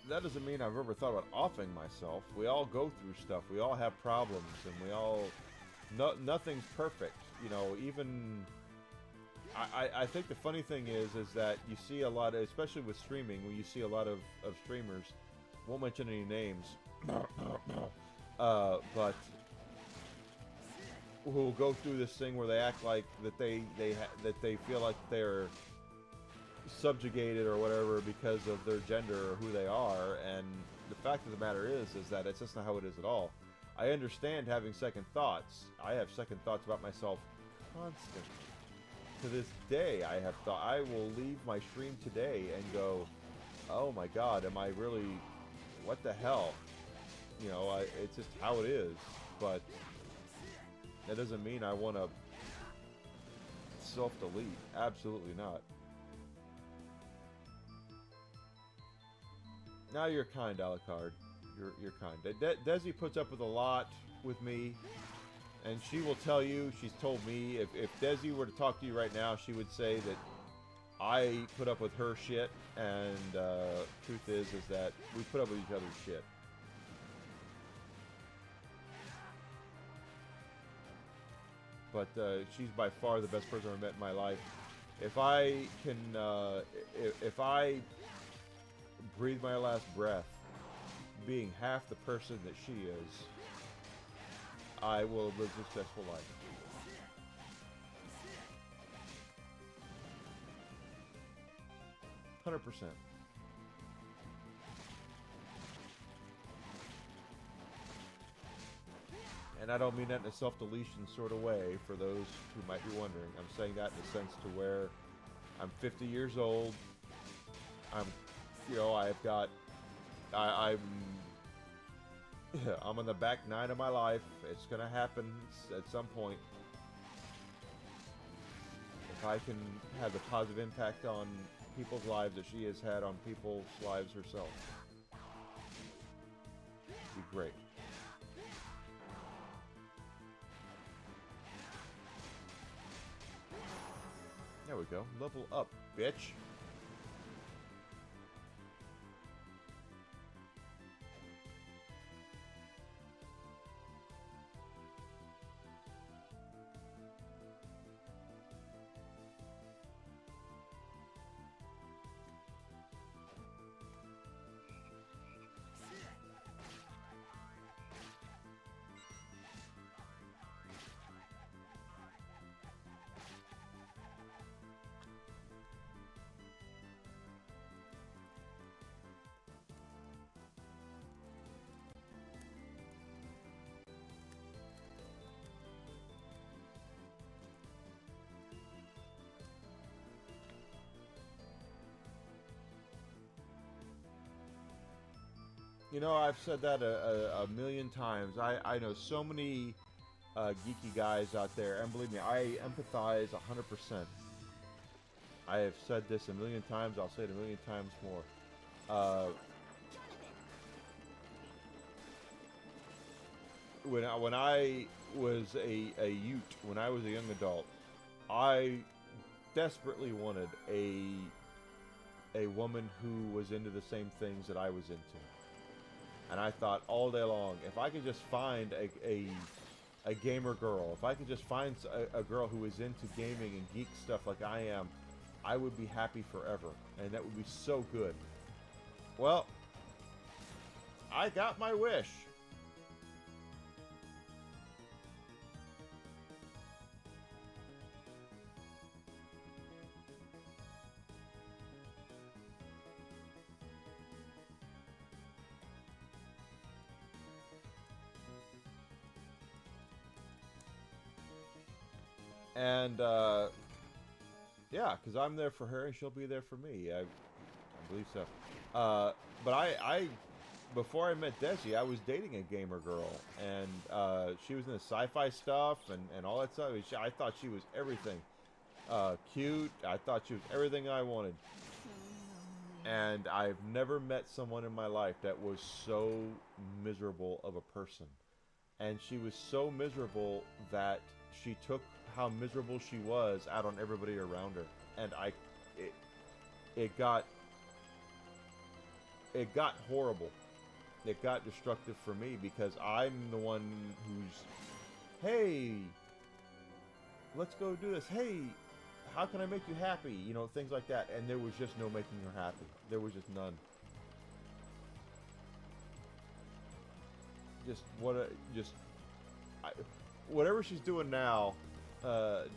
Speaker 1: That doesn't mean I've ever thought about offing myself. We all go through stuff. We all have problems, and we all nothing's perfect. You know, even I think the funny thing is that you see a lot of, especially with streaming, when you see a lot of streamers, won't mention any names, but who will go through this thing where they act like that they feel like they're subjugated or whatever because of their gender or who they are, and the fact of the matter is that it's just not how it is at all. I understand having second thoughts. I have second thoughts about myself constantly. To this day, I have thought, I will leave my stream today and go, oh my god, am I really, what the hell? You know, it's just how it is, but that doesn't mean I want to self-delete. Absolutely not. Now you're kind, Alucard. You're kind. Desi puts up with a lot with me, and she will tell you, she's told me, if Desi were to talk to you right now, she would say that I put up with her shit, and truth is that we put up with each other's shit. But she's by far the best person I've met in my life. If I can, if I breathe my last breath being half the person that she is, I will live a successful life. $100%. And I don't mean that in a self-deletion sort of way for those who might be wondering. I'm saying that in a sense to where I'm 50 years old. I've got, I'm on the back nine of my life. It's gonna happen at some point. If I can have the positive impact on people's lives that she has had on people's lives herself, it'd be great. There we go. Level up, bitch. You know, I've said that a million times. I know so many geeky guys out there, and believe me, I empathize 100%. I have said this a million times. I'll say it a million times more. When I was a youth, when I was a young adult, I desperately wanted a woman who was into the same things that I was into. And I thought all day long, if I could just find a gamer girl, if I could just find a girl who is into gaming and geek stuff like I am, I would be happy forever. And that would be so good. Well, I got my wish. And, yeah, because I'm there for her and she'll be there for me. I believe so. But I before I met Desi, I was dating a gamer girl. And she was into sci-fi stuff and all that stuff. I thought she was everything. Cute. I thought she was everything I wanted. And I've never met someone in my life that was so miserable of a person. And she was so miserable that she took how miserable she was out on everybody around her, and it got horrible. It got destructive for me because I'm the one hey, let's go do this. Hey, how can I make you happy? You know, things like that. And there was just no making her happy. There was just none. Just whatever she's doing now,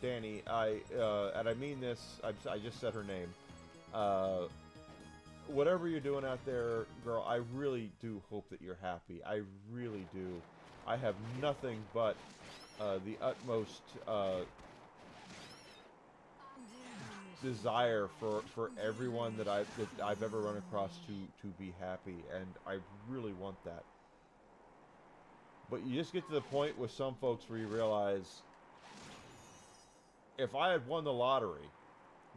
Speaker 1: Danny. And I mean this. I just said her name. Whatever you're doing out there, girl, I really do hope that you're happy. I really do. I have nothing but the utmost desire for everyone that I've ever run across to be happy, and I really want that. But you just get to the point with some folks where you realize, if I had won the lottery,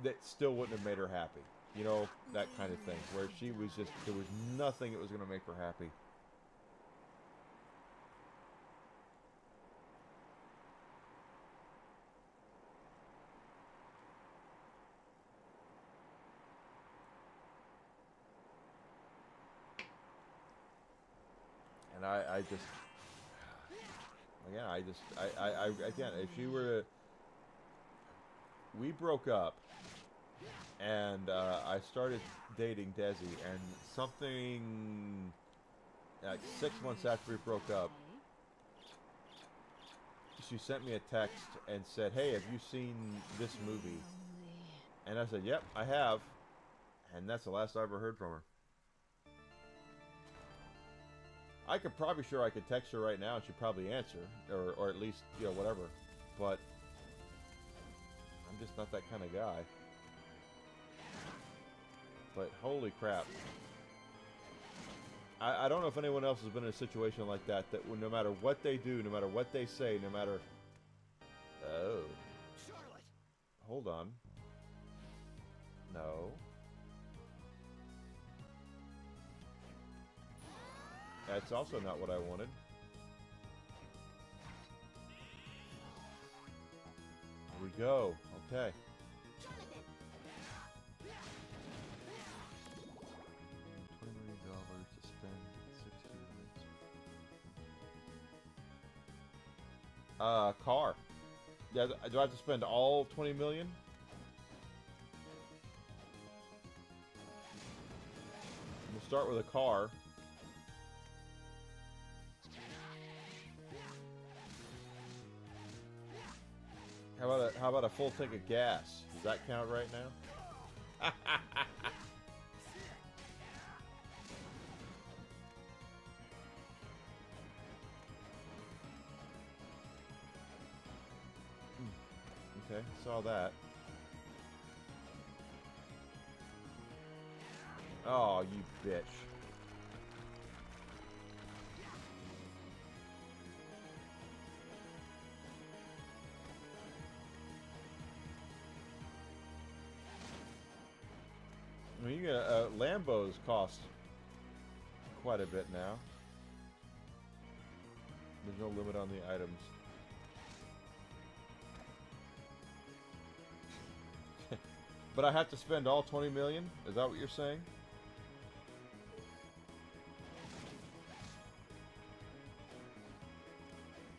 Speaker 1: that still wouldn't have made her happy. You know, that kind of thing, where she was just, there was nothing that was going to make her happy. And I just, again, if she were to, we broke up, and I started dating Desi, and something like 6 months after we broke up, she sent me a text and said, "Hey, have you seen this movie?" And I said, "Yep, I have." And that's the last I ever heard from her. I could probably sure I could text her right now and she'd probably answer, or at least, you know, whatever. But I'm just not that kind of guy. But holy crap. I don't know if anyone else has been in a situation like that, that no matter what they do, no matter what they say, no matter... Oh.
Speaker 2: Charlotte.
Speaker 1: Hold on. No. That's also not what I wanted. Here we go. Okay. $20 million to spend 60 minutes. Car. Yeah, do I have to spend all 20 million? We'll start with a car. How about a full tank of gas? Does that count right now? Okay, saw that. Oh, you bitch. I mean, you get Lambos cost quite a bit now. There's no limit on the items. But I have to spend all 20 million? Is that what you're saying?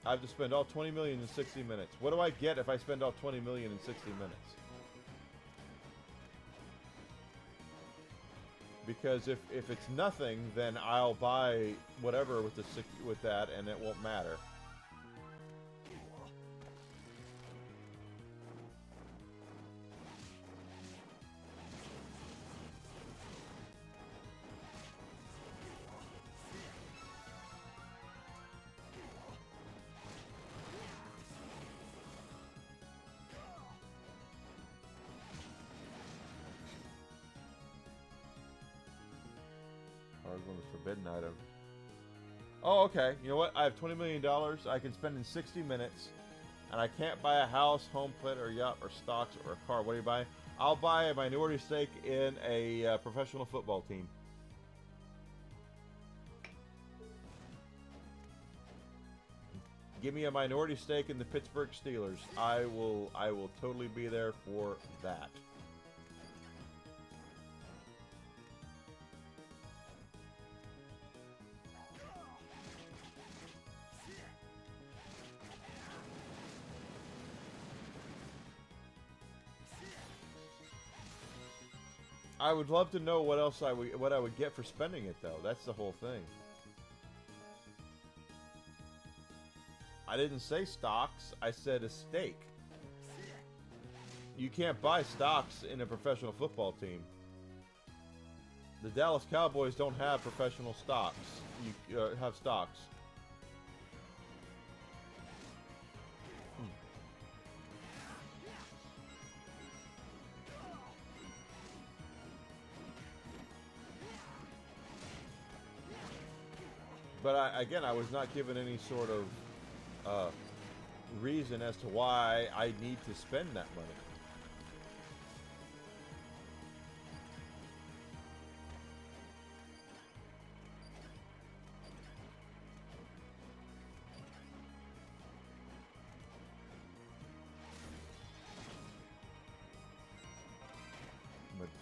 Speaker 1: I have to spend all 20 million in 60 minutes. What do I get if I spend all 20 million in 60 minutes? Because if it's nothing, then I'll buy whatever with with that, and it won't matter. One was forbidden item. Oh, okay. You know what? I have $20 million I can spend in 60 minutes, and I can't buy a house, home, plant, or yacht, or stocks, or a car. What do you buy? I'll buy a minority stake in a professional football team. Give me a minority stake in the Pittsburgh Steelers. I will totally be there for that. I would love to know what else what I would get for spending it, though. That's the whole thing. I didn't say stocks. I said a stake. You can't buy stocks in a professional football team. The Dallas Cowboys don't have professional stocks. You have stocks. But again, I was not given any sort of reason as to why I need to spend that money.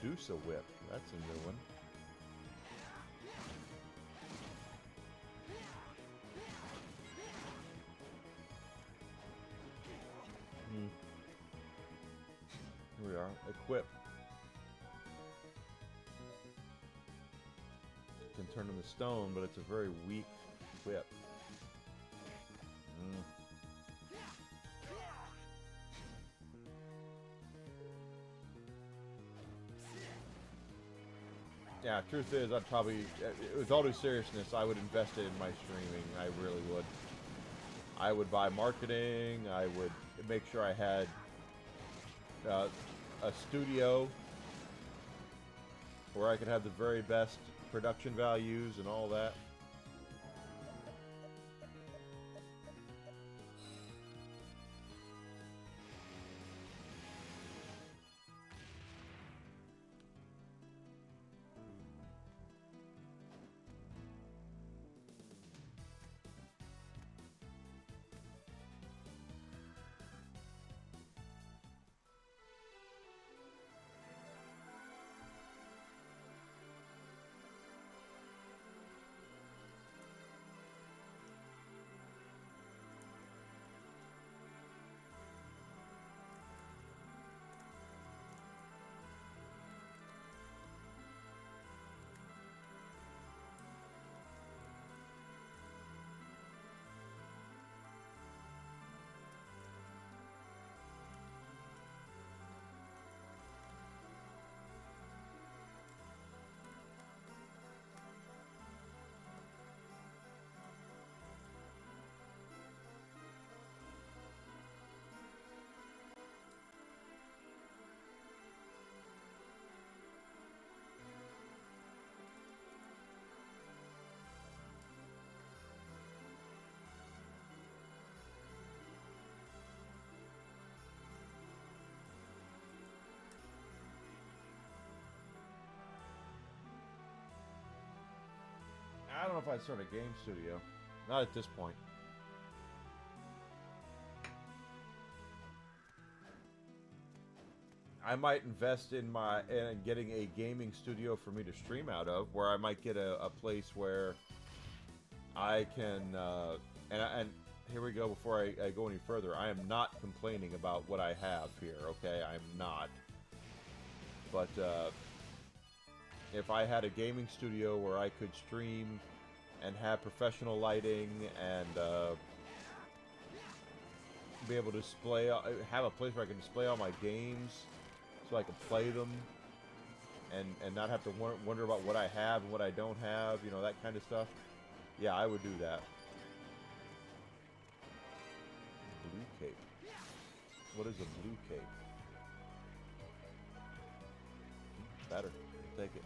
Speaker 1: Medusa Whip. That's a new one. Here we are. Equip. Can turn into stone, but it's a very weak whip. Yeah, truth is, I'd probably, with all due seriousness, I would invest it in my streaming. I really would. I would buy marketing. I would make sure I had a studio where I could have the very best production values and all that. I don't know if I'd start a game studio. Not at this point. I might invest in getting a gaming studio for me to stream out of, where I might get a place where I can and here we go. Before I go any further, I am not complaining about what I have here. Okay, I'm not. But if I had a gaming studio where I could stream and have professional lighting and be able to display, have a place where I can display all my games, so I can play them, and not have to wonder about what I have and what I don't have, you know, that kind of stuff. Yeah, I would do that. Blue cape. What is a blue cape? Better. Take it.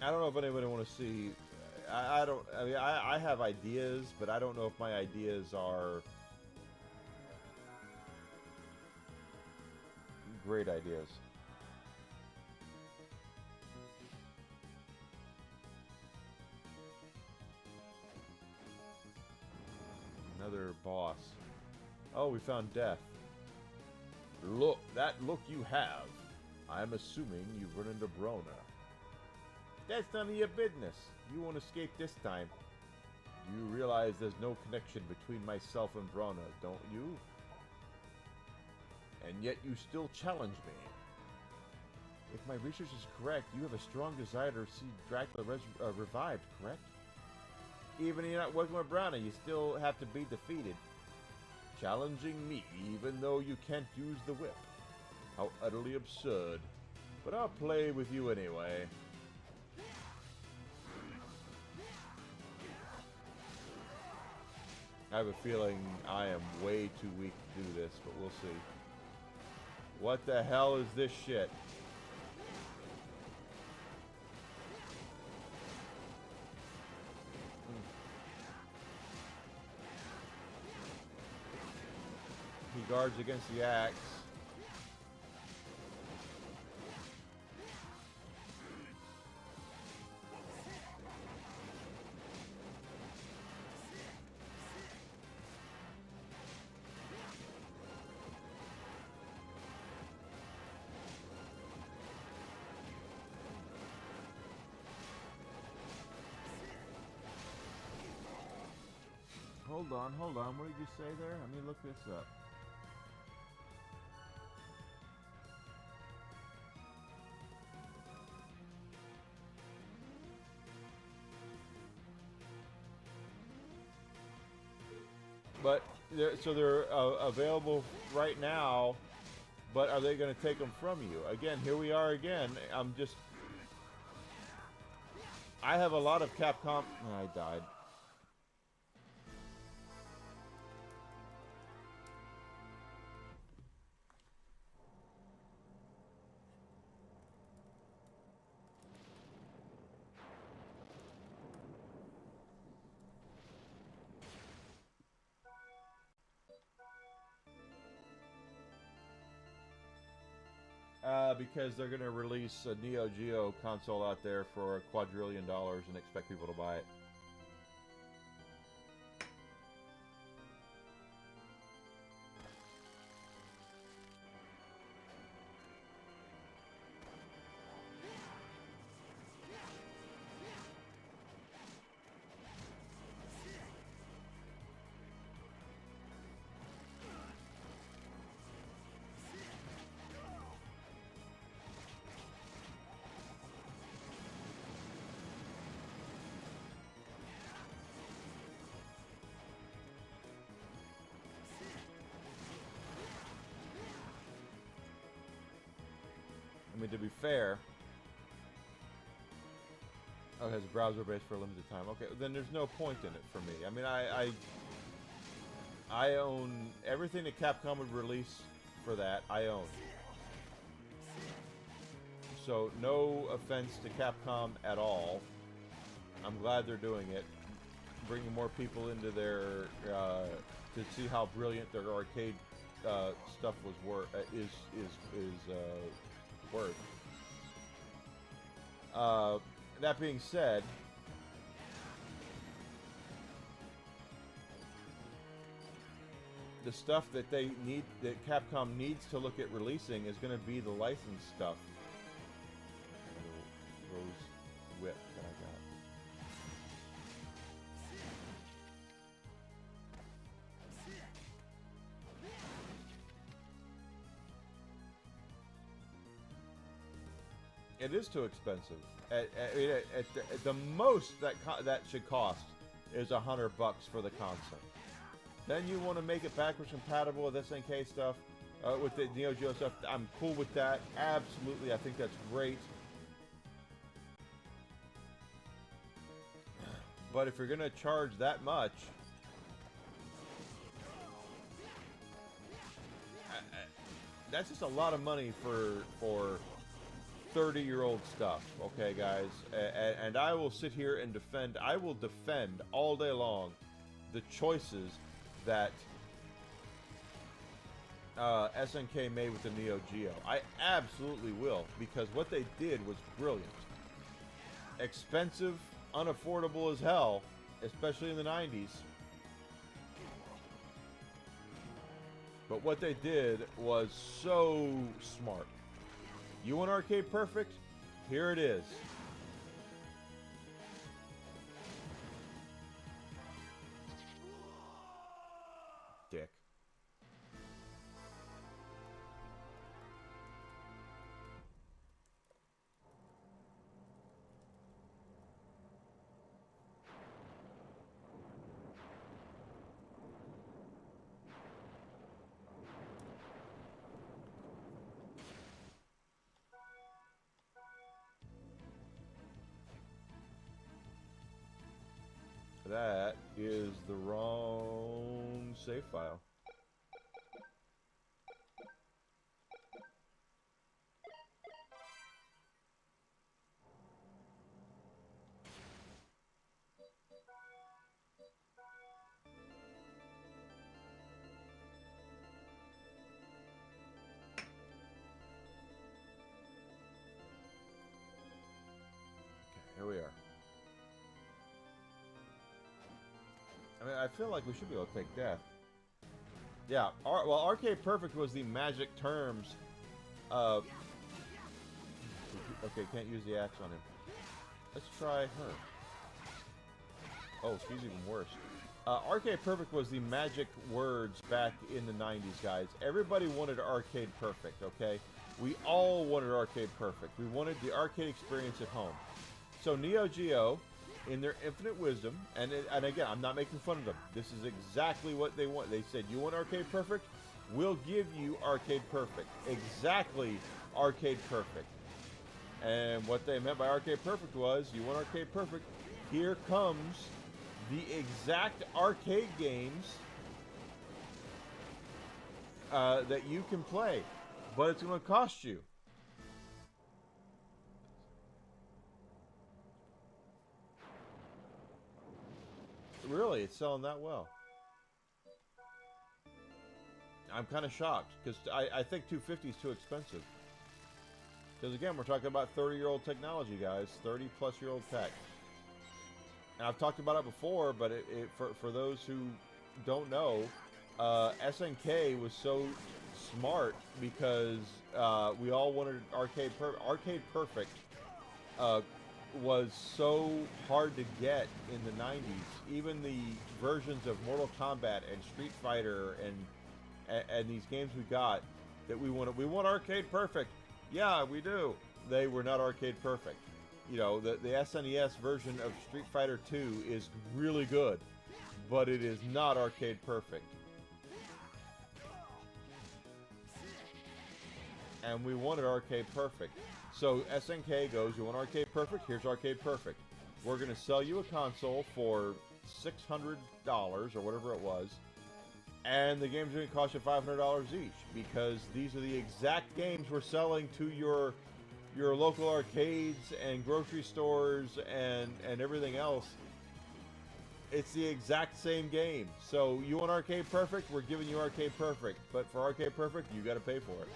Speaker 1: I don't know if anybody want to see. I don't. I mean, I have ideas, but I don't know if my ideas are great ideas. Another boss. Oh, we found death. Look, that look you have. I'm assuming you've run into Brona. That's none of your business. You won't escape this time. You realize there's no connection between myself and Brana, don't you? And yet you still challenge me. If my research is correct, you have a strong desire to see Dracula revived, correct? Even if you're not working with Brana, you still have to be defeated. Challenging me, even though you can't use the whip. How utterly absurd. But I'll play with you anyway. I have a feeling I am way too weak to do this, but we'll see. What the hell is this shit? He guards against the axe. Hold on. What did you say there? Let me look this up. But they're available right now. But are they going to take them from you? Again, here we are again. I have a lot of Capcom. I died. Because they're going to release a Neo Geo console out there for $2 quadrillion and expect people to buy it. I mean, to be fair, oh, it has a browser base for a limited time. Okay, then there's no point in it for me. I mean, I own everything that Capcom would release for that. I own. So no offense to Capcom at all. I'm glad they're doing it, bringing more people into their to see how brilliant their arcade stuff was worth. That being said, the stuff that they need, that Capcom needs to look at releasing, is going to be the licensed stuff. Rose whip that I got. It is too expensive. At the most that should cost is $100 for the console. Then you want to make it backwards compatible with SNK stuff, with the Neo Geo stuff. I'm cool with that. Absolutely, I think that's great. But if you're gonna charge that much, that's just a lot of money for 30-year-old stuff, okay, guys? And I will sit here and defend. I will defend all day long the choices that SNK made with the Neo Geo. I absolutely will, because what they did was brilliant. Expensive, unaffordable as hell, especially in the 90s. But what they did was so smart. You want arcade perfect? Here it is. dick. That is the wrong save file. Okay, here we are. I mean, I feel like we should be able to take death. Yeah, well, Arcade Perfect was the magic terms. Okay, can't use the axe on him. Let's try her. Oh, she's even worse. Arcade Perfect was the magic words back in the 90s, guys. Everybody wanted Arcade Perfect, okay? We all wanted Arcade Perfect. We wanted the arcade experience at home. So Neo Geo, in their infinite wisdom, and again, I'm not making fun of them. This is exactly what they want. They said, you want Arcade Perfect? We'll give you Arcade Perfect. Exactly Arcade Perfect. And what they meant by Arcade Perfect was, you want Arcade Perfect? Here comes the exact arcade games that you can play, but it's going to cost you. Really, it's selling that well. I'm kind of shocked, because I think 250 is too expensive. Because again, we're talking about 30-year-old technology, guys. 30-plus-year-old tech. And I've talked about it before, but for those who don't know, SNK was so smart because we all wanted Arcade Perfect. Arcade Perfect was so hard to get in the 90s. Even the versions of Mortal Kombat and Street Fighter and these games we got that we want Arcade Perfect. Yeah, we do. They were not Arcade Perfect. You know, the SNES version of Street Fighter 2 is really good, but it is not Arcade Perfect. And we wanted Arcade Perfect. So SNK goes, you want Arcade Perfect? Here's Arcade Perfect. We're going to sell you a console for $600 or whatever it was, and the games are going to cost you $500 each, because these are the exact games we're selling to your local arcades and grocery stores and everything else. It's the exact same game. So you want Arcade Perfect? We're giving you Arcade Perfect. But for Arcade Perfect, you got to pay for it.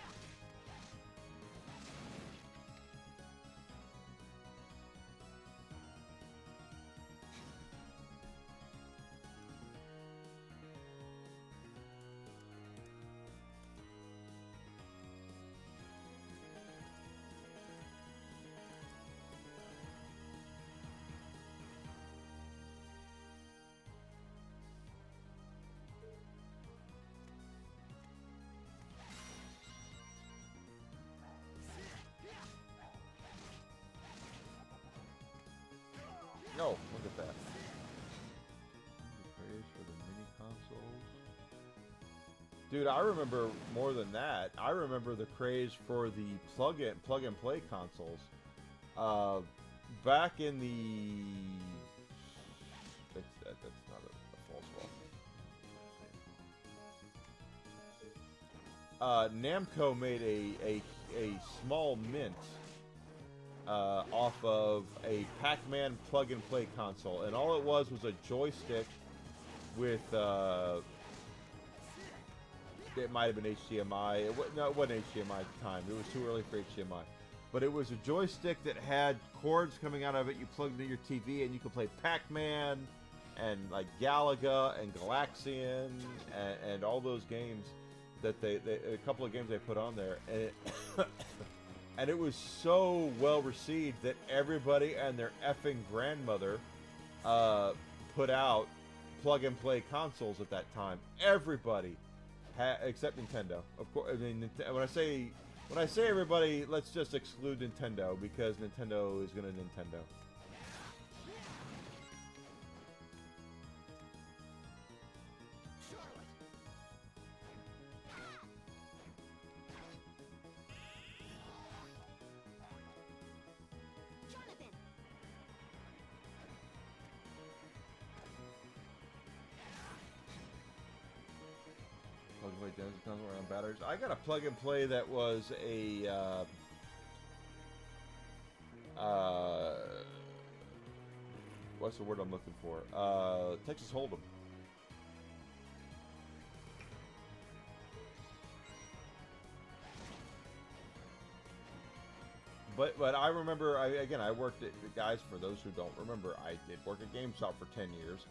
Speaker 1: Oh, look at that. Praise for the mini consoles. Dude, I remember more than that. I remember the craze for the plug-and-play consoles. Back in the... That's not a false wall. Namco made a small mint off of a Pac-Man plug-and-play console, and all it was a joystick with it might have been HDMI. No, it wasn't HDMI at the time. It was too early for HDMI. But it was a joystick that had cords coming out of it. You plugged into your TV, and you could play Pac-Man and like Galaga and Galaxian and all those games that a couple of games they put on there, and it and it was so well received that everybody and their effing grandmother put out plug-and-play consoles at that time. Everybody, except Nintendo. Of course, I mean, when I say everybody, let's just exclude Nintendo, because Nintendo is going to Nintendo. Plug-and-play Genesis console around batteries. I got a plug-and-play that was a what's the word I'm looking for? Texas Hold'em. But I remember, I worked at, guys, for those who don't remember, I did work at GameStop for 10 years.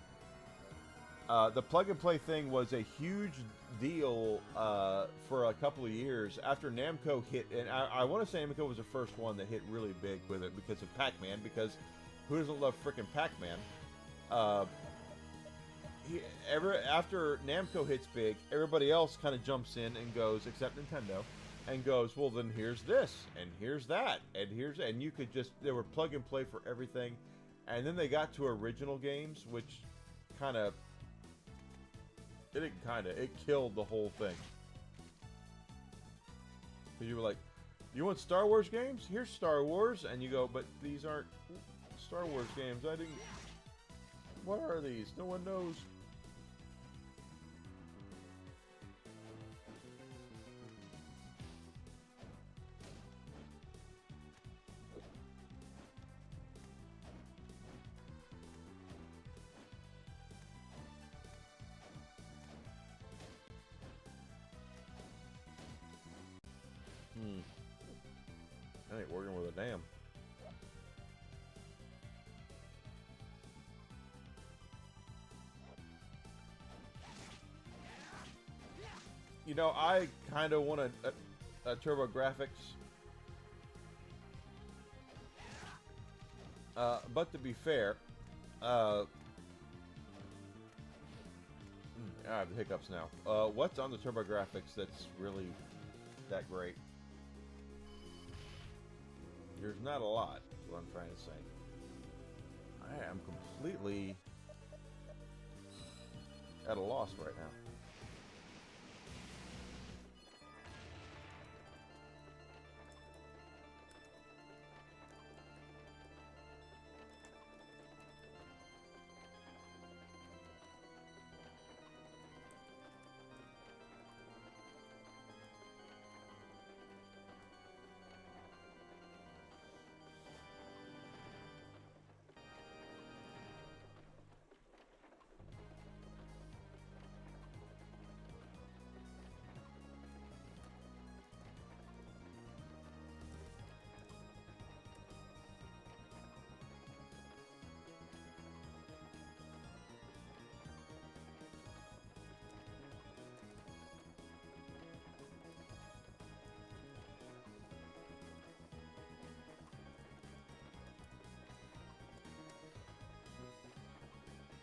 Speaker 1: The plug-and-play thing was a huge deal for a couple of years after Namco hit, and I want to say Namco was the first one that hit really big with it because of Pac-Man, because who doesn't love frickin' Pac-Man? After Namco hits big, everybody else kind of jumps in and goes, except Nintendo, and goes, well, then here's this, and here's that, and you could just, they were plug-and-play for everything, and then they got to original games, which kind of, it killed the whole thing. Because you were like, you want Star Wars games? Here's Star Wars. And you go, but these aren't Star Wars games. What are these? No one knows. I ain't working with a damn. You know, I kind of want a Turbo Graphics. But to be fair, I have the hiccups now. What's on the Turbo Graphics that's really that great? There's not a lot, is what I'm trying to say. I am completely at a loss right now.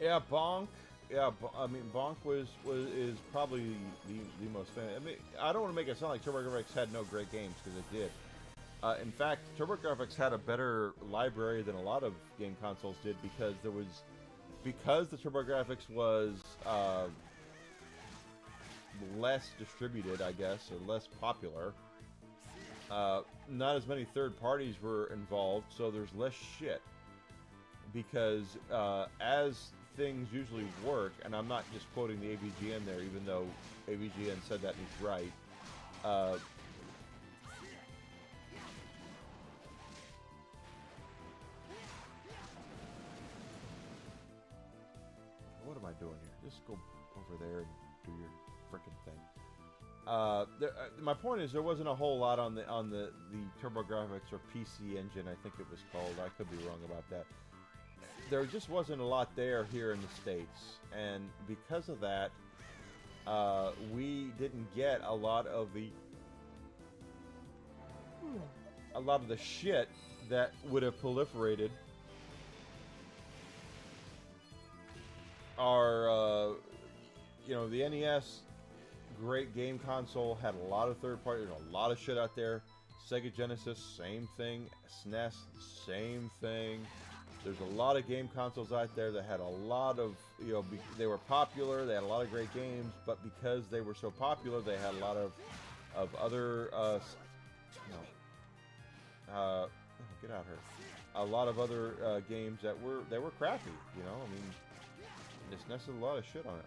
Speaker 1: Yeah, Bonk. Yeah, I mean, Bonk is probably the most famous. I mean, I don't want to make it sound like TurboGrafx had no great games, because it did. In fact, TurboGrafx had a better library than a lot of game consoles did, because the TurboGrafx was less distributed, I guess, or less popular. Not as many third parties were involved, so there's less shit. Because as things usually work, and I'm not just quoting the AVGN there, even though AVGN said that and he's right. What am I doing here? Just go over there and do your frickin' thing. My point is, there wasn't a whole lot on the TurboGrafx or PC Engine, I think it was called. I could be wrong about that. There just wasn't a lot there here in the States, and because of that, we didn't get a lot of the shit that would have proliferated Our, the NES, great game console, had a lot of third party, there's a lot of shit out there. Sega Genesis, same thing. SNES, same thing. There's a lot of game consoles out there that had a lot of, they were popular, they had a lot of great games, but because they were so popular, they had a lot of other, get out here. A lot of other games that were crappy, I mean, this NES has a lot of shit on it.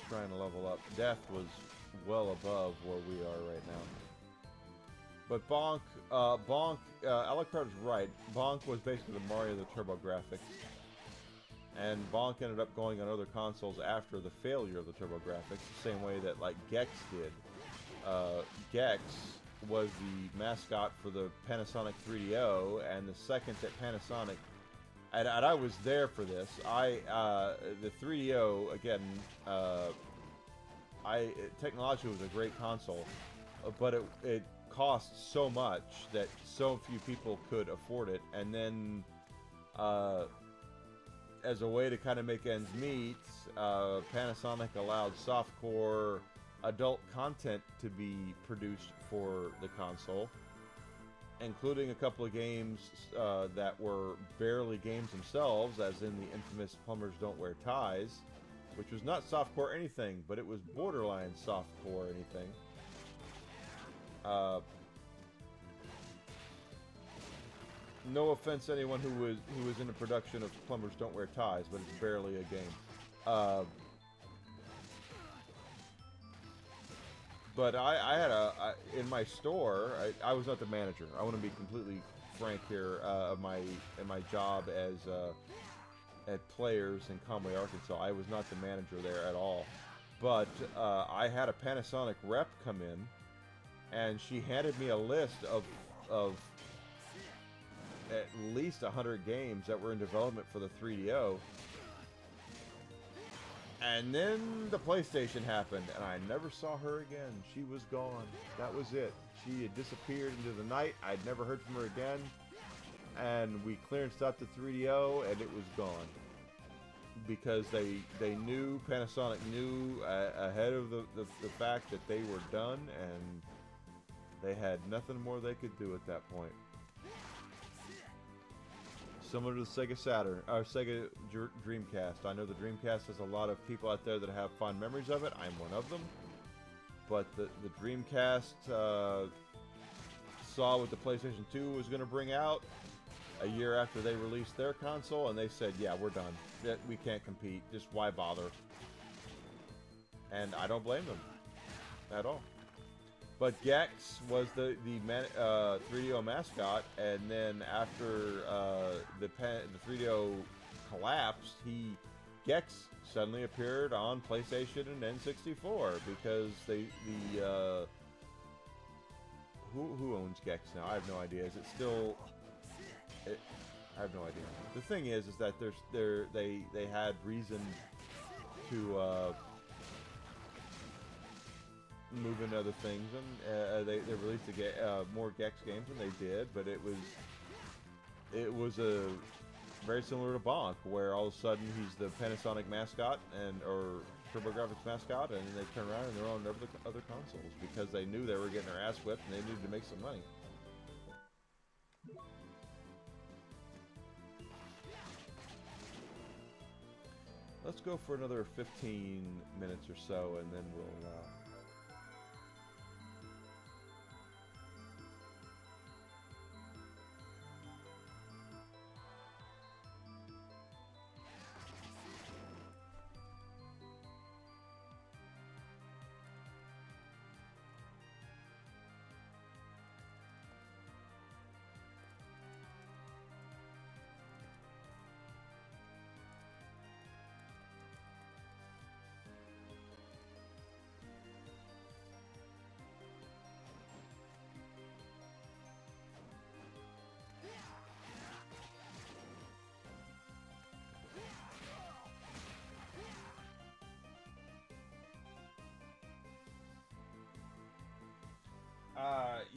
Speaker 1: Trying to level up. Death was well above where we are right now. But Bonk, Alucard is right. Bonk was basically the Mario of the TurboGrafx. And Bonk ended up going on other consoles after the failure of the TurboGrafx, the same way that, like, Gex did. Gex was the mascot for the Panasonic 3DO, and the second that Panasonic... And I was there for this. The 3DO, again, technologically was a great console, but it cost so much that so few people could afford it. And then, as a way to kind of make ends meet, Panasonic allowed softcore adult content to be produced for the console, including a couple of games that were barely games themselves, as in the infamous Plumbers Don't Wear Ties, which was not softcore anything, but it was borderline softcore anything. No offense to anyone who was in a production of Plumbers Don't Wear Ties, but it's barely a game. But I had in my store, I was not the manager. I want to be completely frank here, in my job as at Players in Conway, Arkansas. I was not the manager there at all. But I had a Panasonic rep come in, and she handed me a list of at least 100 games that were in development for the 3DO. And then the PlayStation happened, and I never saw her again. She was gone. That was it. She had disappeared into the night. I'd never heard from her again. And we clearanced out the 3DO, and it was gone. Because they knew, Panasonic knew ahead of the fact that they were done, and they had nothing more they could do at that point. Similar to the Sega Saturn, or Sega Dreamcast. I know the Dreamcast has a lot of people out there that have fond memories of it. I'm one of them. But the Dreamcast saw what the PlayStation 2 was going to bring out a year after they released their console, and they said, yeah, we're done. We can't compete. Just why bother? And I don't blame them at all. But Gex was the 3DO mascot, and then after the 3DO collapsed, Gex suddenly appeared on PlayStation and N64 because who owns Gex now? I have no idea. Is it still? I have no idea. The thing is that they had reason to move into other things, and they released more Gex games than they did, but it was a very similar to Bonk, where all of a sudden he's the Panasonic mascot or TurboGrafx mascot, and they turn around and they're on other consoles because they knew they were getting their ass whipped and they needed to make some money. Let's go for another 15 minutes or so, and then we'll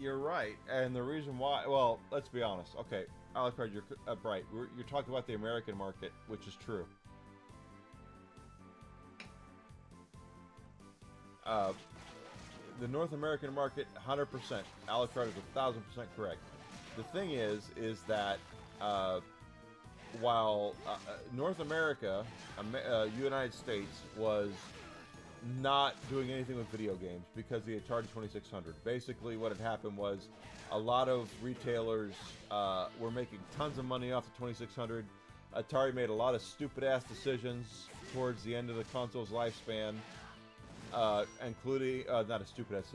Speaker 1: You're right, and the reason why, well, let's be honest. Okay, Alucard, you're right. You're talking about the American market, which is true. The North American market, 100%. Alucard is 1,000% correct. The thing is that while North America, United States, was not doing anything with video games because the Atari 2600. Basically, what had happened was a lot of retailers were making tons of money off the 2600. Atari made a lot of stupid-ass decisions towards the end of the console's lifespan, including not a stupid-ass,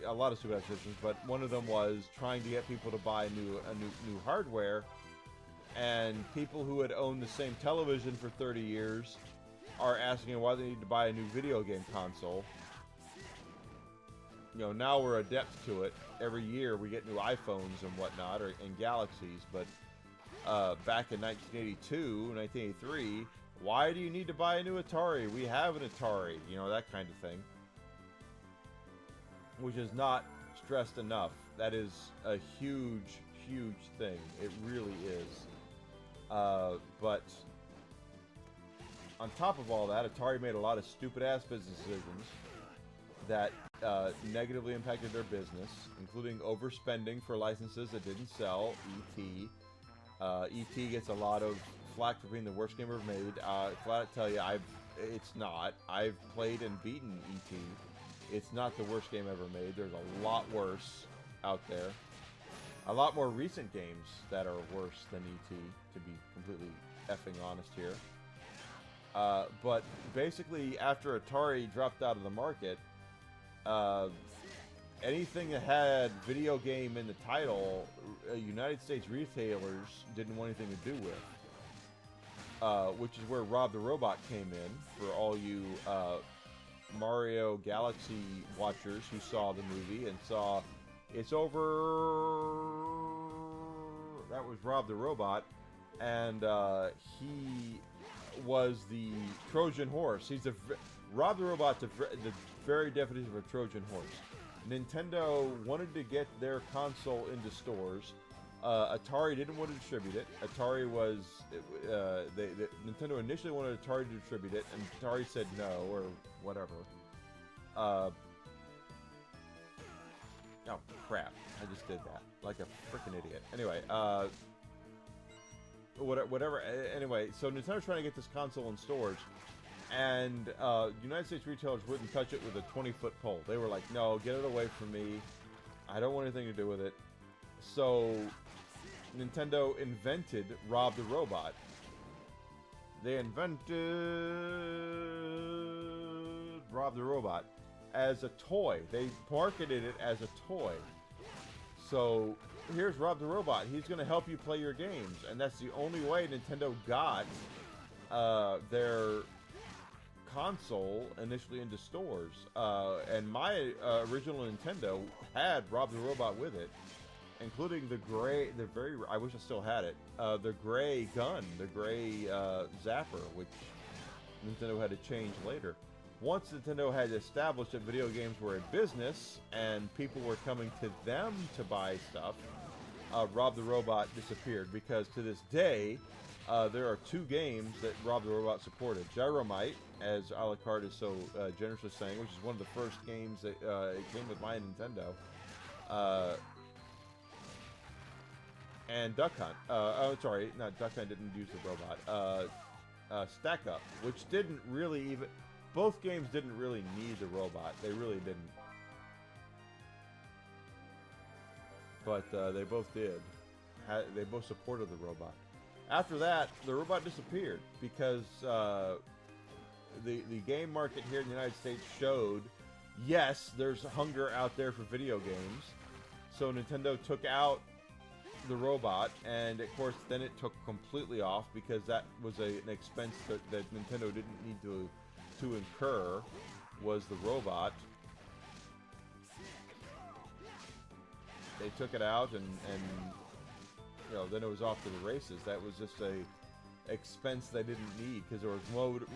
Speaker 1: a lot of stupid-ass decisions, but one of them was trying to get people to buy new hardware, and people who had owned the same television for 30 years are asking why they need to buy a new video game console. You know, now we're adept to it. Every year we get new iPhones and whatnot, or in Galaxies, but back in 1982, 1983, why do you need to buy a new Atari? We have an Atari, you know, that kind of thing. Which is not stressed enough. That is a huge, huge thing. It really is. But on top of all that, Atari made a lot of stupid-ass business decisions that negatively impacted their business, including overspending for licenses that didn't sell. E.T. E.T. gets a lot of flack for being the worst game ever made. Flat out tell you, it's not. I've played and beaten E.T. It's not the worst game ever made. There's a lot worse out there. A lot more recent games that are worse than E.T., to be completely effing honest here. But basically, after Atari dropped out of the market, anything that had video game in the title, United States retailers didn't want anything to do with. Which is where Rob the Robot came in, for all you Mario Galaxy watchers who saw the movie and saw it's over. That was Rob the Robot, and he was the Trojan horse. He's Rob the Robot's the very definition of a Trojan horse. Nintendo wanted to get their console into stores. Atari didn't want to distribute it. Atari was Nintendo initially wanted Atari to distribute it, and Atari said no, or whatever. Oh crap! I just did that like a freaking idiot. Anyway, whatever. Anyway, so Nintendo's trying to get this console in stores, and United States retailers wouldn't touch it with a 20-foot pole. They were like, "No, get it away from me. I don't want anything to do with it." So Nintendo invented Rob the Robot. They invented Rob the Robot as a toy. They marketed it as a toy. So here's Rob the Robot. He's going to help you play your games, and that's the only way Nintendo got their console initially into stores. And my original Nintendo had Rob the Robot with it, including I wish I still had it, the gray gun, the gray zapper, which Nintendo had to change later. Once Nintendo had established that video games were a business and people were coming to them to buy stuff, Rob the Robot disappeared, because to this day, there are two games that Rob the Robot supported. Gyromite, as Alucard is so generously saying, which is one of the first games that it came with my Nintendo. And Duck Hunt. Oh, sorry, no, Duck Hunt didn't use the robot. Stack Up, which didn't really even... Both games didn't really need the robot. They really didn't. But they both did. They both supported the robot. After that, the robot disappeared because the game market here in the United States showed, yes, there's hunger out there for video games. So Nintendo took out the robot, and of course then it took completely off, because that was an expense that Nintendo didn't need to incur, was the robot. They took it out, and you know, then it was off to the races. That was just a expense they didn't need, because there was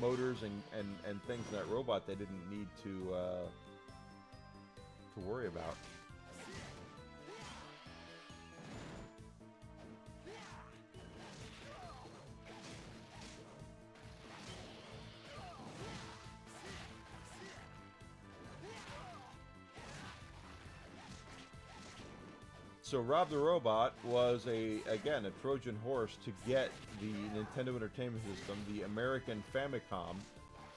Speaker 1: motors and things in that robot they didn't need to worry about. So Rob the Robot was again a Trojan horse to get the Nintendo Entertainment System, the American Famicom,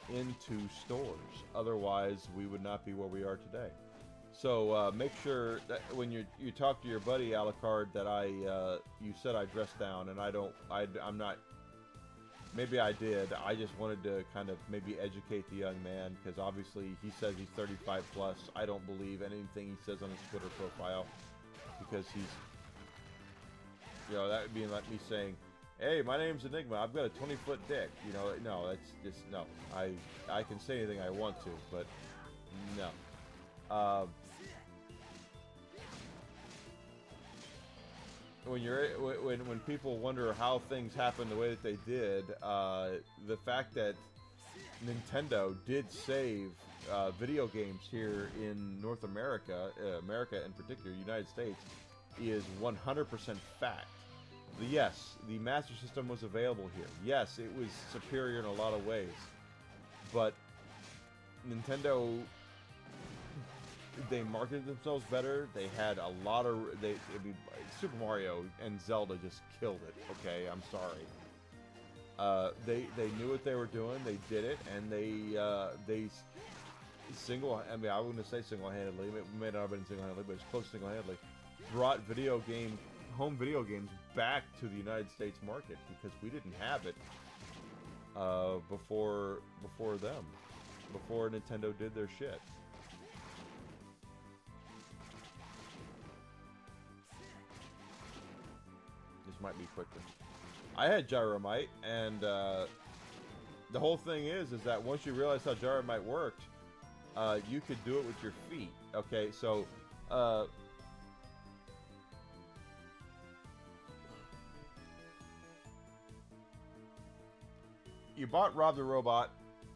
Speaker 1: into stores. Otherwise, we would not be where we are today. So make sure that when you talk to your buddy Alucard that you said I dressed down, and I'm not. Maybe I did. I just wanted to kind of maybe educate the young man, because obviously he says he's 35 plus. I don't believe anything he says on his Twitter profile, because he's, that would be like me saying, hey, my name's Enigma, I've got a 20-foot dick. No, that's just, no. I can say anything I want to, but no. When people wonder how things happen the way that they did, the fact that Nintendo did save video games here in North America, America in particular, United States, is 100% fact. Yes, the Master System was available here. Yes, it was superior in a lot of ways, but Nintendo, they marketed themselves better. They had a lot of Super Mario and Zelda just killed it. Okay, I'm sorry. They knew what they were doing. They did it, and they I wouldn't say single-handedly. It may not have been single-handedly, but it's close to single-handedly. Brought home video games back to the United States market, because we didn't have it before them, before Nintendo did their shit. This might be quicker. I had Gyromite, and the whole thing is that once you realize how Gyromite worked, you could do it with your feet. Okay, so you bought Rob the Robot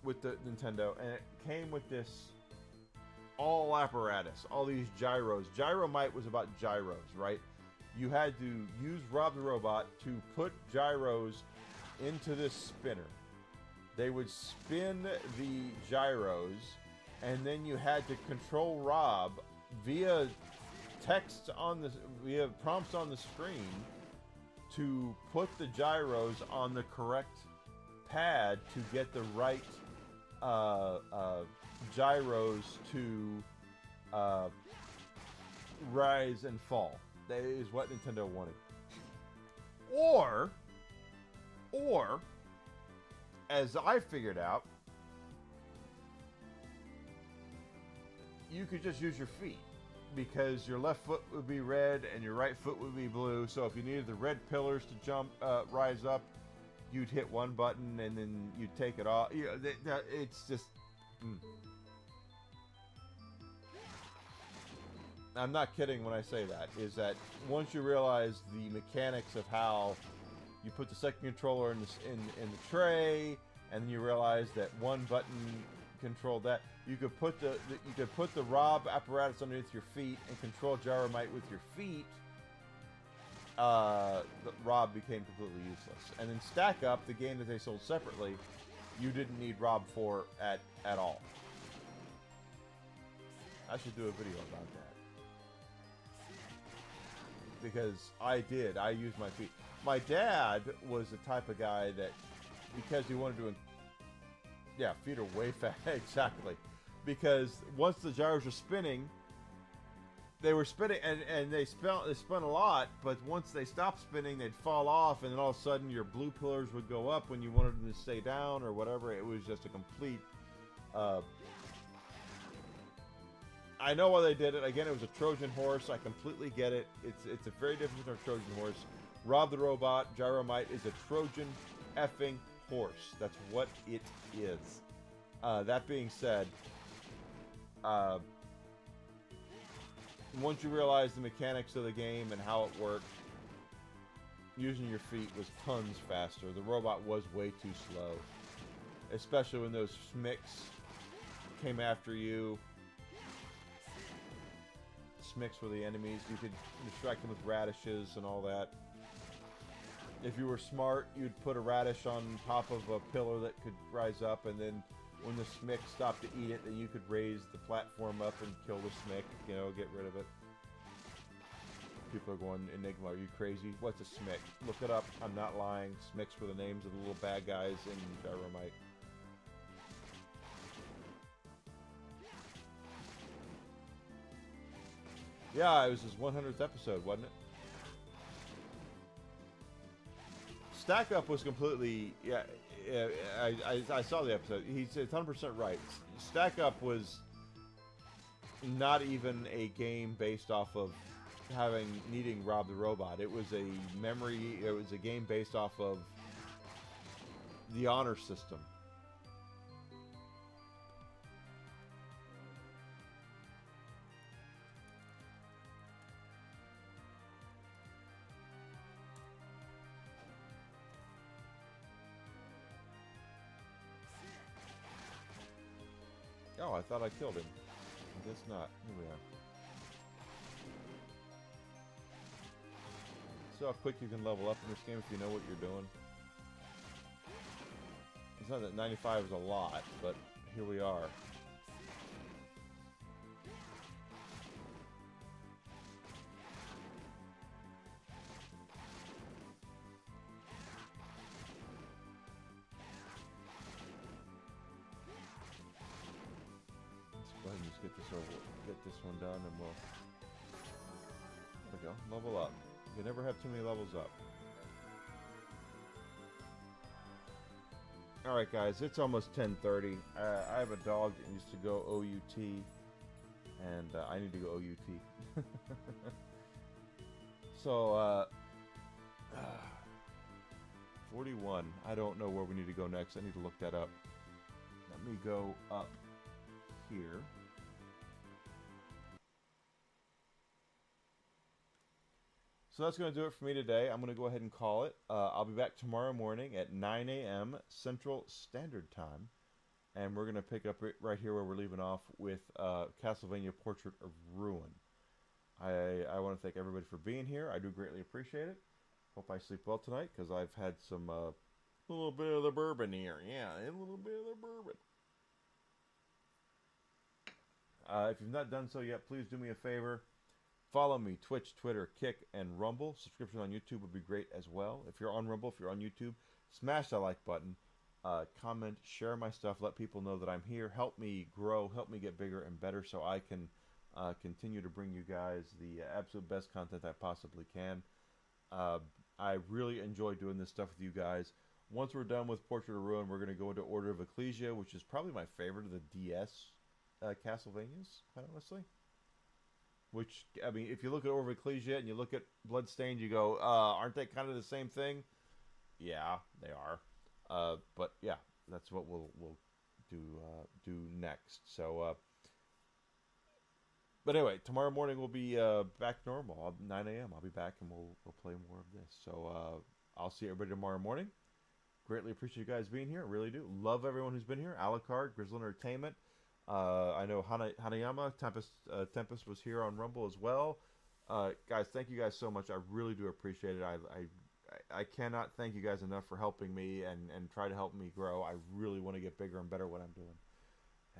Speaker 1: with the Nintendo, and it came with this all apparatus, all these gyros. Gyromite was about gyros, right? You had to use Rob the Robot to put gyros into this spinner. They would spin the gyros, and then you had to control Rob via via prompts on the screen to put the gyros on the correct pad to get the right gyros to rise and fall. That is what Nintendo wanted. Or, as I figured out, you could just use your feet, because your left foot would be red and your right foot would be blue. So if you needed the red pillars to jump, rise up, you'd hit one button and then you'd take it off. It's just... I'm not kidding when I say that, is that once you realize the mechanics of how you put the second controller in the tray, and then you realize that one button controlled that, you could put the Rob apparatus underneath your feet and control Gyromite with your feet. The Rob became completely useless. And then Stack Up, the game that they sold separately, you didn't need Rob for at all. I should do a video about that, because I used my feet. My dad was the type of guy that, because he wanted to, feet are way fast, exactly. Because once the gyros were spinning, they were spinning, and they spun a lot, but once they stopped spinning, they'd fall off, and then all of a sudden your blue pillars would go up when you wanted them to stay down or whatever. It was just a complete... I know why they did it. Again, it was a Trojan horse. I completely get it. It's a very different from a Trojan horse. Rob the Robot, Gyromite, is a Trojan effing horse. That's what it is. That being said, once you realize the mechanics of the game and how it worked, using your feet was tons faster. The robot was way too slow, especially when those Smicks came after you. Smicks were the enemies. You could distract them with radishes and all that. If you were smart, you'd put a radish on top of a pillar that could rise up, and then when the Smick stopped to eat it, then you could raise the platform up and kill the Smick, get rid of it. People are going, Enigma, are you crazy? What's a Smic? Look it up. I'm not lying. Smics were the names of the little bad guys in Dynamite. Yeah, it was his 100th episode, wasn't it? Stack Up was completely... Yeah, I saw the episode. He's 100% right. Stack Up was not even a game based off of needing Rob the Robot. It was a memory... It was a game based off of the honor system. Oh, I thought I killed him. I guess not. Here we are. See how quick you can level up in this game if you know what you're doing. It's not that 95 is a lot, but here we are. Go ahead and just get this one done, and we'll. There we go. Level up. You never have too many levels up. All right, guys. It's almost 10:30. I have a dog that needs to go OUT, and I need to go OUT. So, 41. I don't know where we need to go next. I need to look that up. Let me go up here. So that's going to do it for me today. I'm going to go ahead and call it. I'll be back tomorrow morning at 9 a.m. Central Standard Time. And we're going to pick up right here where we're leaving off with Castlevania Portrait of Ruin. I want to thank everybody for being here. I do greatly appreciate it. Hope I sleep well tonight because I've had some little bit of the bourbon here. Yeah, a little bit of the bourbon. If you've not done so yet, please do me a favor. Follow me, Twitch, Twitter, Kick, and Rumble. Subscription on YouTube would be great as well. If you're on Rumble, if you're on YouTube, smash that like button. Comment, share my stuff, let people know that I'm here. Help me grow, help me get bigger and better so I can continue to bring you guys the absolute best content I possibly can. I really enjoy doing this stuff with you guys. Once we're done with Portrait of Ruin, we're going to go into Order of Ecclesia, which is probably my favorite of the DS Castlevanias, quite honestly. Which, I mean, if you look at Order of Ecclesia and you look at Bloodstained, you go, aren't they kind of the same thing? Yeah, they are. But yeah, that's what we'll do next. So, but anyway, tomorrow morning we'll be back normal. 9 a.m. I'll be back and we'll play more of this. So I'll see everybody tomorrow morning. Greatly appreciate you guys being here. Really do. Love everyone who's been here. Alucard, Grizzle Entertainment. I know Hanayama, Tempest was here on Rumble as well. Guys, thank you guys so much. I really do appreciate it. I cannot thank you guys enough for helping me and try to help me grow. I really want to get bigger and better at what I'm doing.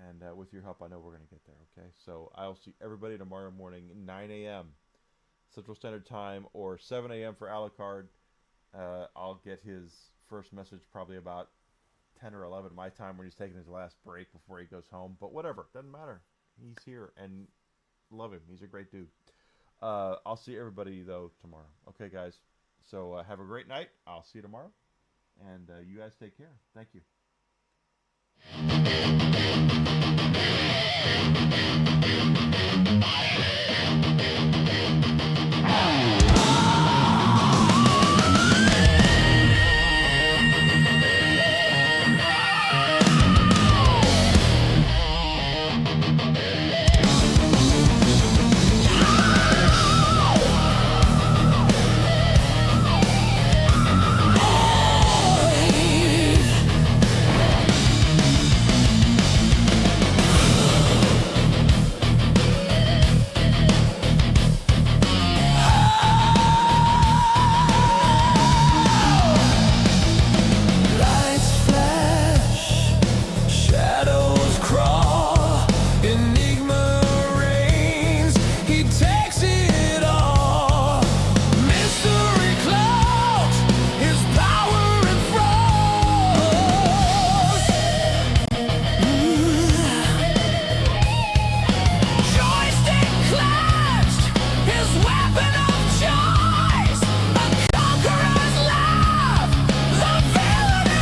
Speaker 1: And with your help, I know we're going to get there, okay? So I'll see everybody tomorrow morning, 9 a.m. Central Standard Time, or 7 a.m. for Alucard. I'll get his first message probably about 10 or 11 my time when he's taking his last break before he goes home. But whatever, doesn't matter. He's here, and love him. He's a great dude. I'll see everybody, though, tomorrow. Okay, guys? So have a great night. I'll see you tomorrow. And you guys take care. Thank you.